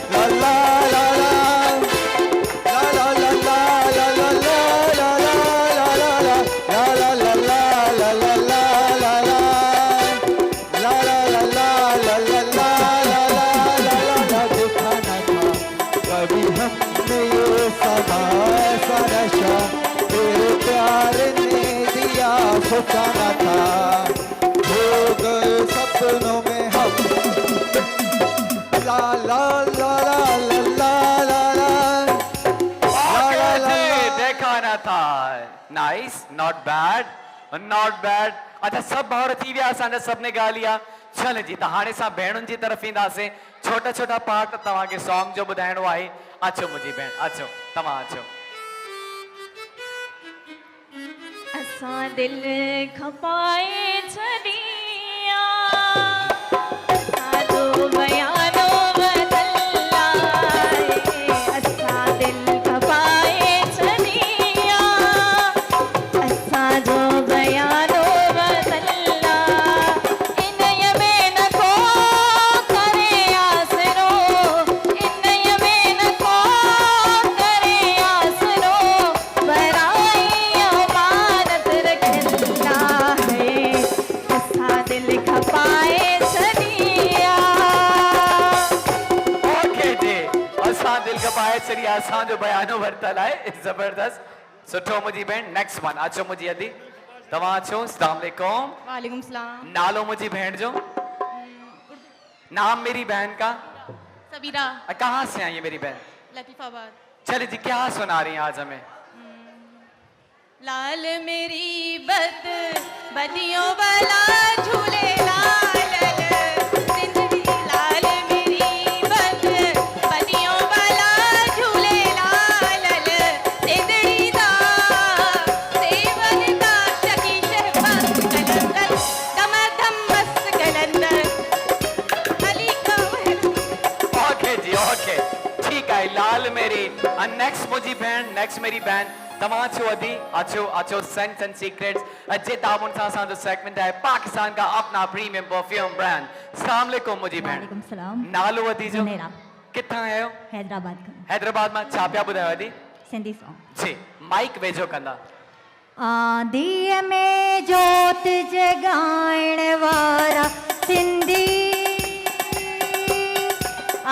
la la la la. La la la la la la la la la la la la. La la la la la la la la la. La la la la la la la la la la la. देखा न था कभी हमने ये समा सा नशा, तेरे प्यार ने दिया सोचा न था, हो गए सपनों में हम। ला ला ला ला ला ला ला ला। Okay, जी, देखा ना था. Nice, not bad, not bad. अच्छा सब भावर थी विया असांजा सबने गा लिया. चल जी त हाणे सां भेणुनि जी तरफ़ ईंदासीं. छोटा छोटा पार्ट तव्हांखे सॉन्ग जो ॿुधाइणो आहे. अचो मुंहिंजी भेण, अचो तव्हां अचो. असां दिल खपाए छॾिया, असां जो बयानो बदलाए, असां दिल खपाए छॾिया, असां जो बयानो बदला, इन्हीअ में न को करे आसरो, इन्हीअ में न को करे आसरो, बराई अमानत रखंदा है, असां दिल खपाए छॾिया. ओके जी, असां दिल खपाए छॾिया, असांजो बयानो वरितल आहे. ज़बरदस्त, सुठो मुंहिंजी भेण. नेक्स्ट वन अचो मुंहिंजी अदी, तव्हां अचो. अस्सलाम वालेकुम. वालेकुम सलाम. नालो मुंहिंजी भेण जो? नाम मेरी बहन का? सबीरा, कहाँ से आई है मेरी बहन? लतीफाबाद. चले जी, क्या सुना रही हैं आज हमें? लाल मेरी बद बदियों वाला झूले लाल, जिंदगी लाल मेरी बद बदियों वाला झूले लाल, जिंदगी दा सेवन दा चकी शहबाज कलंदर, दमादम मस्त कलंदर, अली का ओके जी, ओके ठीक है. लाल मेरी. नेक्स्ट मुंहिंजी भेण, नेक्स्ट मेरी बहन. तव्हां अचो अदी, अचो अचो. सेंट्स एंड सीक्रेट्स जे ताबुन सां असांजो सेगमेंट है पाकिस्तान का अपना प्रीमियम परफ्यूम ब्रांड. अस्सलाम वालेकुम मुंहिंजी भेण. सलाम. नालो अदी जो? मेरा किथां आहियो? हैदराबाद का हैदराबाद मां. छा पिया ॿुधायो अदी? सिंधी सॉन्ग. जी, माइक वेझो कंदा. आंधीअ में जोत जगाइण वारा सिंधी,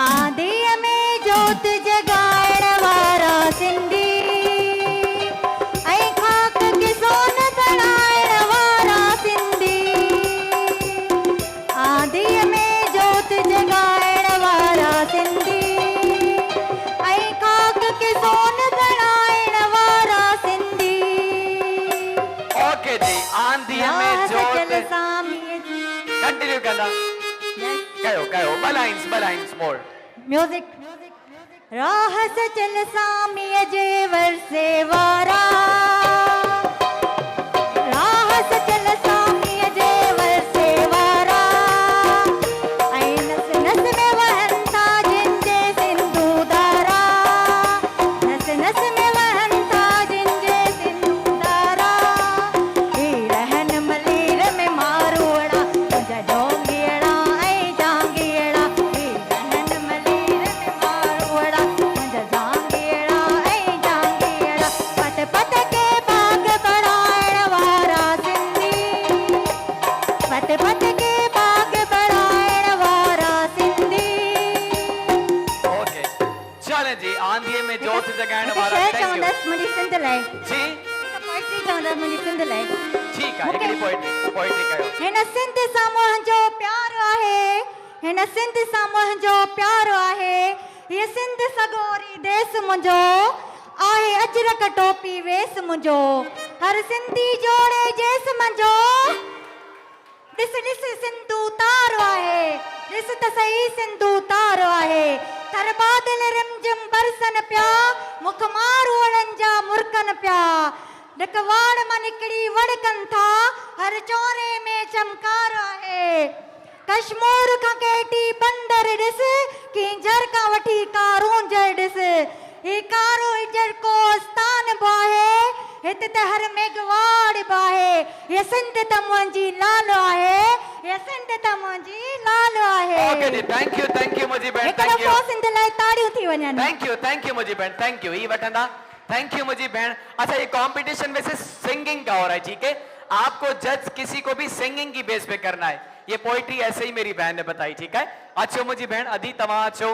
आंधीअ में जोत जगाइण वारा सिंधी, ऐं खाक खे सोन बणाइण वारा सिंधी, आंधीअ में जोत जगाइण वारा सिंधी, ऐं खाक खे सोन बणाइण वारा सिंधी. ओके जी, आंधीअ में जोत. कंटिन्यू कंदा. कयो कयो, ॿ लाइन्स मोर. म्यूजिक. राह सचल सामीअ जे वरसे वारा, राह सचल सामीअ जे वरसे वारा, ऐं नस नस में वहनि था लाजपत के बाग बराइण वारा सिंधी। ओके चलें जी आंधिए में जोर से जगाइण वारा शेर थैंक यू चवंदसि मुंहिंजी सिंध लाइ, जी पोइट्री चवंदसि मुंहिंजी सिंध लाइ। ठीक है हिकिड़ी पोइट्री कयो हिन सिंध सां मुंहिंजो प्यार आहे, हिन सिंध सां मुंहिंजो प्यार आहे, हीअ सिंध सगोरी देस मुंहिंजो आहे, अजरक टोपी वेस मुंहिंजो, हर सिंधी जोड़े जेस मुंहिंजो। ॾिस ॾिस सिंधू तारो आहे, ॾिस त सही सिंधू तारो आहे, तर बादल रिमझिम बरसन पिया, मुख मारू ओड़नि जा मुरकन पिया, ॾकवाड़ मां निकिरी वड़कनि था, हर चोरे में चमकार आहे। कश्मीर खां केटी बंदर ॾिस, किंजर खां वठी कारूं जर ॾिस, ही कारो इजर को स्थान बाहे, हिते त हर मेघवाड़ बाहे, ये सिंध त मुंहिंजी लाल आहे, ये सिंध त मुंहिंजी लाल आहे। ओके जी थैंक यू मुंहिंजी भेण हिकु थैंक यू दफ़ो सिंध लाइ ताड़ियूं थी वञनि। थैंक यू मुंहिंजी भेण थैंक यू ही वठंदा थैंक यू मुझी बहन। अच्छा ये कंपटीशन वैसे सिंगिंग का हो रहा है ठीक है, आपको जज किसी को भी सिंगिंग की बेस पे करना है, ये पोइट्री ऐसे ही मेरी बहन ने बताई ठीक है। अच्छो मुझी बहन अधी तव्हां अचो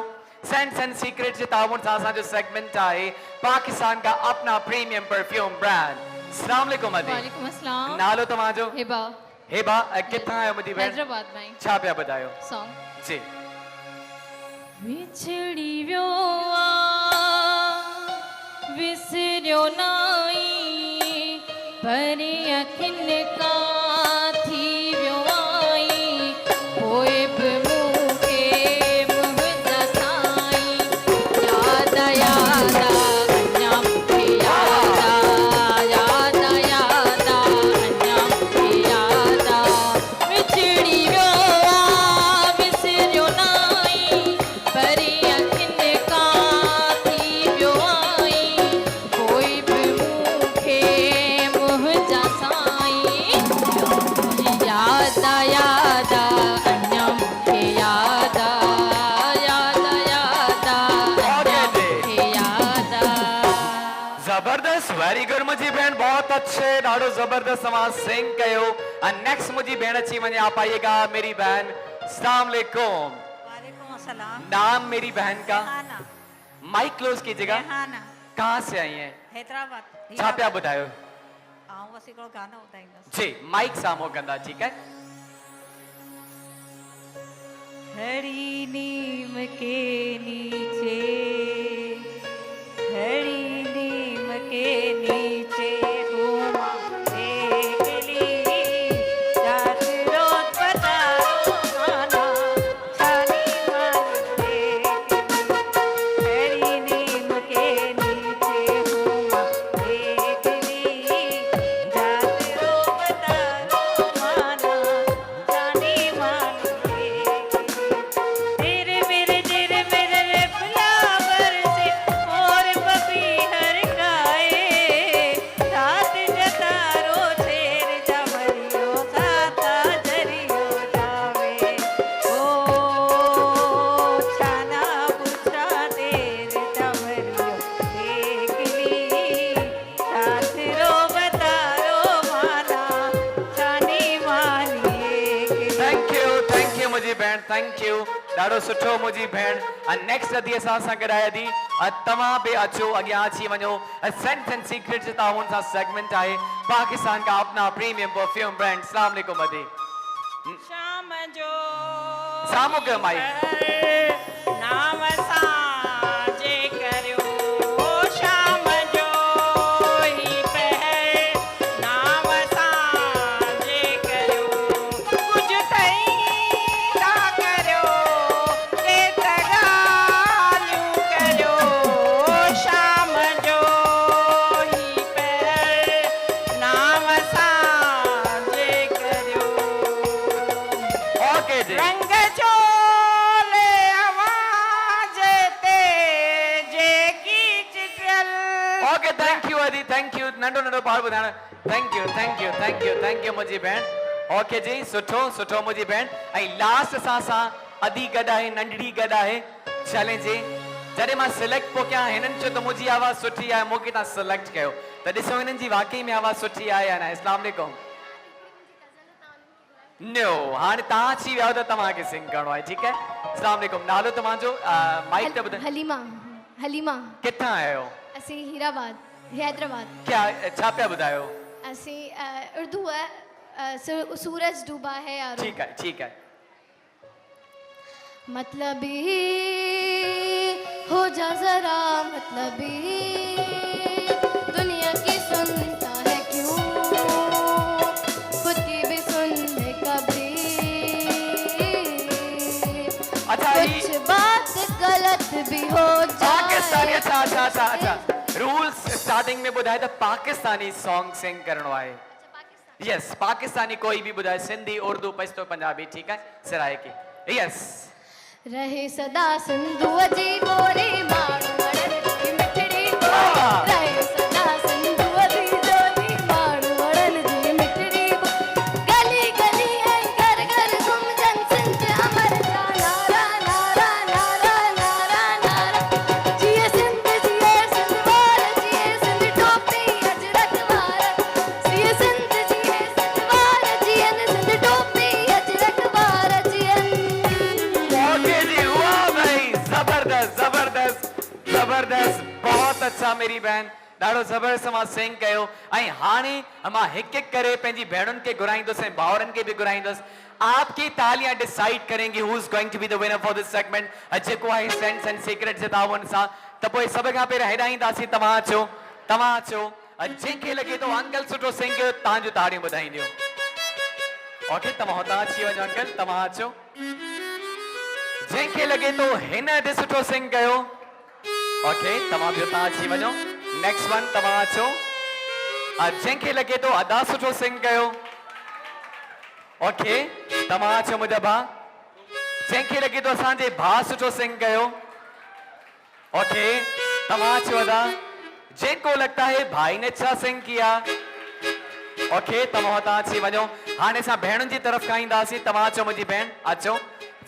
सेंस एंड सीक्रेट जे ताउन सां असां जो सेगमेंट आहे पाकिस्तान का अपना प्रीमियम परफ्यूम ब्रांड। अस्सलाम वालेकुम अदी। वालेकुम अस्सलाम। नालो तव्हां जो? हिबा। हिबा किथां आयो मुझी बहन? हैदराबाद में। छा पिया ॿुधायो? सॉन्ग जी। विछड़ी वियो विसरियो नाई, परे अखियुनि खां थी वियो आई, पोइ बि मूंखे मुंहिंजा साईं याद याद अञा मूंखे याद याद याद अञा मूंखे याद विछड़ी वियो विसरियो नाई, परे अखियुनि खां थी वियो आई, कोई बि मूंखे मुंहिंजा साईं याद याद अञा मूंखे याद याद याद अञा मूंखे याद। जबरदस्त वेरी गुड मुझी बहन बहुत अच्छे ॾाढो जबरदस्त तव्हां सिंग कयो। नेक्स्ट मुझी बहन अची वञे आप आइएगा मेरी बहन। अस्सलाम वालेकुम। वालेकुम अस्सलाम। नाम मेरी बहन का? रेहाना। माइक क्लोज कीजिएगा। रेहाना। कहाँ से आई हैं? हैदराबाद। छा पिया ॿुधायो? आऊं बस हिकिड़ो गानो ॿुधाईंदसि। जी माइक साम्हूं कंदा ठीक है। हरी नीम के नीचे, हरी नीम के नीचे घूम एकली, रात रोज पधारो माना, छानी मान एकली, हरी नीम के नीचे घूम एकली, रात रोज पधारो माना, छानी मान तेरे मेरे फ्लावर से और बबीहर गाए, रात जतारो छेर जमरियो साता जरियो जावे, ओ छाना बुछा देर जमरियो एकली, रात रो बतारो माना, छानी मानी एकली। थैंक यू मुझी बहन थैंक यू ॾाढो सुठो मुझी भेण। नेक्स्ट अदी असां सां गॾाए अदी तव्हां बि अचो अॻियां अची वञो। सेंस एंड सीक्रेट जे ताउन सां सेगमेंट आहे पाकिस्तान का अपना प्रीमियम परफ्यूम ब्रांड। अस्सलाम वालेकुम अदी। शाम जो साम्हूं कयो माइक। नाम साजे करियो शाम जो ही पहर, नाम साजे करियो कुझु ठही था करियो, के तगालियूं करियो शाम जो ही पहर, नाम साजे करियो। ओके जी रंग चोले आवाज ते जेकी चिटल। ओके थैंक यू अदी थैंक यू नंढो नंढो पाण ॿुधाइण। थैंक यू मुझी भेण। ओके जी सुठो सुठो मुझी भेण। ऐं लास्ट असां सां अदी गॾु आहे नंढड़ी गॾु आहे। चलें जी जॾहिं मां सिलेक्ट पोइ कयां हिननि चयो त मुंहिंजी आवाज़ सुठी आहे मूंखे तव्हां सिलेक्ट कयो त ॾिसो हिननि जी वाकई में आवाज़ सुठी आहे या न। अस्सलाम वालेकुम। नो हाणे तव्हां अची विया त तव्हांखे सिंग करिणो आहे ठीकु आहे अस्सलाम वालेकुम नालो तव्हांजो माइक ते ॿुधायो हलीमा हलीमा किथां आहियो असीं हीराबाद हैदराबाद क्या छा पिया ॿुधायो असीं उर्दू है सूरज डूबा है यारो ठीकु आहे ठीकु आहे मतलबी हो जा जरा मतलबी दुनिया की सुनता है क्यों खुद की भी सुन ले कभी अच्छा कुछ बात गलत भी हो पाकिस्तानी जाए अच्छा अच्छा अच्छा अच्छा रूल्स स्टार्टिंग में ॿुधाए त पाकिस्तानी सॉन्ग सिंग करिणो आहे यस पाकिस्तानी कोई भी ॿुधाए सिंधी उर्दू पछतो पंजाबी ठीकु आहे सराइकी यस रहे सदा सिंधु जी गोरी मारू वड़न जी मिठड़ी रहे सदा सिंधु जी गोरी मारू वड़न जी मिठड़ी गली गली है घर घर घूम जन सिंध अमर का नारा नारा नारा नारा नारा जिए सिंध वार जिए सिंध टोपी अजरक वार जिए सिंध वार जिए सिंध टोपी अजरक वार जिए ओके जी वाह भाई जबरदस्त जबरदस्त जबरदस्त बहुत अच्छा मेरी बहन ॾाढो ज़बरदस्त मां सिंग कयो ऐं हाणे मां हिकु हिकु करे पंहिंजी भेणुनि खे घुराईंदुसि ऐं भाउरनि खे बि घुराईंदुसि आपकी तालियां डिसाइड करेंगी who is going to be the winner for this segment जेको आहे सेंस एंड सीक्रेट जे तावन सां त पोइ सभ खां पहिरियों हेॾाईंदासीं तव्हां अचो जंहिंखे लॻे थो अंकल सुठो सिंग कयो तव्हांजूं ताड़ियूं ॿुधाईंदियूं ओके तव्हां हुतां अची वञो अंकल तव्हां अचो जंहिंखे लॻे थो हिन अॼु सुठो सिंग कयो ओके तव्हां बि हुतां अची वञो नेक्स्ट वन तव्हां अचो जंहिंखे लॻे थो अदा सुठो सिंग कयो ओके तव्हां अचो मुंहिंजा भाउ जंहिंखे लॻे थो असांजे भाउ सुठो सिंग कयो ओके तव्हां अचो अदा जिनको लगता है भाई ने अच्छा सिंग किया ओके तव्हां हुतां अची वञो हाणे असां भेणुनि जी तरफ़ खां ईंदासीं तव्हां अचो मुंहिंजी भेण अचो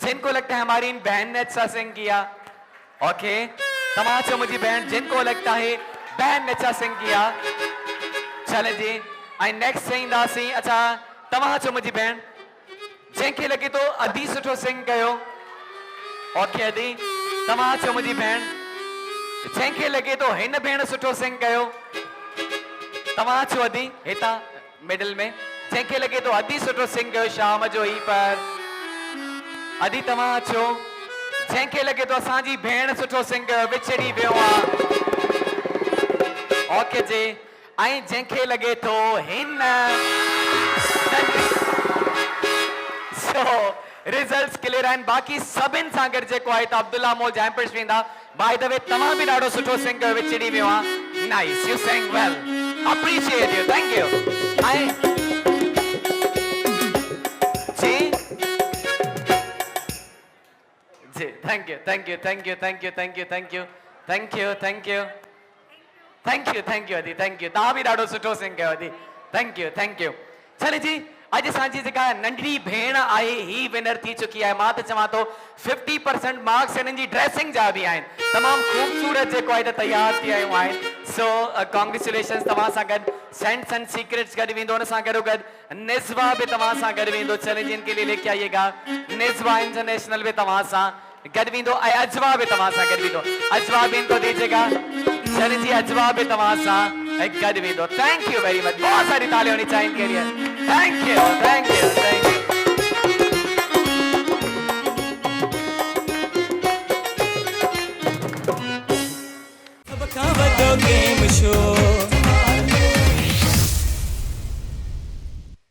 जिनको लगता है हमारी इन बहन ने अच्छा सिंग किया ओके तव्हां अचो मुंहिंजी भेण जिनको लगता है बहन ने अच्छा सिंग किया चले जी ऐं नेक्स्ट ईंदासीं अच्छा तव्हां अचो मुंहिंजी भेण जंहिंखे लॻे थो अदी सुठो सिंग कयो ओके अदी तव्हां अचो मुंहिंजी भेण जंहिंखे लॻे थो हिन भेण सुठो सिंग कयो तव्हां अचो अदी हितां मिडिल में जंहिंखे लॻे थो अदी सुठो सिंग कयो शाम जो ई पर अदी तव्हां अचो जंहिंखे लॻे थो असांजी भेण सुठो सिंग कयो विछड़ी वियो आहे ओके जी ऐं जंहिंखे लॻे थो हिन सो रिजल्ट्स क्लियर आहिनि बाक़ी सभिनि सां गॾु जेको आहे त अब्दुल्ला मो जैमपिश वेंदा बाय द वे तव्हां बि ॾाढो सुठो सिंग कयो विछड़ी वियो आहे nice you sing well appreciate you thank you ऐं जी जी thank you thank you thank you thank you thank you thank you thank you thank you thank you thank you अदी थैंक यू तव्हां बि ॾाढो सुठो सिंग कयो अदी थैंक यू चले जी अॼु असांजी जेका नंढड़ी भेण आहे ही विनर थी चुकी आहे मां त चवां थो 50% मार्क्स हिननि जी ड्रेसिंग जा बि आहिनि तमामु ख़ूबसूरत जेको आहे त तयारु थी आयूं आहिनि सो कॉन्ग्रेचुलेशन्स तव्हां सां गॾु सेंस एंड सीक्रेट्स गॾु वेंदो हुन सां गॾो गॾु निज़वा बि तव्हां सां गॾु वेंदो चले जिनके लिए लेके आइएगा निज़वा इंटरनेशनल बि तव्हां सां गॾु वेंदो ऐं अजवा बि तव्हां सां गॾु वेंदो अजवा बि इनको दीजिएगा चले जी अजवा भी तव्हां सां गॾु वेंदो थैंक यू वेरी मच बहुत सारी तालियां होनी चाहिए इनके लिए thank you thank you thank you अब का वॾो गेम शो